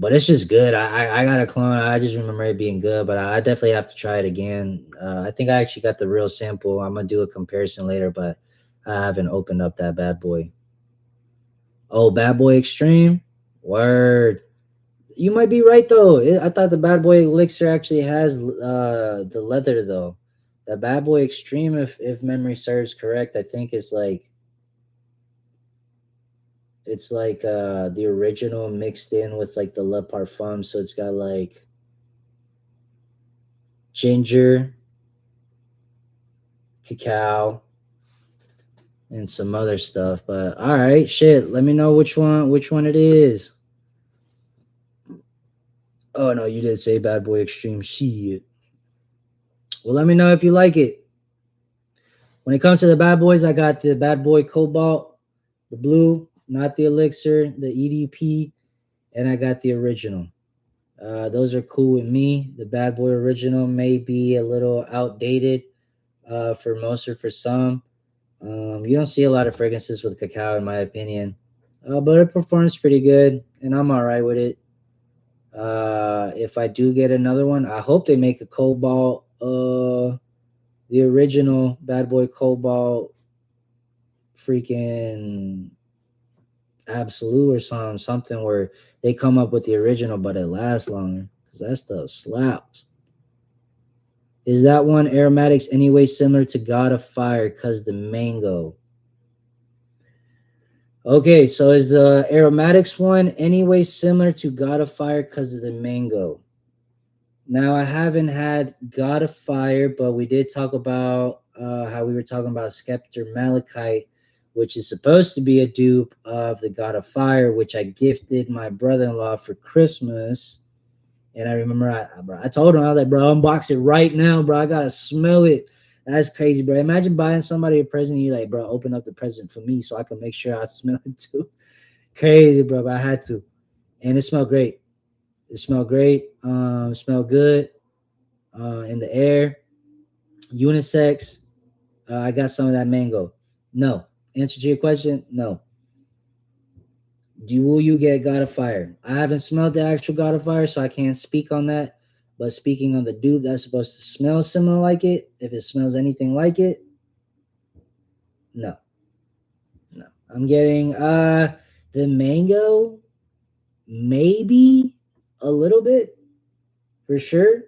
But it's just good. I got a clone. I just remember it being good, but I definitely have to try it again. I think I actually got the real sample. I'm gonna do a comparison later, but I haven't opened up that bad boy. Oh, Bad Boy Extreme? Word. You might be right though. I thought the Bad Boy Elixir actually has the leather though. The Bad Boy Extreme, if memory serves correct, I think is like it's like the original mixed in with like the Le Parfum, so it's got like ginger, cacao, and some other stuff. But all right, shit. Let me know which one it is. Oh no, you did say Bad Boy Extreme. Shit. Well, let me know if you like it. When it comes to the bad boys, I got the Bad Boy Cobalt, the blue, not the elixir, the EDP, and I got the original. Those are cool with me. The Bad Boy original may be a little outdated for most or for some. You don't see a lot of fragrances with cacao, in my opinion, but it performs pretty good, and I'm all right with it. If I do get another one, I hope they make a Cobalt, the original Bad Boy Cobalt, freaking Absolute or something where they come up with the original, but it lasts longer because that stuff slaps. Is that one Aromatics anyway similar to God of Fire because the mango? Okay, so is the Aromatics one anyway similar to God of Fire because of the mango? Now, I haven't had God of Fire, but we did talk about how we were talking about Scepter Malachite, which is supposed to be a dupe of the God of Fire, which I gifted my brother-in-law for Christmas. And I remember I told him, I was like, bro, unbox it right now, bro. I got to smell it. That's crazy, bro. Imagine buying somebody a present and you're like, bro, open up the present for me so I can make sure I smell it too. Crazy, bro, but I had to. And it smelled great. It smelled great. Smelled good in the air. Unisex. I got some of that mango. No. Answer to your question, no. Will you get God of Fire? I haven't smelled the actual God of Fire, so I can't speak on that. But speaking on the dupe that's supposed to smell similar like it, if it smells anything like it, no. No. I'm getting the mango, maybe a little bit, for sure.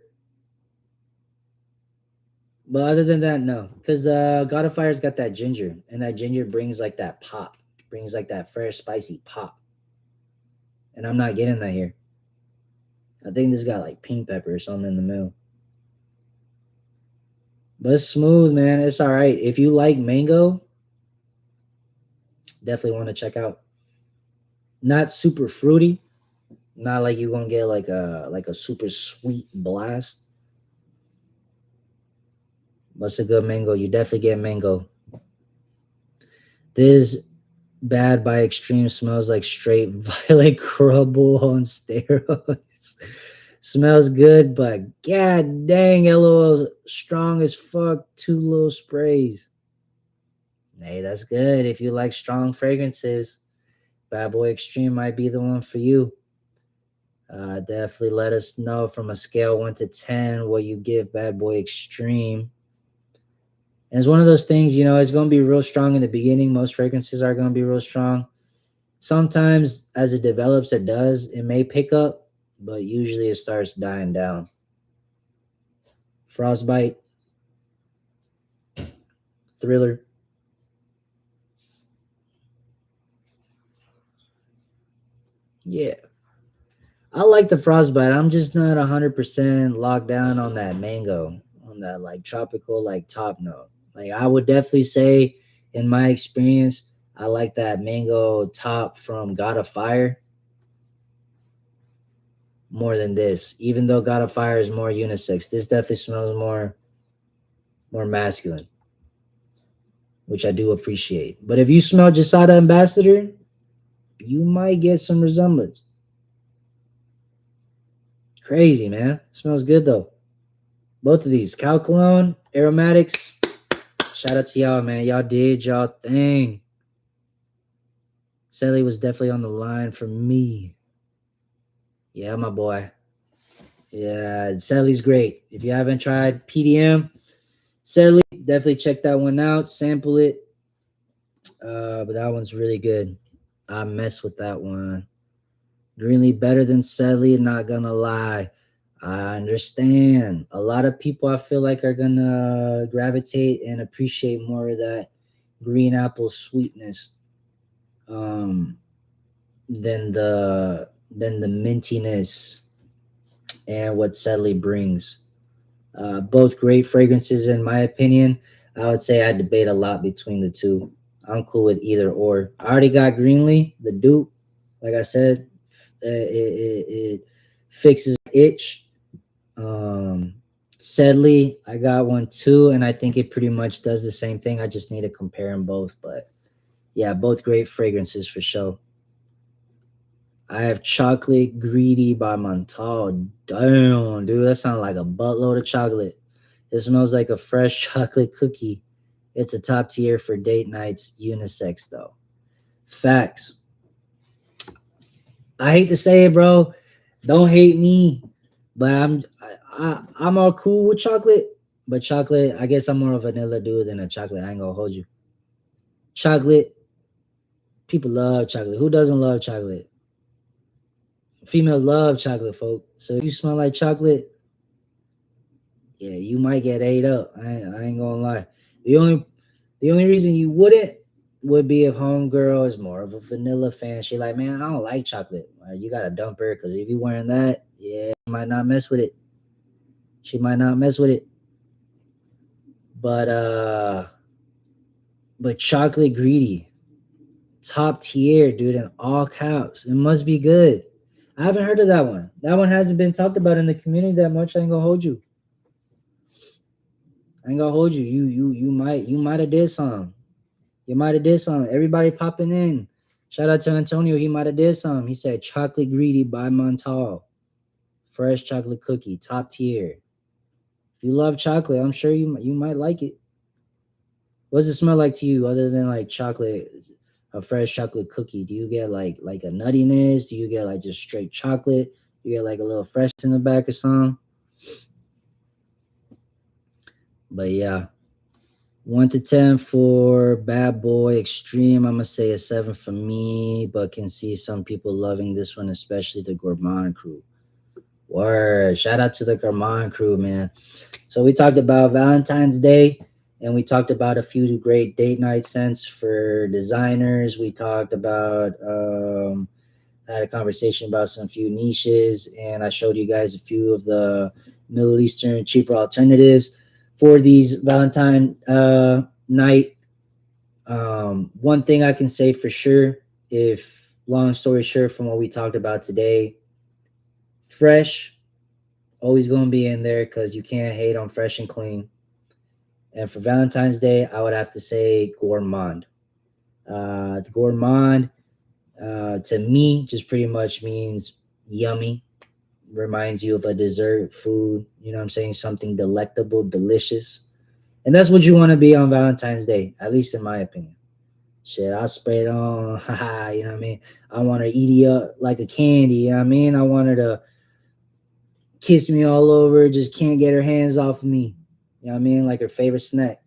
But other than that, no. Because God of Fire's got that ginger, and that ginger brings like that pop, brings like that fresh, spicy pop. And I'm not getting that here. I think this got like pink pepper or something in the middle. But it's smooth, man. It's all right. If you like mango, definitely want to check out. Not super fruity. Not like you're gonna get like a super sweet blast. But it's a good mango. You definitely get mango. This Bad by Extreme smells like straight Violet Crumble on steroids. Smells good, but god dang, a little strong as fuck. 2 little sprays. Hey, that's good. If you like strong fragrances, Bad Boy Extreme might be the one for you. Definitely let us know from a scale 1 to 10 what you give Bad Boy Extreme. And it's one of those things, it's going to be real strong in the beginning. Most fragrances are going to be real strong. Sometimes as it develops, it may pick up, but usually it starts dying down. Frostbite, Thriller. Yeah. I like the Frostbite. I'm just not 100% locked down on that mango, on that like tropical, like top note. Like I would definitely say in my experience, I like that mango top from God of Fire more than this. Even though God of Fire is more unisex, this definitely smells more masculine, which I do appreciate. But if you smell Jasada Ambassador, you might get some resemblance. Crazy, man. Smells good though. Both of these, Cal Cologne, Aromatics. Shout out to y'all, man. Y'all did y'all thing. Sally was definitely on the line for me. Yeah, my boy. Yeah, Sedley's great. If you haven't tried PDM, Sedley, definitely check that one out. Sample it. But that one's really good. I mess with that one. Greenlee better than Sedley, not gonna lie. I understand. A lot of people I feel like are gonna gravitate and appreciate more of that green apple sweetness um, than the mintiness and what Sedley brings. Both great fragrances, in my opinion. I would say I debate a lot between the two. I'm cool with either or. I already got Greenlee, the dupe. Like I said, it fixes itch. Sedley, I got one too, and I think it pretty much does the same thing. I just need to compare them both, but yeah, both great fragrances for sure. I have Chocolate Greedy by Montal. Damn, dude, that sounds like a buttload of chocolate. It smells like a fresh chocolate cookie. It's a top tier for date nights, unisex though. Facts. I hate to say it, bro. Don't hate me, but I'm all cool with chocolate. But chocolate, I guess I'm more of a vanilla dude than a chocolate. I ain't gonna hold you. Chocolate, people love chocolate. Who doesn't love chocolate? Females love chocolate, folk. So if you smell like chocolate, yeah, you might get ate up. I ain't gonna lie. The only the only reason you wouldn't would be if homegirl is more of a vanilla fan. She like, man, I don't like chocolate. You gotta dump her because if you wearing that, yeah, she might not mess with it. She might not mess with it. But chocolate greedy, top tier, dude, in all caps. It must be good. I haven't heard of that one. That one hasn't been talked about in the community that much. I ain't gonna hold you. I ain't gonna hold you. You might have did some. You might have did some. Everybody popping in. Shout out to Antonio. He might have did some. He said chocolate greedy by Montal. Fresh chocolate cookie, top tier. If you love chocolate, I'm sure you might like it. What does it smell like to you other than like chocolate, a fresh chocolate cookie? Do you get like a nuttiness? Do you get like just straight chocolate? You get like a little fresh in the back or something? But yeah, 1 to 10 for Bad Boy Extreme. I'm gonna say a 7 for me, but can see some people loving this one, especially the Gourmand crew. Word! Shout out to the Gourmand crew, man. So we talked about Valentine's Day, and we talked about a few great date night scents for designers. We talked about had a conversation about some few niches, and I showed you guys a few of the Middle Eastern cheaper alternatives for these Valentine night. One thing I can say for sure, if long story short, from what we talked about today, fresh always going to be in there because you can't hate on fresh and clean. And for Valentine's Day, I would have to say gourmand. The gourmand to me just pretty much means yummy, reminds you of a dessert food, you know what I'm saying? Something delectable, delicious. And that's what you want to be on Valentine's Day, at least in my opinion. Shit, I'll spray it on, haha, you know what I mean? I want to eat you up like a candy, you know what I mean? I want her to kiss me all over, just can't get her hands off of me. You know what I mean? Like her favorite snack.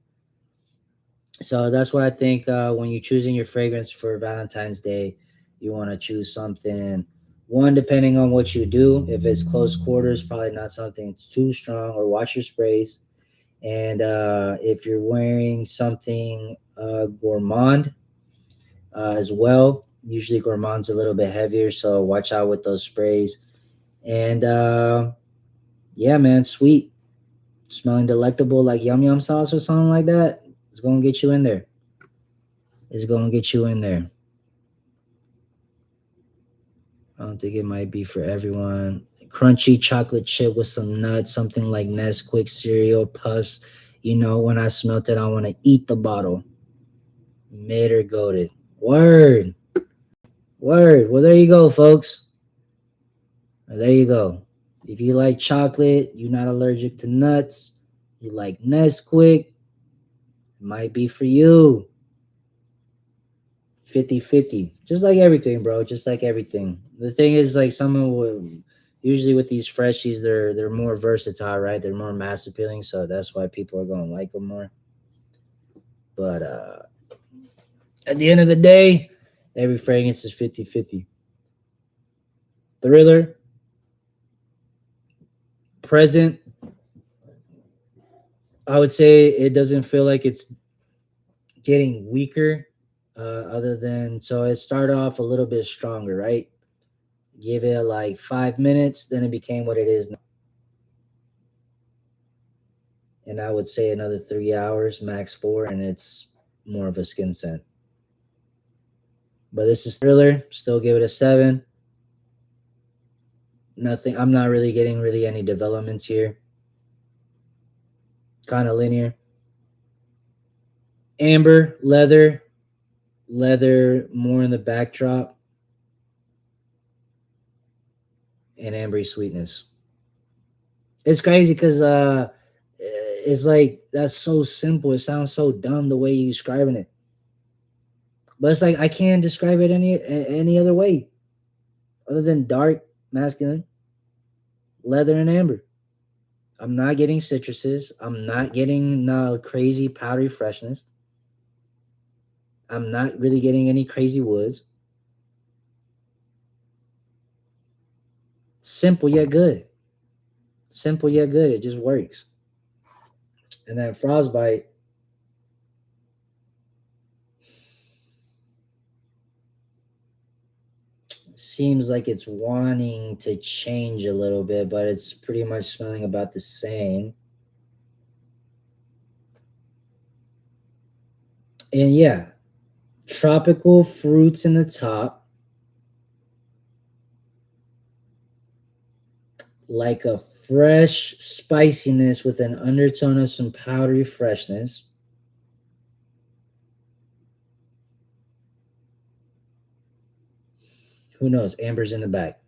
So that's what I think when you're choosing your fragrance for Valentine's Day, you want to choose something. One, depending on what you do, if it's close quarters, probably not something that's too strong, or watch your sprays. And if you're wearing something gourmand as well, usually gourmand's a little bit heavier, so watch out with those sprays. And yeah, man, sweet, smelling delectable like yum yum sauce or something like that. It's gonna get you in there. It's gonna get you in there. I don't think it might be for everyone. Crunchy chocolate chip with some nuts, something like Nesquik cereal puffs. You know, when I smelt it, I want to eat the bottle. Made or goated. Word. Word. Well, there you go, folks. There you go. If you like chocolate, you're not allergic to nuts, you like Nesquik, it might be for you. 50-50. Just like everything, bro. Just like everything. The thing is, like, someone will Usually with these freshies, they're more versatile, right? They're more mass appealing, so that's why people are going to like them more. But at the end of the day, every fragrance is 50-50. Thriller, present, I would say it doesn't feel like it's getting weaker, other than, so it started off a little bit stronger, right? Give it like 5 minutes, then it became what it is now. And I would say another 3 hours, max 4, and it's more of a skin scent. But this is Thriller. Still give it a 7. Nothing. I'm not really getting any developments here. Kind of linear. Amber, leather more in the backdrop, and ambery sweetness. It's crazy because it's like that's so simple. It sounds so dumb the way you describing it, but it's like I can't describe it any other way other than dark, masculine, leather, and amber. I'm not getting citruses. I'm not getting no crazy powdery freshness. I'm not really getting any crazy woods. Simple yet good. Simple yet good. It just works. And then Frostbite, seems like it's wanting to change a little bit, but it's pretty much smelling about the same. And yeah, tropical fruits in the top, like a fresh spiciness with an undertone of some powdery freshness. Who knows? Amber's in the back.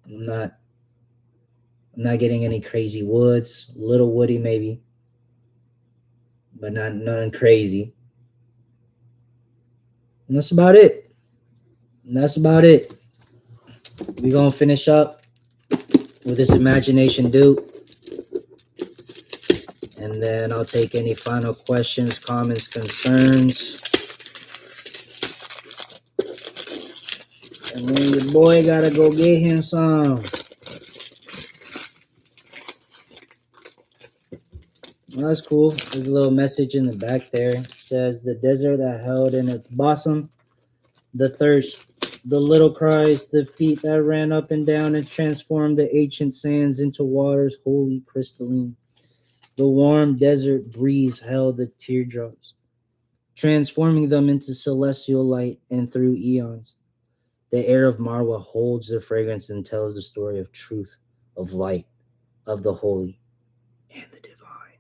I'm not getting any crazy woods. Little woody maybe, but not nothing crazy. And that's about it. We're gonna finish up with this imagination dupe, and then I'll take any final questions, comments, concerns. And then your boy gotta go get him some. Well, that's cool. There's a little message in the back there. It says, the desert that held in its bosom, the thirst, the little cries, the feet that ran up and down and transformed the ancient sands into waters wholly crystalline. The warm desert breeze held the teardrops, transforming them into celestial light, and through eons, the air of Marwa holds the fragrance and tells the story of truth, of light, of the holy, and the divine.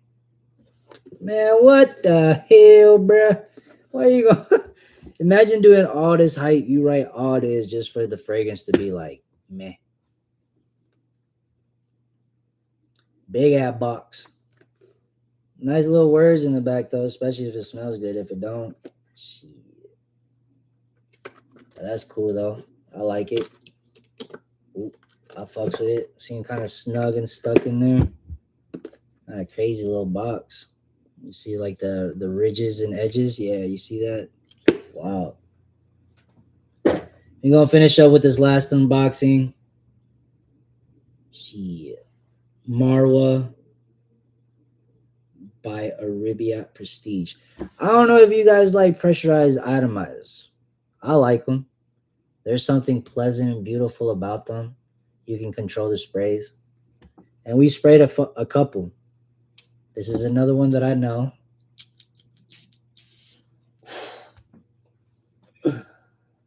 Man, what the hell, bruh? Why are you going? Imagine doing all this hype. You write all this just for the fragrance to be like, meh. Big ass box. Nice little words in the back though, especially if it smells good. If it don't, shit. That's cool though. I like it. Ooh, I fucks with it. Seem kind of snug and stuck in there. Kind of crazy little box. You see like the ridges and edges. Yeah, you see that? Wow. We're gonna finish up with this last unboxing. Shit. Marwa by Arabiyat Prestige. I don't know if you guys like pressurized atomizers. I like them. There's something pleasant and beautiful about them. You can control the sprays. And we sprayed a couple. This is another one that I know.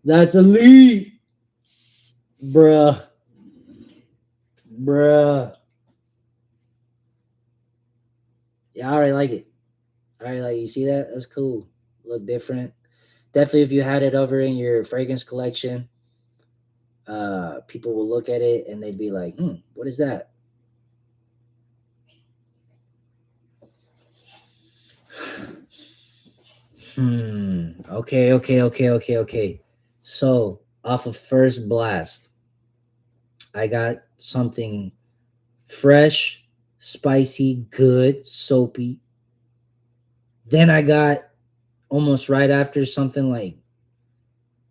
That's a lead. Bruh. Yeah, I already like it. You see that? That's cool. Look different. Definitely if you had it over in your fragrance collection, people will look at it and they'd be like, what is that? Okay. So off of first blast, I got something fresh, spicy, good, soapy. Then I got almost right after something like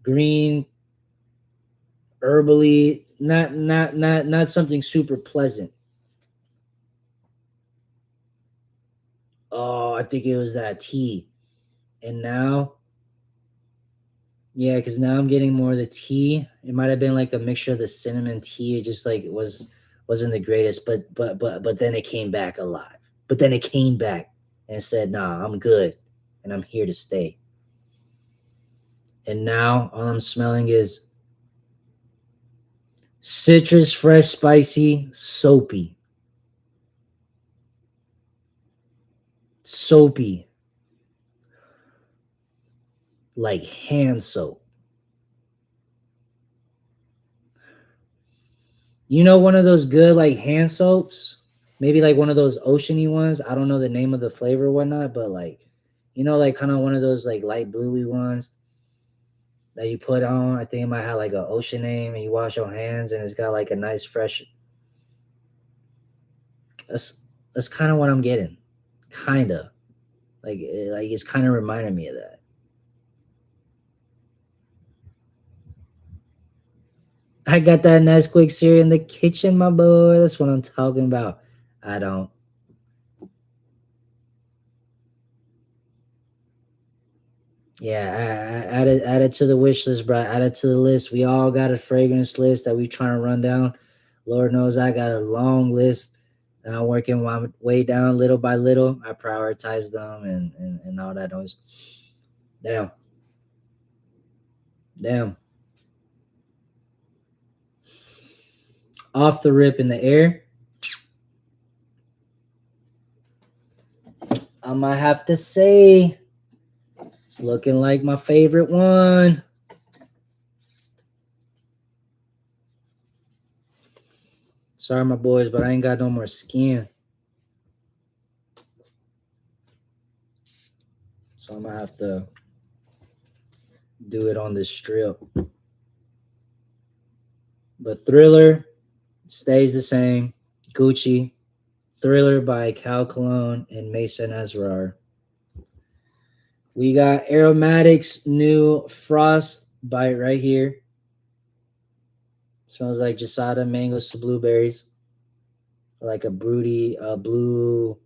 green, herbally, not something super pleasant. Oh, I think it was that tea. And now, yeah, because now I'm getting more of the tea. It might have been like a mixture of the cinnamon tea. It just like wasn't the greatest, but then it came back alive. But then it came back and said, "Nah, I'm good, and I'm here to stay." And now all I'm smelling is citrus, fresh, spicy, soapy, soapy, like hand soap. You know, one of those good like hand soaps, maybe like one of those oceany ones. I don't know the name of the flavor or whatnot, but like, you know, like kind of one of those like light bluey ones that you put on. I think it might have like an ocean name, and you wash your hands, and it's got like a nice fresh. That's that's kind of what I'm getting, kind of like it's kind of reminding me of that. I got that Nesquik cereal in the kitchen, my boy. That's what I'm talking about. I don't. Yeah, add it to the wish list, bro. Add it to the list. We all got a fragrance list that we trying to run down. Lord knows I got a long list that I'm working my way down little by little. I prioritize them and all that noise. Damn. Damn. Off the rip in the air. I might have to say it's looking like my favorite one. Sorry, my boys, but I ain't got no more skin. So I'm gonna have to do it on this strip. But Thriller stays the same. Gucci. Thriller by Cal Cologne and Mason Asrar. We got Aromatix new Frostbite right here. Smells like Jasada, mangoes to blueberries. Like a broody, blue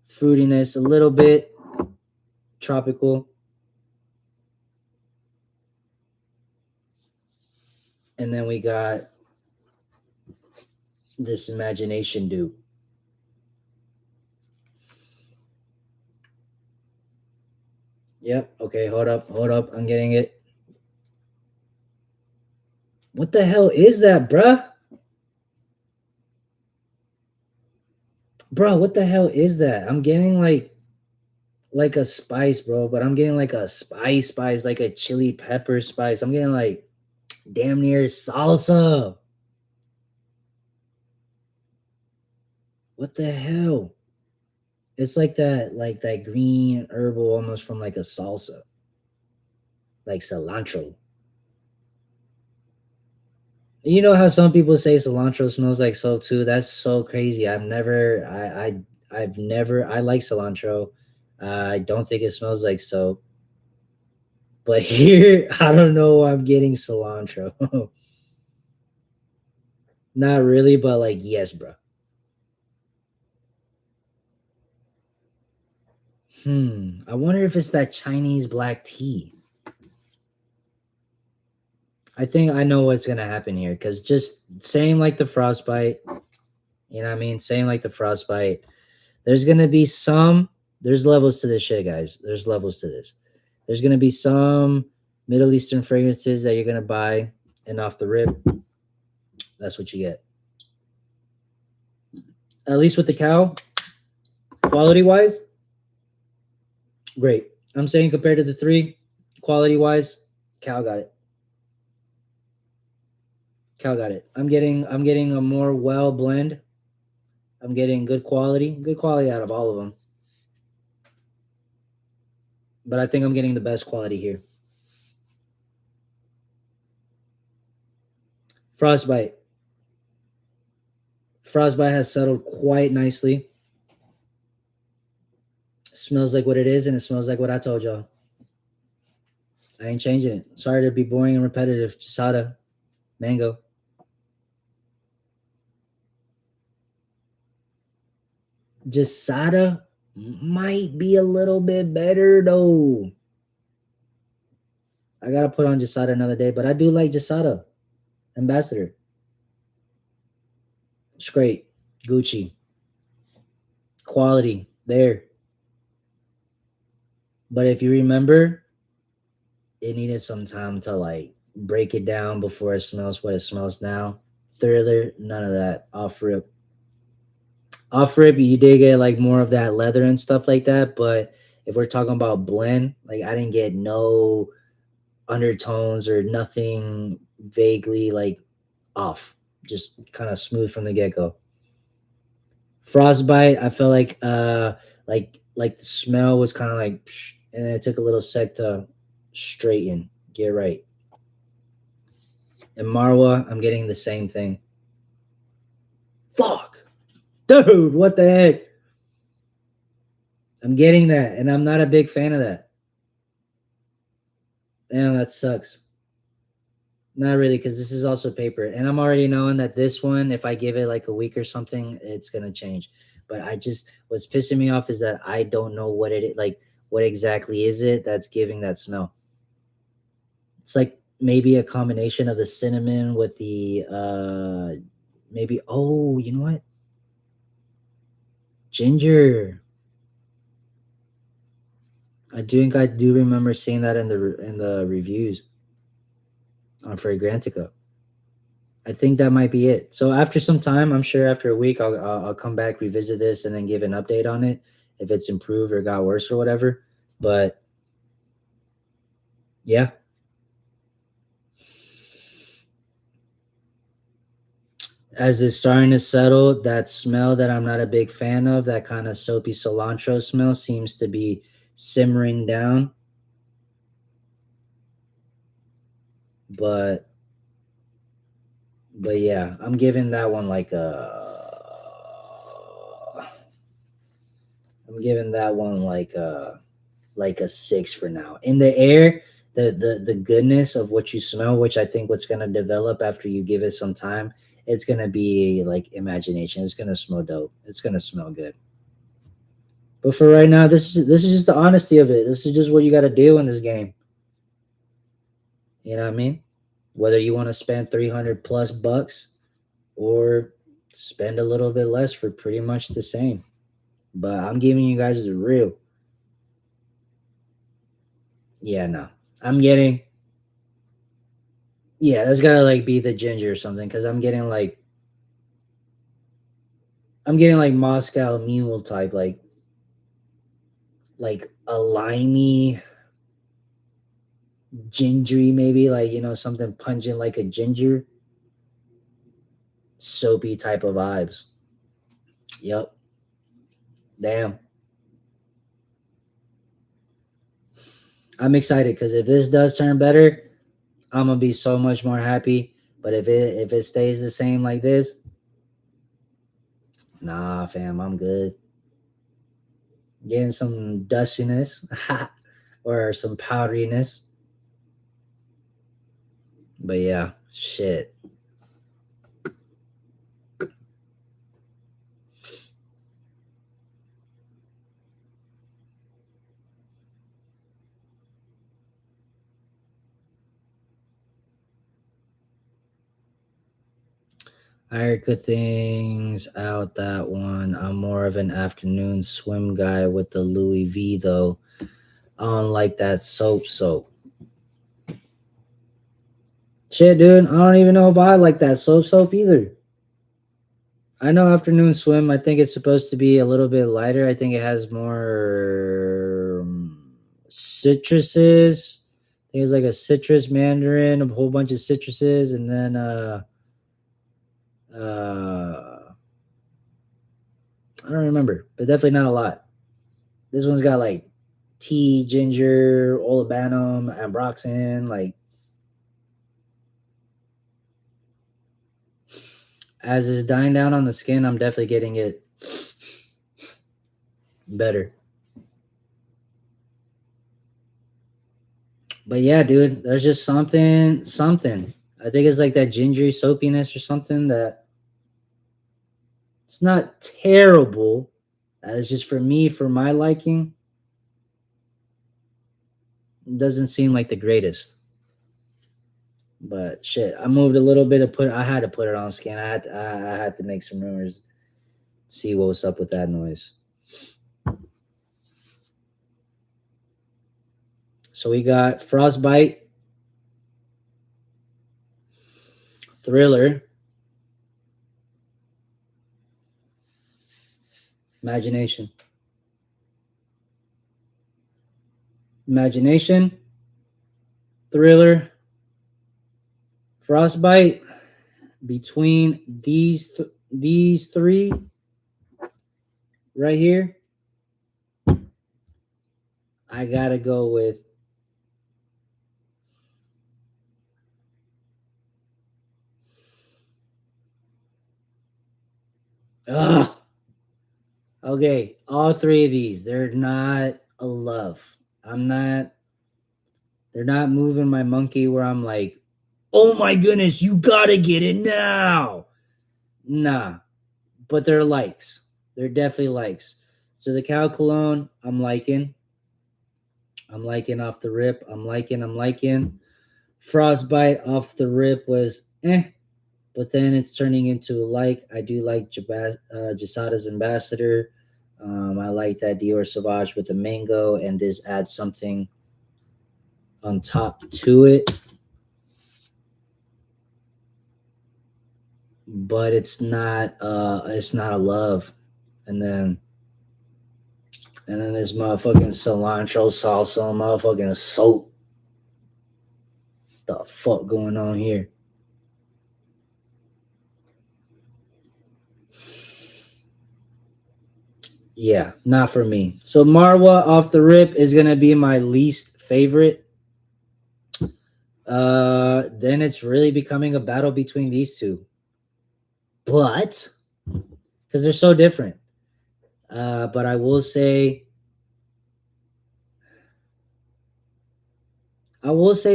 fruitiness, a little bit tropical. And then we got this Imagination dupe. Yep. Okay. Hold up. I'm getting it. What the hell is that, bruh? Bro, what the hell is that? I'm getting like a spice, bro, but I'm getting like a spice, like a chili pepper spice. I'm getting like damn near salsa. What the hell? It's like that green herbal almost from like a salsa. Like cilantro. You know how some people say cilantro smells like soap too? That's so crazy. I've never I like cilantro. I don't think it smells like soap. But here, I don't know why I'm getting cilantro. Not really, but like yes, bro. I wonder if it's that Chinese black tea. I think I know what's gonna happen here because just same like the frostbite, you know what I mean? Same like the frostbite. There's gonna be there's levels to this shit, guys. There's levels to this. There's gonna be some Middle Eastern fragrances that you're gonna buy, and off the rip, that's what you get. At least with the cow, quality wise, great. I'm saying compared to the three, quality wise, cow got it. Cow got it. I'm getting a more well blend. I'm getting good quality out of all of them. But I think I'm getting the best quality here. Frostbite. Frostbite has settled quite nicely. Smells like what it is, and it smells like what I told y'all. I ain't changing it. Sorry to be boring and repetitive. Jasada, mango. Jasada might be a little bit better though. I gotta put on Jasada another day, but I do like Jasada. Ambassador. It's great. Gucci. Quality. There. But if you remember, it needed some time to like break it down before it smells what it smells now. Thriller, none of that. Off rip. Off rip, you did get like more of that leather and stuff like that. But if we're talking about blend, like I didn't get no undertones or nothing vaguely like off. Just kind of smooth from the get go. Frostbite, I felt like the smell was kind of like, and then it took a little sec to straighten, get right. And Marwa, I'm getting the same thing. Fuck, dude, what the heck? I'm getting that, and I'm not a big fan of that. Damn, that sucks. Not really, because this is also paper, and I'm already knowing that this one, if I give it like a week or something, it's gonna change. But what's pissing me off is that I don't know what it like. What exactly is it that's giving that smell? It's like maybe a combination of the cinnamon with the maybe. Oh, you know what? Ginger. I think I do remember seeing that in the reviews on Fragrantica. I think that might be it. So after some time, I'm sure after a week, I'll come back, revisit this, and then give an update on it if it's improved or got worse or whatever. But yeah, as it's starting to settle, that smell that I'm not a big fan of, that kind of soapy cilantro smell, seems to be simmering down. But yeah, I'm giving that one like a. I'm giving that one like a 6 for now. In the air, the goodness of what you smell, which I think what's gonna develop after you give it some time, it's gonna be like imagination. It's gonna smell dope. It's gonna smell good. But for right now, this is just the honesty of it. This is just what you got to do in this game. You know what I mean? Whether you want to spend 300 plus bucks or spend a little bit less for pretty much the same. But I'm giving you guys the real. Yeah, no. I'm getting. Yeah, that's gotta like be the ginger or something, because I'm getting like Moscow Mule type, like a limey, gingery, maybe like something pungent like a ginger, soapy type of vibes. Yep. Damn. I'm excited because if this does turn better, I'm gonna be so much more happy. But if it stays the same like this, nah, fam, I'm good. Getting some dustiness or some powderiness. But yeah, shit. I heard good things out that one. I'm more of an afternoon swim guy with the Louis V though. I don't like that soap. Shit, dude. I don't even know if I like that soap either. I know afternoon swim. I think it's supposed to be a little bit lighter. I think it has more citruses. I think it's like a citrus mandarin, a whole bunch of citruses, and then I don't remember, but definitely not a lot. This one's got like tea, ginger, olibanum, ambroxan, like as it's dying down on the skin, I'm definitely getting it better. But yeah, dude, there's just something. I think it's like that gingery soapiness or something that it's not terrible. It's just for me, for my liking, it doesn't seem like the greatest. But shit, I moved a little bit of I had to put it on skin. I had to make some rumors, see what was up with that noise. So we got Frostbite, Thriller, Imagination, Thriller, Frostbite. Between these three right here, I gotta go with okay, all three of these, they're not a love. They're not moving my monkey where I'm like, oh my goodness, you gotta get it now. Nah, but they're likes. They're definitely likes. So the Cow Cologne, I'm liking off the rip. I'm liking. Frostbite off the rip was but then it's turning into a like. I do like Jasada's Ambassador. I like that Dior Sauvage with the mango, and this adds something on top to it. But it's not a love. And then this motherfucking cilantro salsa, motherfucking soap. The fuck going on here? Yeah, not for me. So Marwa off the rip is gonna be my least favorite. Then it's really becoming a battle between these two. But because they're so different. But I will say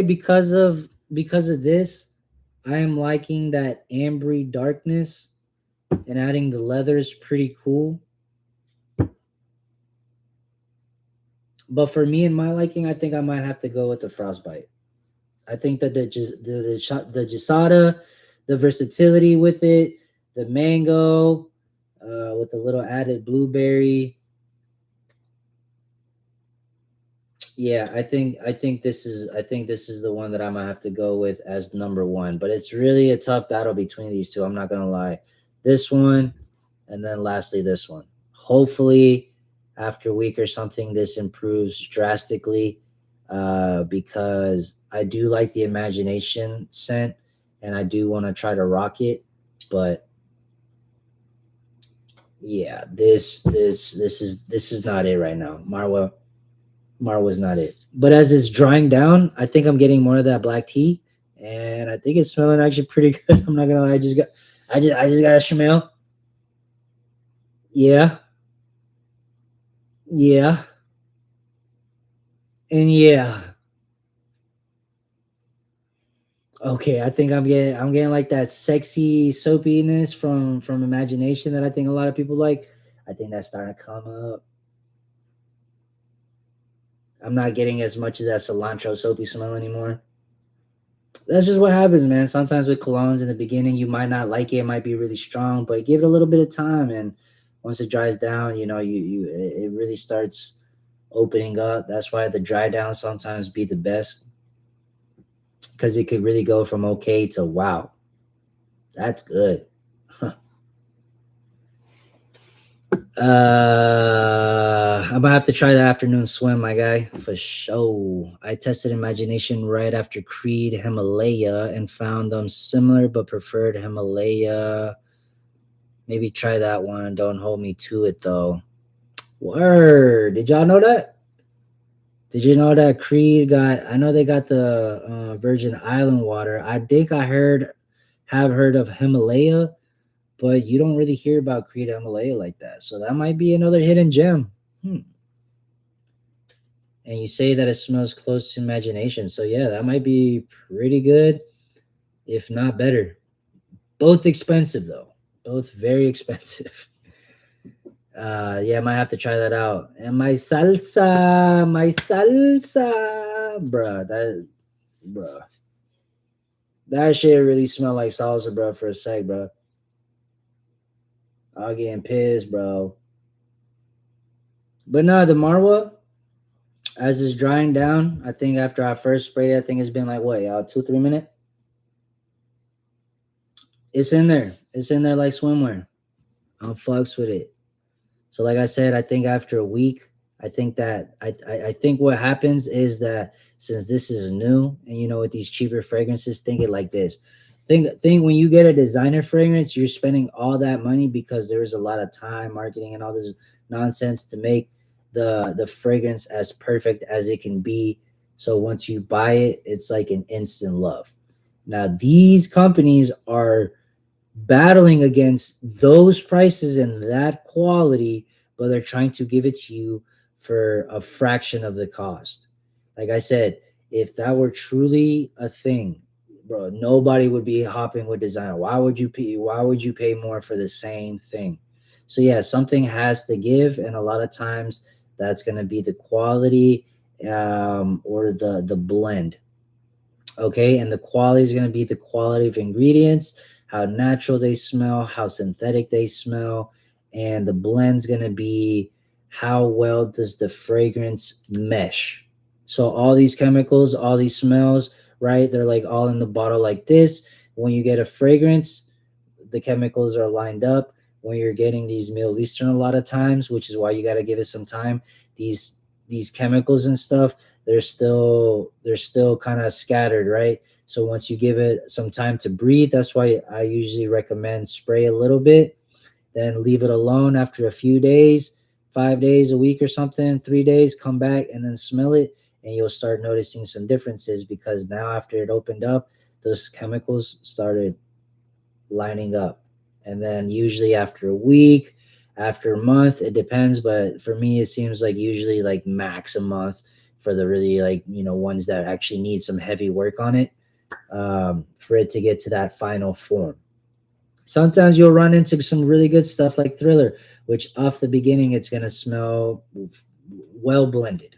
because of this, I am liking that ambery darkness, and adding the leather is pretty cool. But for me and my liking, I think I might have to go with the Frostbite. I think that the Jasada, the versatility with it, the mango, with the little added blueberry. Yeah, I think this is the one that I might have to go with as number one. But it's really a tough battle between these two. I'm not gonna lie. This one, and then lastly this one. Hopefully, after a week or something, this improves drastically. Because I do like the Imagination scent, and I do want to try to rock it. But yeah, this is not it right now. Marwa's not it. But as it's drying down, I think I'm getting more of that black tea, and I think it's smelling actually pretty good. I'm not gonna lie. I just got a smell. Yeah. Yeah. And yeah. Okay, I think I'm getting like that sexy soapiness from Imagination that I think a lot of people like. I think that's starting to come up. I'm not getting as much of that cilantro soapy smell anymore. That's just what happens, man. Sometimes with colognes in the beginning, you might not like it. It might be really strong, but give it a little bit of time, and once it dries down, it really starts opening up. That's why the dry down sometimes be the best, because it could really go from okay to wow, that's good. I'm gonna have to try the afternoon swim, my guy, for sure. I tested Imagination right after Creed Himalaya and found them similar but preferred Himalaya. Maybe try that one. Don't hold me to it though. Word. Did y'all know that? Did you know that Creed got? I know they got the Virgin Island water. I think I have heard of Himalaya, but you don't really hear about Creed Himalaya like that. So that might be another hidden gem. And you say that it smells close to imagination. So yeah, that might be pretty good, if not better. Both expensive though. Both very expensive. Yeah, I might have to try that out. And my salsa, bruh, that shit really smelled like salsa, bro. For a sec, bro. I was getting pissed, bro. But no, the Marwa, as it's drying down, I think after I first sprayed it, I think it's been like what, y'all, 2-3 minutes. It's in there. It's in there like swimwear. I'm fucks with it. So like I said, I think after a week, I think that I think what happens is that since this is new and with these cheaper fragrances, think it like this. Think when you get a designer fragrance, you're spending all that money because there is a lot of time, marketing, and all this nonsense to make the fragrance as perfect as it can be. So once you buy it, it's like an instant love. Now these companies are battling against those prices and that quality, but they're trying to give it to you for a fraction of the cost. Like I said, if that were truly a thing, bro, nobody would be hopping with designer. Why would you pay more for the same thing? So yeah, something has to give, and a lot of times that's going to be the quality, or the blend. Okay, and the quality is going to be the quality of ingredients, how natural they smell, how synthetic they smell, and the blend's going to be how well does the fragrance mesh. So all these chemicals, all these smells, right, they're like all in the bottle like this. When you get a fragrance, the chemicals are lined up. When you're getting these Middle Eastern, a lot of times, which is why you got to give it some time, these these chemicals and stuff, they're still kind of scattered, right? So once you give it some time to breathe, that's why I usually recommend spray a little bit, then leave it alone after a few days, 5 days, a week or something, 3 days, come back and then smell it, and you'll start noticing some differences, because now after it opened up, those chemicals started lining up. And then usually after a week, after a month, it depends, but for me it seems like usually like max a month for the really, like, ones that actually need some heavy work on it, for it to get to that final form. Sometimes you'll run into some really good stuff like Thriller, which off the beginning it's going to smell well blended.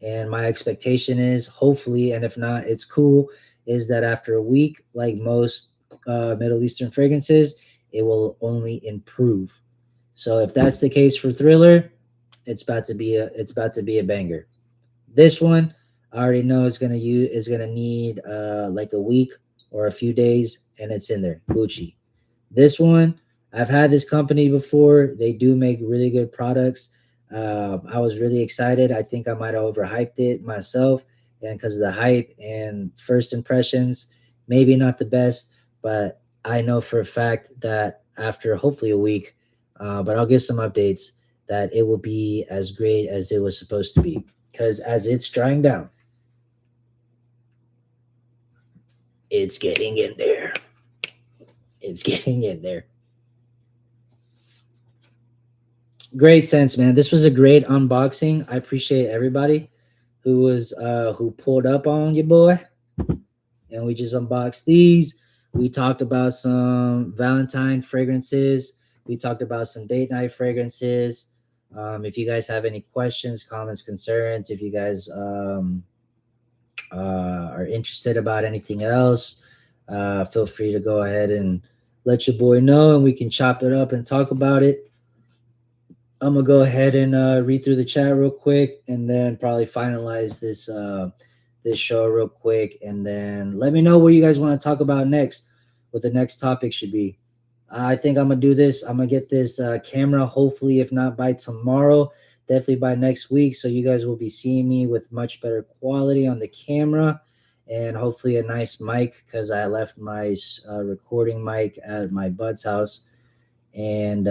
And my expectation is, hopefully, and if not, it's cool, is that after a week, like most Middle Eastern fragrances, it will only improve. So if that's the case for Thriller, it's about to be a banger. This one, I already know it's gonna need like a week or a few days, and it's in there. Gucci. This one, I've had this company before. They do make really good products. I was really excited. I think I might have overhyped it myself, and because of the hype and first impressions, maybe not the best, but I know for a fact that after hopefully a week, but I'll give some updates, that it will be as great as it was supposed to be. Because as it's drying down, it's getting in there. It's getting in there. Great sense, man. This was a great unboxing. I appreciate everybody who pulled up on you, boy. And we just unboxed these. We talked about some Valentine fragrances. We talked about some date night fragrances. If you guys have any questions, comments, concerns, if you guys are interested about anything else, feel free to go ahead and let your boy know, and we can chop it up and talk about it. I'm gonna go ahead and read through the chat real quick, and then probably finalize this show real quick, and then let me know what you guys want to talk about next. What the next topic should be. I think I'm gonna do this. I'm gonna get this camera, hopefully, if not by tomorrow, definitely by next week. So you guys will be seeing me with much better quality on the camera, and hopefully a nice mic, because I left my recording mic at my bud's house. And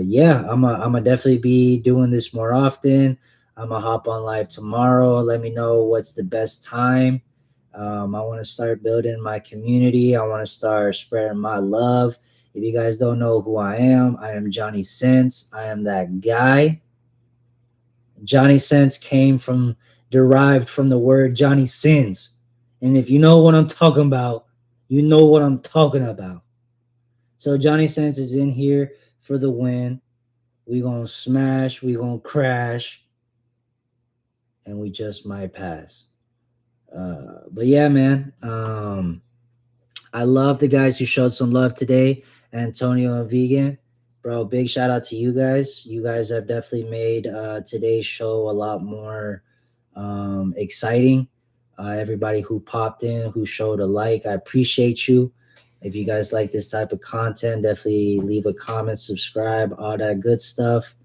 yeah, I'm gonna definitely be doing this more often. I'm gonna hop on live tomorrow. Let me know what's the best time. I want to start building my community. I want to start spreading my love If you guys don't know who I am Johnny Sense. I am that guy. Johnny Sense derived from the word Johnny Sins. And if you know what I'm talking about, you know what I'm talking about. So Johnny Sense is in here for the win. We gonna smash, we gonna crash, and we just might pass. But yeah, man. I love the guys who showed some love today, Antonio and Vegan. Bro, big shout out to you guys. You guys have definitely made today's show a lot more exciting. Everybody who popped in, who showed a like, I appreciate you. If you guys like this type of content, definitely leave a comment, subscribe, all that good stuff.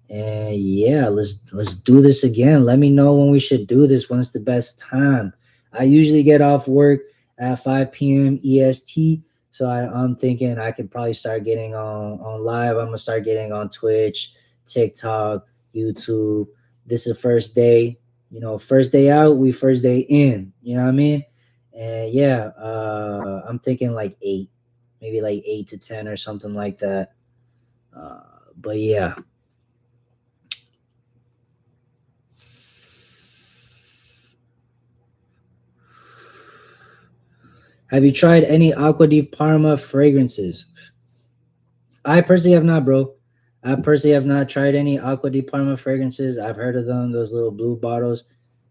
And yeah, let's do this again. Let me know when we should do this. When's the best time? I usually get off work at 5 p.m. EST. So I'm thinking I could probably start getting on live. I'm gonna start getting on Twitch, TikTok, YouTube. This is the first day, first day out, we first day in. You know what I mean? And yeah, I'm thinking like 8, maybe like 8 to 10 or something like that. But yeah. Have you tried any Acqua di Parma fragrances? I personally have not, bro. I personally have not tried any Acqua di Parma fragrances. I've heard of them, those little blue bottles.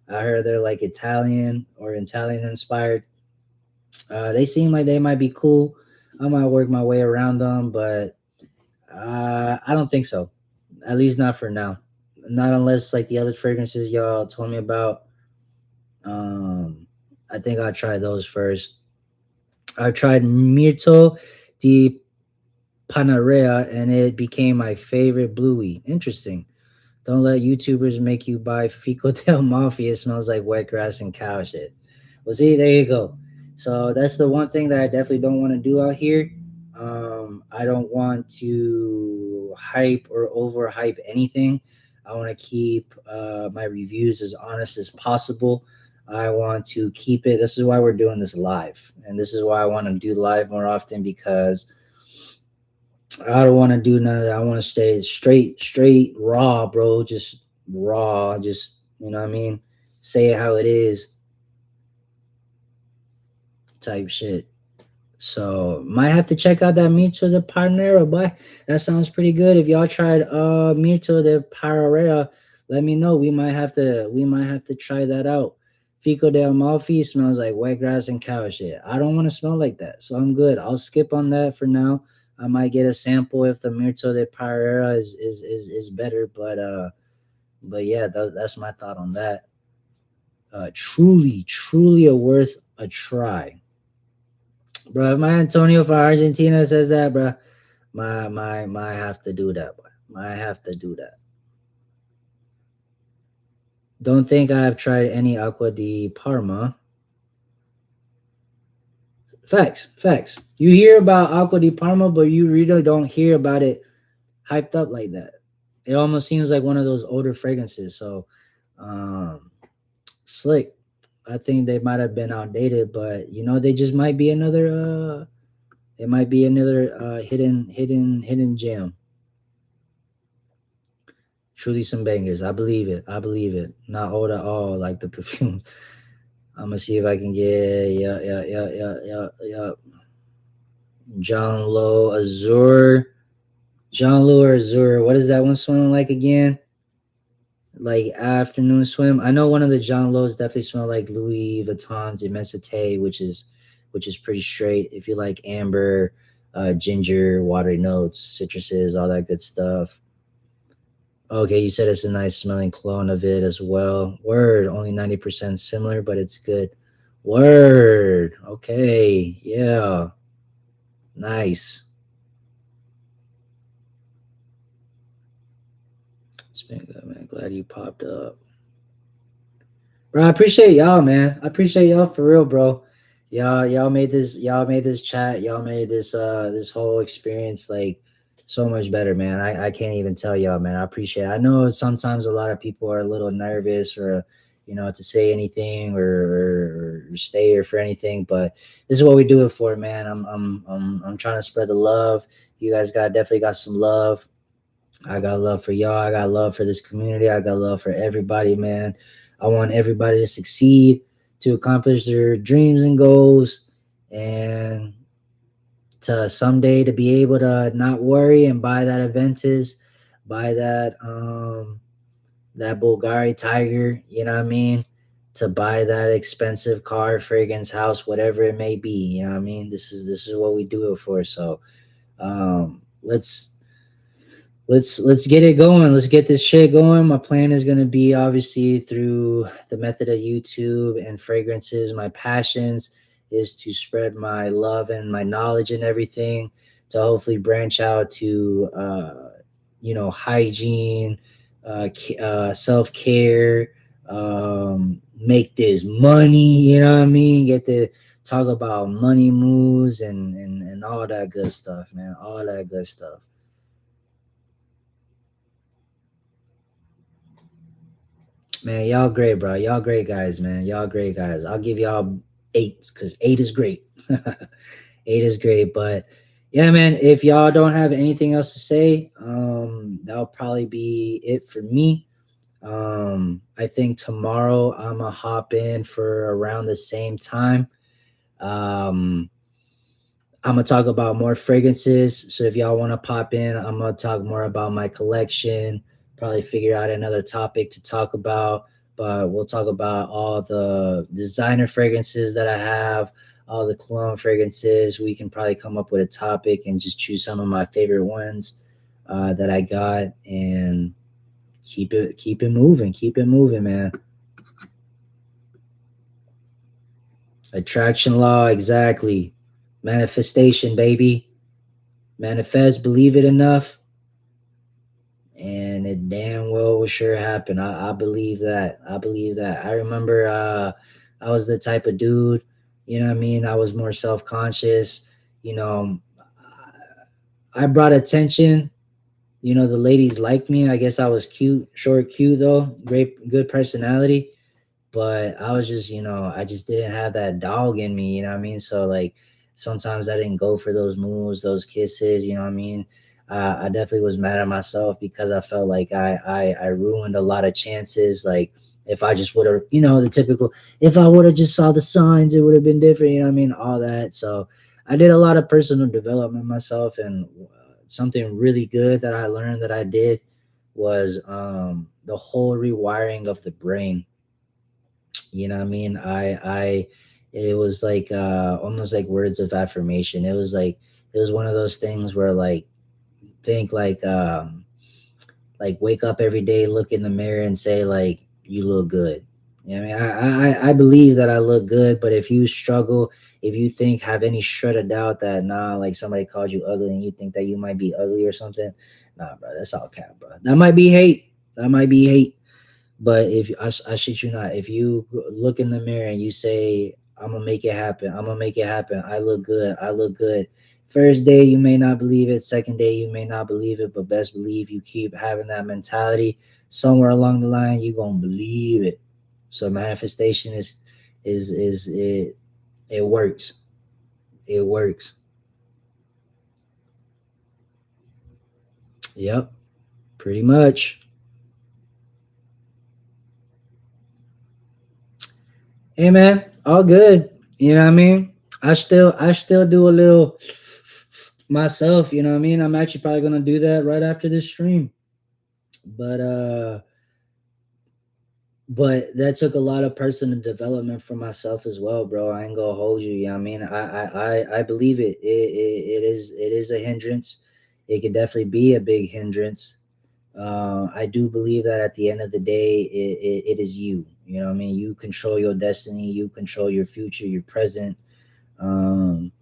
I heard they're like Italian or Italian inspired. They seem like they might be cool. I might work my way around them, but I don't think so. At least not for now. Not unless like the other fragrances y'all told me about. I think I'll try those first. I tried Mirto di Panarea and it became my favorite bluey. Interesting. Don't let YouTubers make you buy Fico del Mafia. It smells like wet grass and cow shit. Well, see, there you go. So that's the one thing that I definitely don't want to do out here. I don't want to hype or overhype anything. I want to keep my reviews as honest as possible. I want to keep it. This is why we're doing this live, and this is why I want to do live more often because I don't want to do none of that. I want to stay straight raw, bro. Just raw. Just you know what I mean. Say it how it is, type shit. So might have to check out that Mito de Panera, but that sounds pretty good. If y'all tried Mito de Panera, let me know. We might have to try that out. Fico del Malfi smells like wet grass and cow shit. I don't want to smell like that, so I'm good. I'll skip on that for now. I might get a sample if the Mito de Panera is better, but yeah, that's my thought on that. Truly a worth a try. Bro, if my Antonio for Argentina says that, bro, my have to do that, bro. I have to do that. Don't think I have tried any Acqua di Parma. Facts. You hear about Acqua di Parma, but you really don't hear about it hyped up like that. It almost seems like one of those older fragrances. So, slick. I think they might have been outdated, but they just might be another. It might be another hidden gem. Truly some bangers. I believe it. Not old at all, like the perfume. I'm gonna see if I can get yeah. John Lowe Azure. John Lowe Azure. What is that one smelling like again? Like afternoon swim. I know one of the John Lowe's definitely smell like Louis Vuitton's Immensité, which is pretty straight. If you like amber, ginger, watery notes, citruses, all that good stuff. Okay, you said it's a nice smelling clone of it as well. Word, only 90% similar, but it's good. Word. Okay, yeah. Nice. It's been good, man. Glad you popped up. Bro, I appreciate y'all, man. I appreciate y'all for real, bro. Y'all made this chat, y'all made this whole experience like so much better, man. I can't even tell y'all, man. I appreciate it. I know sometimes a lot of people are a little nervous or to say anything or stay here for anything, but this is what we do it for, man. I'm trying to spread the love. You guys definitely got some love. I got love for y'all. I got love for this community. I got love for everybody, man. I want everybody to succeed, to accomplish their dreams and goals, and to someday to be able to not worry and buy that Aventus, buy that Bulgari Tiger, you know what I mean? To buy that expensive car, fragrance, house, whatever it may be, you know what I mean? This is what we do it for. So let's let's get it going. Let's get this shit going. My plan is going to be obviously through the method of YouTube and fragrances. My passions is to spread my love and my knowledge and everything, to hopefully branch out to hygiene, self-care, make this money, you know what I mean? Get to talk about money moves and all that good stuff, man. All that good stuff. Man, y'all great, bro. Y'all great guys, man. Y'all great guys. I'll give y'all 8s because 8 is great. 8 is great. But yeah, man, if y'all don't have anything else to say, that'll probably be it for me. I think tomorrow I'm gonna hop in for around the same time. Um, I'm gonna talk about more fragrances. So if y'all want to pop in, I'm gonna talk more about my collection. Probably figure out another topic to talk about, but we'll talk about all the designer fragrances that I have, all the cologne fragrances. We can probably come up with a topic and just choose some of my favorite ones that I got, and keep it moving, man. Attraction law, exactly. Manifestation, baby. Manifest, believe it enough, and it damn well will sure happen. I believe that. I believe that. I remember I was the type of dude, you know what I mean? I was more self-conscious, you know. I brought attention, the ladies liked me. I guess I was cute, short, cute though. Great, good personality, but I was just, I just didn't have that dog in me, you know what I mean? So like sometimes I didn't go for those moves, those kisses, you know what I mean? I definitely was mad at myself because I felt like I ruined a lot of chances. Like if I just would have, the typical, if I would have just saw the signs, it would have been different, you know what I mean? All that. So I did a lot of personal development myself, and something really good that I learned that I did was the whole rewiring of the brain. You know what I mean? It was like almost like words of affirmation. It was one of those things where like think like wake up every day, look in the mirror and say like you look good. You know what I mean? I believe that I look good, but if you struggle, if you think have any shred of doubt that like somebody called you ugly and you think that you might be ugly or something, nah, bro, that's all cap, bro. That might be hate. That might be hate. But if I shit you not, if you look in the mirror and you say, "I'm gonna make it happen. I'm gonna make it happen. I look good. I look good." First day you may not believe it. Second day you may not believe it. But best believe you keep having that mentality. Somewhere along the line you gonna believe it. So manifestation is it. It works. It works. Yep. Pretty much. Hey man, all good. You know what I mean? I still do a little myself, you know what I mean? I'm actually probably gonna do that right after this stream. But that took a lot of personal development for myself as well, bro. I ain't gonna hold you, you know what I mean? I believe it. It is a hindrance. It could definitely be a big hindrance. I do believe that at the end of the day, it is you. You know what I mean? You control your destiny, you control your future, your present. Um,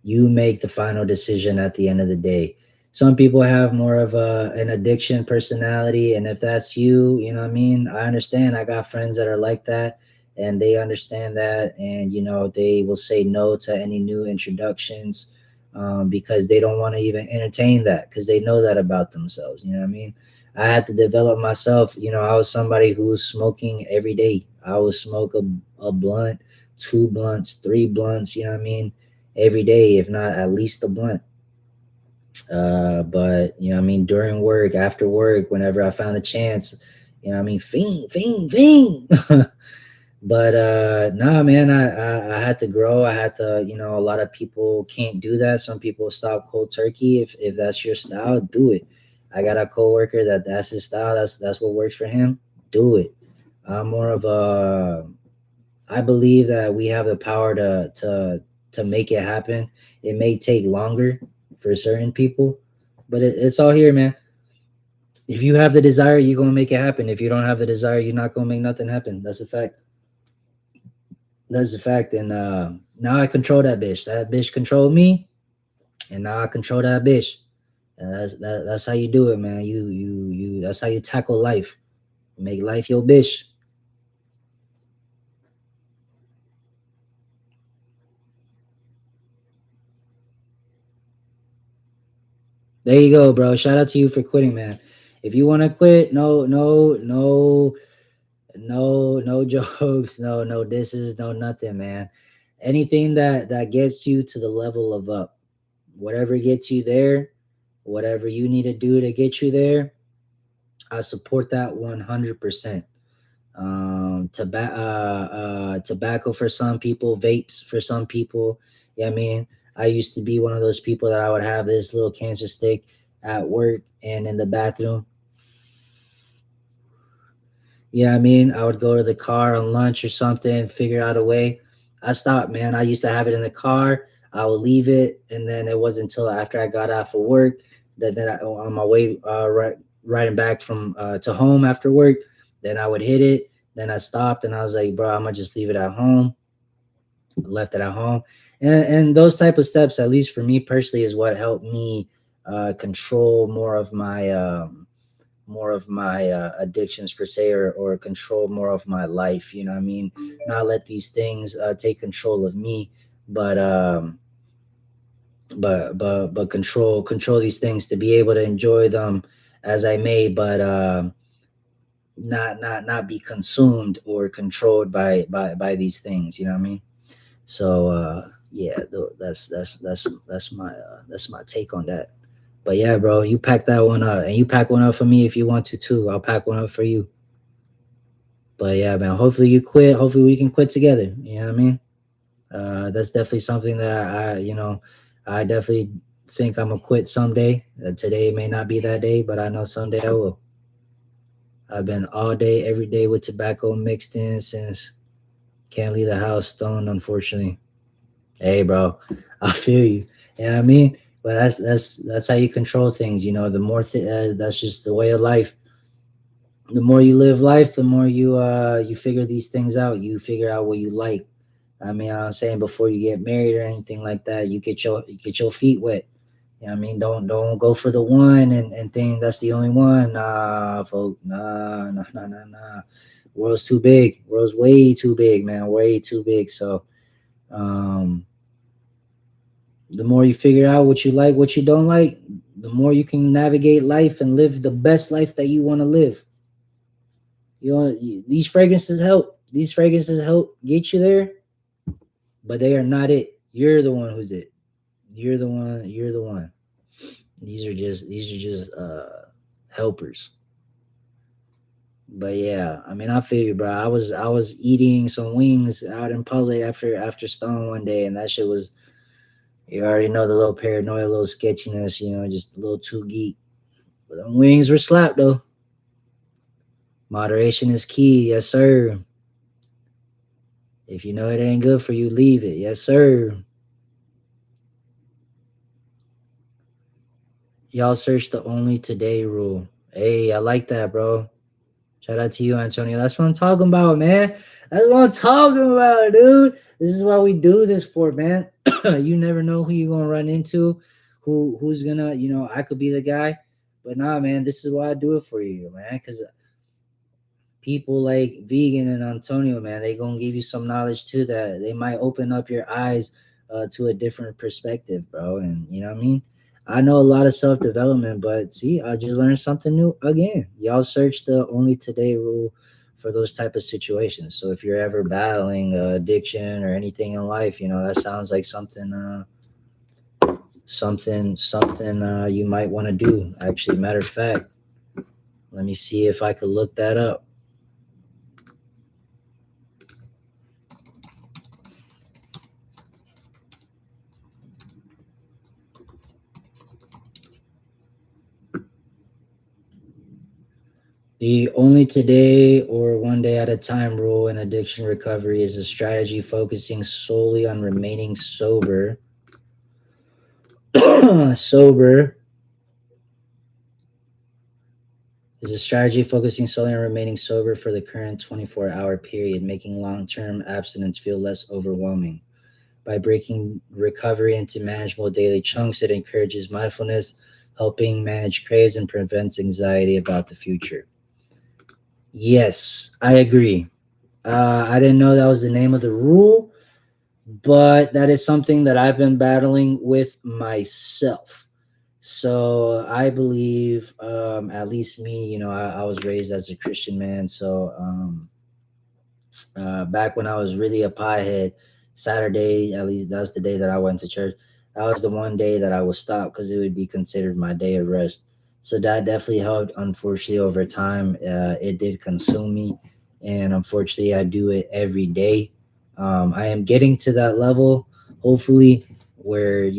you make the final decision at the end of the day. Some people have more of an addiction personality, and if that's you, you know what I mean? I understand. I got friends that are like that, and they understand that, and they will say no to any new introductions because they don't want to even entertain that because they know that about themselves. You know what I mean? I had to develop myself. I was somebody who was smoking every day. I would smoke a blunt, two blunts, three blunts, you know what I mean, every day, if not at least a blunt. But what I mean, during work, after work, whenever I found a chance, what I mean, fiend, fiend, fiend. But nah, man, I had to grow. I had to, a lot of people can't do that. Some people stop cold turkey. If that's your style, do it. I got a coworker that's his style. That's what works for him. Do it. I'm more of a. I believe that we have the power to make it happen. It may take longer for certain people, but it's all here, man. If you have the desire, you're gonna make it happen. If you don't have the desire, you're not gonna make nothing happen. That's a fact. That's a fact. And now I control that bitch. That bitch controlled me, and now I control that bitch. And that's how you do it, man. You. That's how you tackle life. Make life your bitch. There you go, bro. Shout out to you for quitting, man. If you want to quit, no jokes, no disses, no nothing, man. Anything that gets you to the level of up, whatever gets you there, whatever you need to do to get you there, I support that 100%. Tobacco for some people, vapes for some people. Yeah, I mean, I used to be one of those people that I would have this little cancer stick at work and in the bathroom. Yeah, I mean, I would go to the car on lunch or something, figure out a way. I stopped, man. I used to have it in the car. I would leave it, and then it wasn't until after I got off of work that on my way riding back from to home after work, then I would hit it. Then I stopped, and I was like, bro, I'm gonna just leave it at home. Left it at home, and those type of steps, at least for me personally, is what helped me control more of my addictions per se, or control more of my life, you know what I mean, not let these things take control of me, but but control these things to be able to enjoy them as I may, but not be consumed or controlled by these things, you know what I mean. So yeah, that's my take on that. But yeah, bro, you pack that one up, and you pack one up for me if you want to too. I'll pack one up for you. But yeah, man, hopefully you quit. Hopefully we can quit together. You know what I mean? That's definitely something that I definitely think I'm gonna quit someday. Today may not be that day, but I know someday I will. I've been all day, every day with tobacco mixed in since can't leave the house stoned, unfortunately. Hey, bro, I feel you. You know what I mean? But that's how you control things. The more that's just the way of life. The more you live life, the more you figure these things out. You figure out what you like. I mean, I'm saying before you get married or anything like that, you get your feet wet. You know what I mean? Don't go for the one and think that's the only one. Nah, folks. Nah, nah, nah, nah, nah. World's too big. World's way too big, man. Way too big. So um the more you figure out what you like, what you don't like, the more you can navigate life and live the best life that you want to live. These fragrances help. These fragrances help get you there, but they are not it. You're the one who's it. You're the one. You're the one. These are just helpers. But yeah, I mean, I feel you, bro. I was eating some wings out in public after Stone one day, and that shit was, you already know, the little paranoia, little sketchiness, just a little too geek. But them wings were slapped though. Moderation is key, yes sir. If you know it ain't good for you, leave it, yes sir. Y'all search the only today rule. Hey, I like that, bro. Shout out to you, Antonio. That's what I'm talking about, man. That's what I'm talking about, dude. This is why we do this for, man. You never know who you're gonna run into, who's gonna, I could be the guy, but nah, man. This is why I do it for you, man. Because people like Vegan and Antonio, man, they gonna give you some knowledge too that they might open up your eyes to a different perspective, bro. And you know what I mean? I know a lot of self development, but see, I just learned something new again. Y'all search the only today rule for those type of situations. So if you're ever battling addiction or anything in life, that sounds like something you might want to do. Actually, matter of fact, let me see if I could look that up. The only today or one day at a time rule in addiction recovery is a strategy focusing solely on remaining sober. Sober is a strategy focusing solely on remaining sober for the current 24-hour period, making long-term abstinence feel less overwhelming. By breaking recovery into manageable daily chunks, it encourages mindfulness, helping manage craves and prevents anxiety about the future. Yes, I agree. I didn't know that was the name of the rule, but that is something that I've been battling with myself. So I believe, at least me, I was raised as a Christian man. So back when I was really a piehead, Saturday, at least that's the day that I went to church. That was the one day that I would stop because it would be considered my day of rest. So that definitely helped. Unfortunately, over time, it did consume me, and unfortunately, I do it every day. I am getting to that level, hopefully, where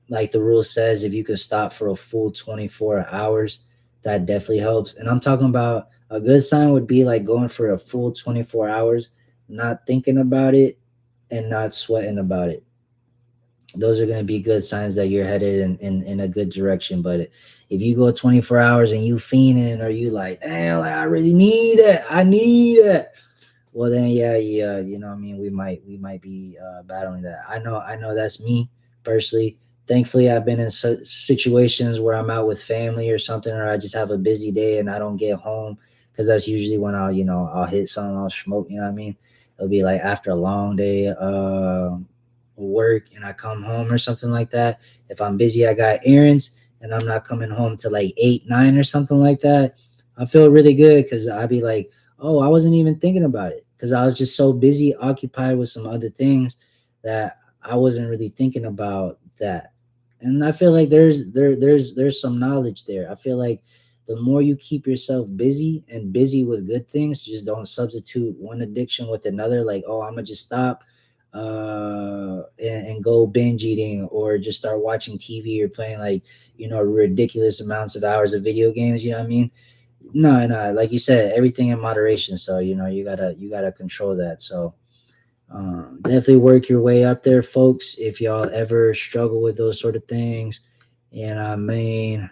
like the rule says, if you could stop for a full 24 hours, that definitely helps. And I'm talking about a good sign would be like going for a full 24 hours, not thinking about it and not sweating about it. Those are going to be good signs that you're headed in a good direction. But if you go 24 hours and you fiending or you like, damn, like, I really need it. I need it. Well, then, yeah, what I mean, we might be battling that. I know that's me personally. Thankfully, I've been in situations where I'm out with family or something, or I just have a busy day and I don't get home because that's usually when I'll hit something, I'll smoke. You know what I mean? It'll be like after a long day work and I come home or something like that. If I'm busy, I got errands and I'm not coming home to like 8, 9 or something like that. I feel really good because I'd be like, oh, I wasn't even thinking about it because I was just so busy, occupied with some other things that I wasn't really thinking about that. And I feel like there's some knowledge there. I feel like the more you keep yourself busy and busy with good things, just don't substitute one addiction with another. Like, oh, I'm gonna just stop and go binge eating or just start watching TV or playing like ridiculous amounts of hours of video games. You know what I mean? No, no, like you said, everything in moderation. So you gotta control that. So definitely work your way up there, folks. If y'all ever struggle with those sort of things, and I mean,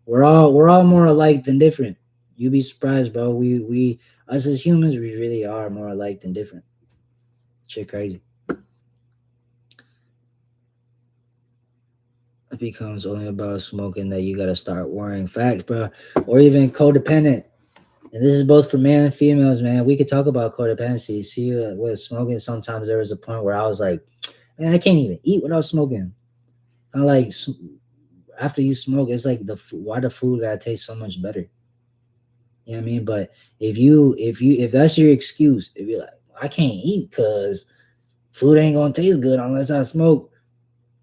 we're all more alike than different. You'd be surprised, bro. We us as humans, we really are more alike than different. Shit, crazy. It becomes only about smoking that you gotta start worrying. Facts, bro. Or even codependent. And this is both for male and females, man. We could talk about codependency. See, with smoking, sometimes there was a point where I was like, man, I can't even eat without smoking. Kind of like after you smoke, it's like why the food gotta taste so much better. You know what I mean? But if that's your excuse, if you're like, I can't eat because food ain't gonna taste good unless I smoke.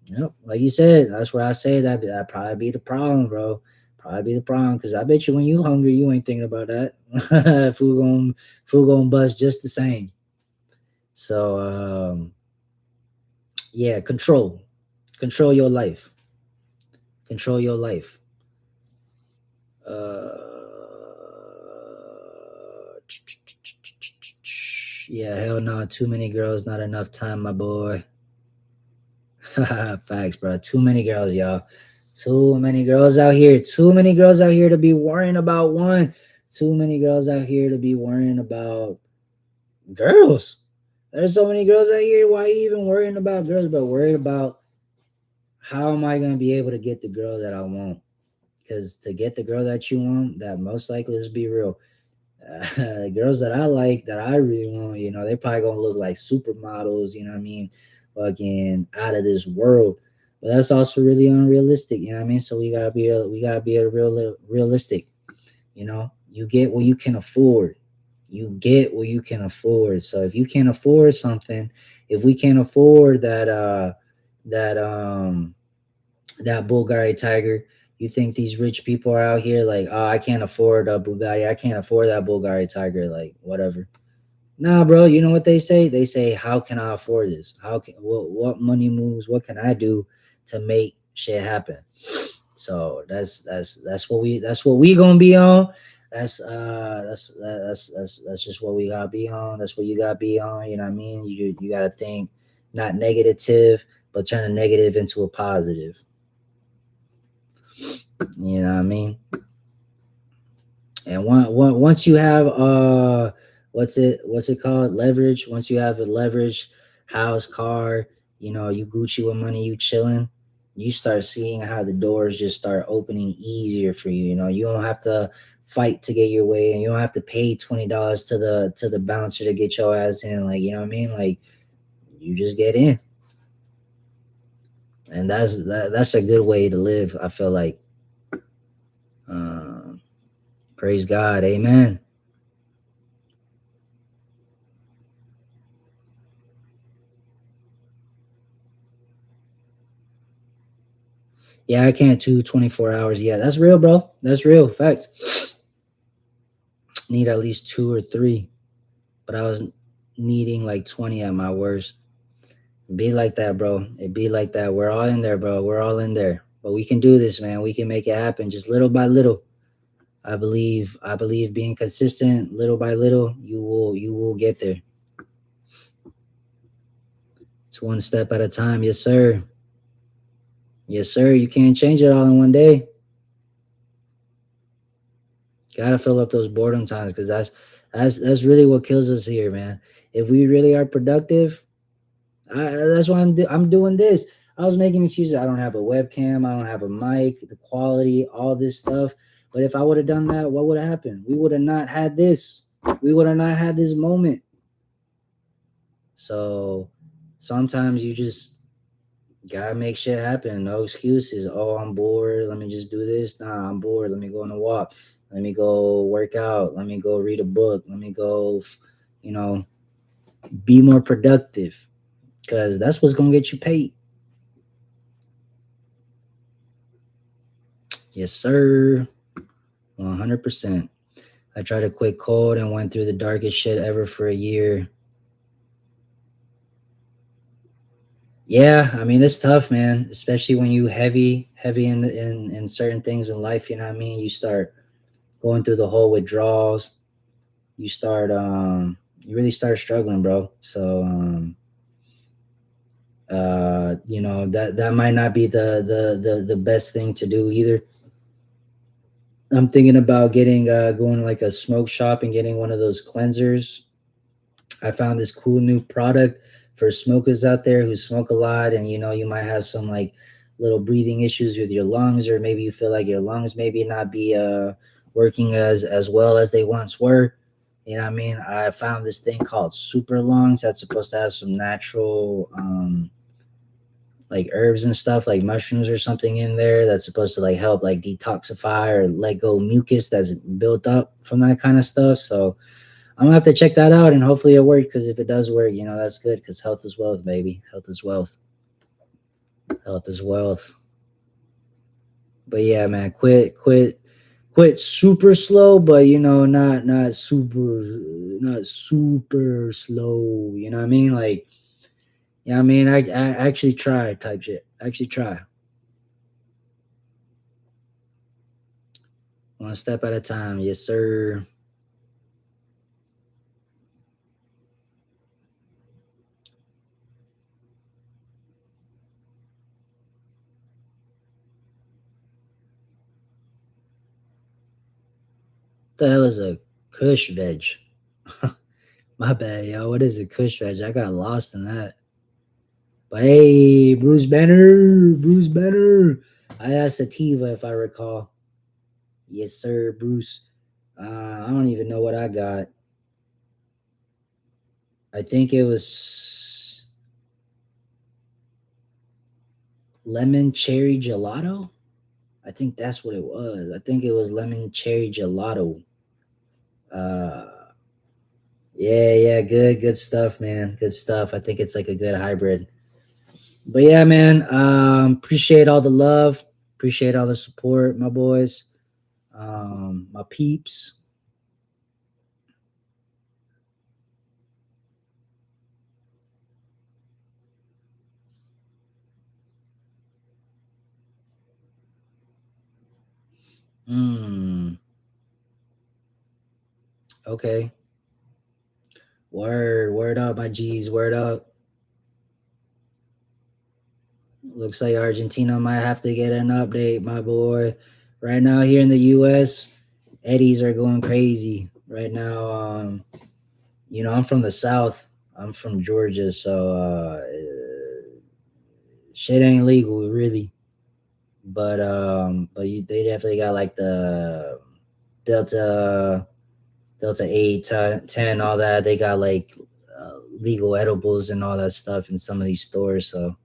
Yep, like you said, that's where I say that probably be the problem, bro. Probably be the problem because I bet you when you hungry, you ain't thinking about that. food gonna bust just the same. So yeah, control your life, control your life. Uh, yeah, hell no, too many girls, not enough time, my boy. Facts, bro. Too many girls, y'all. Too many girls out here. Too many girls out here to be worrying about one. Too many girls out here to be worrying about girls. There's so many girls out here. Why you even worrying about girls? But worried about how am I gonna be able to get the girl that I want? Because to get the girl that you want, that most likely, let's be real, girls that I like, that I really want, they probably gonna look like supermodels. You know what I mean? Fucking out of this world. but that's also really unrealistic. You know what I mean? So we gotta be a realistic. You know, you get what you can afford. You get what you can afford. So if you can't afford something, if we can't afford that that Bulgari Tiger, you think these rich people are out here like, oh, I can't afford a Bugatti, I can't afford that Bulgari Tiger, like whatever. Nah, bro, you know what they say? They say, how can I afford this? How can what money moves? What can I do to make shit happen? So that's what we gonna be on. That's just what we gotta be on. That's what you gotta be on. You know what I mean? You gotta think not negative, but turn a negative into a positive. You know what I mean? And once you have what's it called, leverage, once you have a leverage house, car, you know, you Gucci with money, you chilling, you start seeing how the doors just start opening easier for you. You know, you don't have to fight to get your way, and you don't have to pay $20 to the bouncer to get your ass in. Like, you know what I mean? Like, you just get in. And that's a good way to live, I feel like. um Praise God, amen. Yeah, I can't do 24 hours. Yeah, that's real, bro. That's real. Fact. Need at least two or three, but I was needing like 20 at my worst. Be like that, bro. It be like that. We're all in there, bro. We're all in there. But we can do this, man. We can make it happen just little by little. I believe being consistent little by little, you will get there. It's one step at a time. Yes, sir. Yes, sir. You can't change it all in one day. Gotta fill up those boredom times, because that's really what kills us here, man. If we really are productive, that's why I'm doing this. I was making excuses. I don't have a webcam. I don't have a mic. The quality, all this stuff. But if I would have done that, what would have happened? We would have not had this. We would have not had this moment. So sometimes you just gotta make shit happen. No excuses. Oh, I'm bored. Let me just do this. Nah, I'm bored. Let me go on a walk. Let me go work out. Let me go read a book. Let me go, you know, be more productive, because that's what's gonna get you paid. Yes, sir. 100%. I tried to quit cold and went through the darkest shit ever for a year. Yeah, I mean it's tough, man. Especially when you heavy in certain things in life. You know what I mean? You start going through the whole withdrawals. You start you really start struggling, bro. So you know, that might not be the best thing to do either. I'm thinking about getting going to like a smoke shop and getting one of those cleansers. I found this cool new product for smokers out there who smoke a lot, and you know, you might have some like little breathing issues with your lungs, or maybe you feel like your lungs maybe not be working as well as they once were. You know what I mean? I found this thing called super lungs that's supposed to have some natural like herbs and stuff, like mushrooms or something in there, that's supposed to like help like detoxify or let go mucus that's built up from that kind of stuff. So I'm gonna have to check that out, and hopefully it works. Because if it does work, you know, that's good. Because health is wealth, baby. Health is wealth. Health is wealth. But yeah, man, quit super slow, but you know, not super slow. You know what I mean? Like, yeah, I mean, I actually try type shit. Actually try. One step at a time. Yes, sir. The hell is a Kush veg? My bad, yo. What is a Kush veg? I got lost in that. But hey, Bruce Banner. I asked Sativa if I recall. Yes, sir, Bruce. I don't even know what I got. I think it was. lemon cherry gelato. I think that's what it was. I think it was lemon cherry gelato. Uh, yeah, good stuff, man. Good stuff. I think it's like a good hybrid. But yeah, man. Appreciate all the love. Appreciate all the support, my boys. My peeps. Mm, okay. Word up, my G's. Word up. Looks like Argentina might have to get an update, my boy. Right now, here in the U.S., Eddies are going crazy. Right now, I'm from the South. I'm from Georgia, so shit ain't legal, really. They definitely got like the Delta, Delta 8, 10, all that. They got like legal edibles and all that stuff in some of these stores. So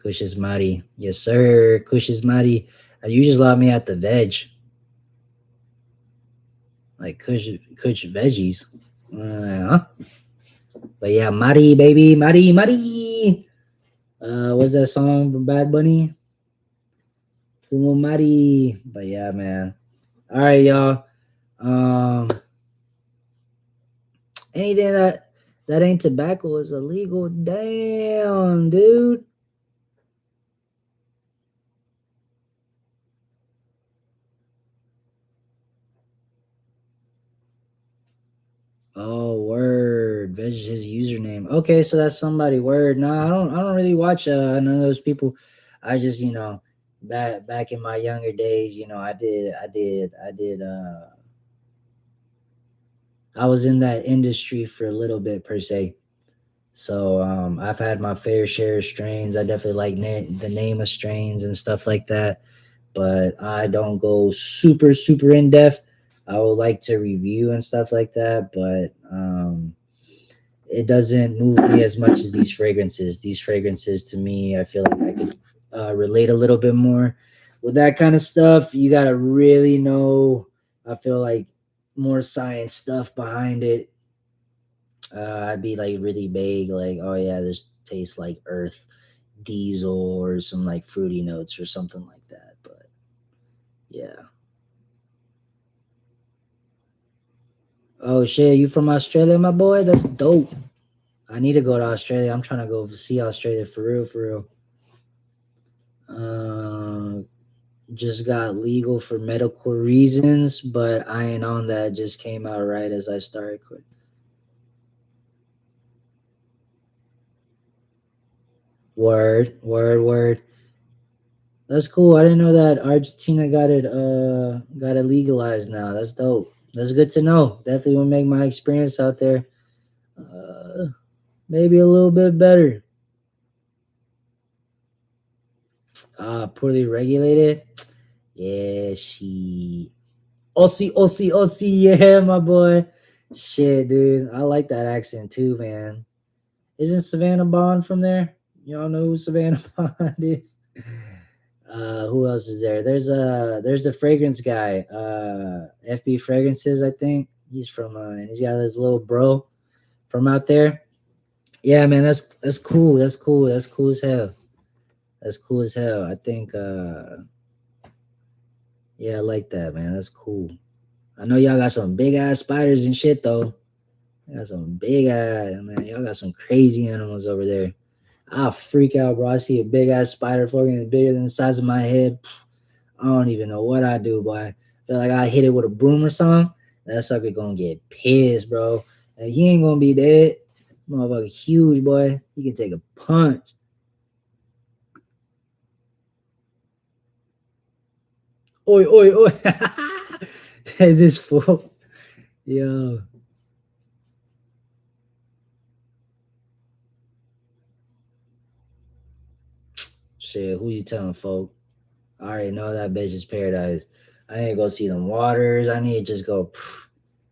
Kush is Mari. Yes, sir. Kush is Mari. You just love me at the veg. Like Kush veggies. Huh? But yeah, Mari, baby. Mari, Mari. What's that song from Bad Bunny? Kumo Mari. But yeah, man. All right, y'all. Um, anything that ain't tobacco is illegal. Damn, dude. Oh, word. Veg is his username. Okay, so that's somebody. Word. No, I don't really watch none of those people. I just, back in my younger days, I was in that industry for a little bit per se. So I've had my fair share of strains. I definitely like the name of strains and stuff like that, but I don't go super in depth. I would like to review and stuff like that, but it doesn't move me as much as these fragrances. These fragrances, to me, I feel like I could relate a little bit more with that kind of stuff. You gotta really know. I feel like more science stuff behind it. I'd be like really vague, like, oh yeah, this tastes like earth, diesel, or some like fruity notes or something like that. But yeah. Oh shit, you from Australia, my boy? That's dope. I need to go to Australia. I'm trying to go see Australia for real, for real. Uh, just got legal for medical reasons, but I ain't on that. Just came out right as I started quit. Word. That's cool. I didn't know that Argentina got it legalized now. That's dope. That's good to know. Definitely will make my experience out there uh, maybe a little bit better. Poorly regulated. Yeah, she. Aussie, yeah, my boy. Shit, dude. I like that accent too, man. Isn't Savannah Bond from there? Y'all know who Savannah Bond is? Who else is there? There's the fragrance guy, FB Fragrances, I think. He's from and he's got his little bro from out there. Yeah, man, that's cool. That's cool. That's cool as hell. That's cool as hell. I think yeah, I like that, man. That's cool. I know y'all got some big ass spiders and shit though. Y'all got some big ass, man. Y'all got some crazy animals over there. I'll freak out, bro. I see a big ass spider fucking bigger than the size of my head. I don't even know what I do, boy. I feel like I hit it with a broom or something. That sucker gonna get pissed, bro. And he ain't gonna be dead. Motherfucker huge, boy. He can take a punch. Oi. This fool. Yo. Shit, who you telling, folk? I already know that bitch is paradise. I need to go see them waters. I need to just go,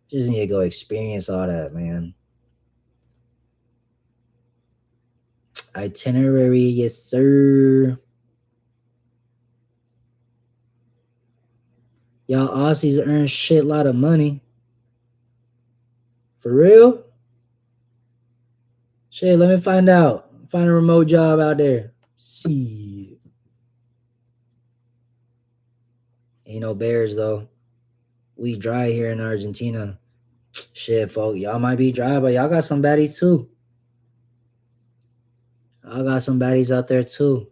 just need to go experience all that, man. Itinerary, yes, sir. Y'all Aussies earn shit lot of money. For real? Shit, let me find out. Find a remote job out there. See. Ain't no bears though. We dry here in Argentina. Shit, folk, y'all might be dry, but y'all got some baddies too. I got some baddies out there too.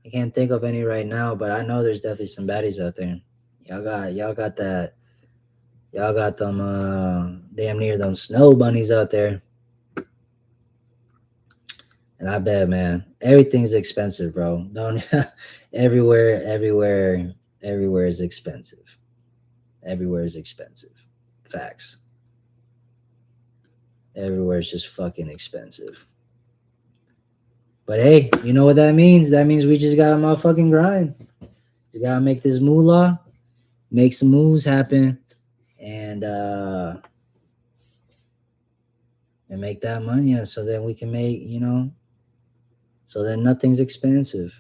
I can't think of any right now, but I know there's definitely some baddies out there. Y'all got that. Y'all got them damn near them snow bunnies out there. And I bet, man, everything's expensive, bro. Don't everywhere is expensive. Everywhere is expensive. Facts. Everywhere is just fucking expensive. But hey, you know what that means? That means we just gotta motherfucking grind. Just gotta make this moolah, make some moves happen, and make that money. And so then we can make, so then nothing's expensive.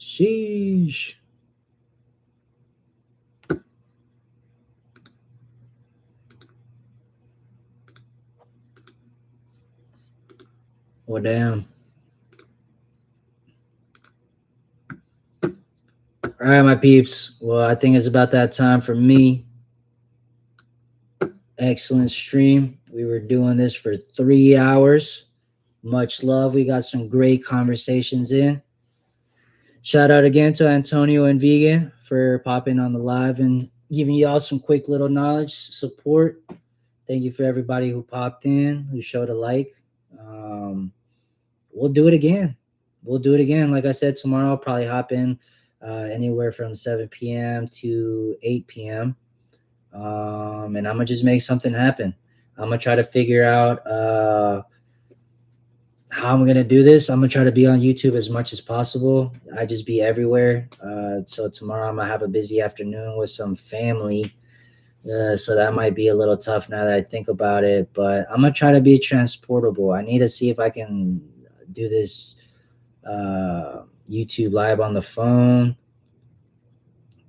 Sheesh. Well, damn. All right, my peeps. Well, I think it's about that time for me. Excellent stream. We were doing this for 3 hours. Much love. We got some great conversations in. Shout out again to Antonio and Vegan for popping on the live and giving y'all some quick little knowledge, support. Thank you for everybody who popped in, who showed a like. We'll do it again. Like I said, tomorrow I'll probably hop in anywhere from 7 p.m. to 8 p.m. And I'm going to just make something happen. I'm going to try to figure out how I'm going to do this. I'm going to try to be on YouTube as much as possible. I just be everywhere. So tomorrow I'm going to have a busy afternoon with some family. So that might be a little tough now that I think about it. But I'm going to try to be transportable. I need to see if I can do this YouTube live on the phone,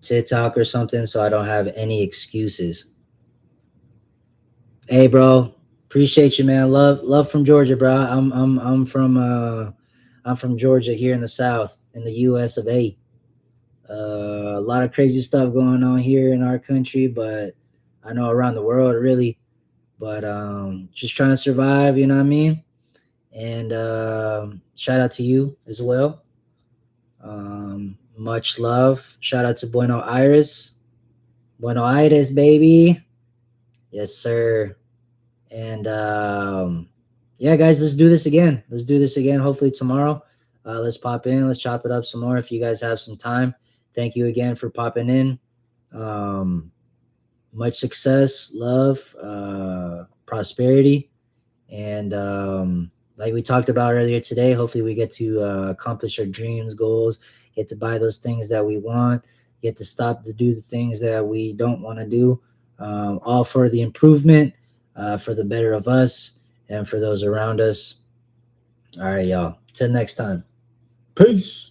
TikTok or something, so I don't have any excuses. Hey, bro, appreciate you, man. Love from Georgia, bro. I'm from Georgia here in the South, in the U.S. of A. A lot of crazy stuff going on here in our country, but I know around the world, really. But just trying to survive, you know what I mean? And shout out to you as well. Much love. Shout out to Buenos Aires. Buenos Aires, baby. Yes, sir. And yeah, guys, let's do this again. Hopefully tomorrow. Let's pop in. Let's chop it up some more if you guys have some time. Thank you again for popping in. Much success, love, prosperity, and like we talked about earlier today, hopefully we get to accomplish our dreams, goals, get to buy those things that we want, get to stop to do the things that we don't want to do, all for the improvement, for the better of us and for those around us. All right, y'all. Till next time. Peace.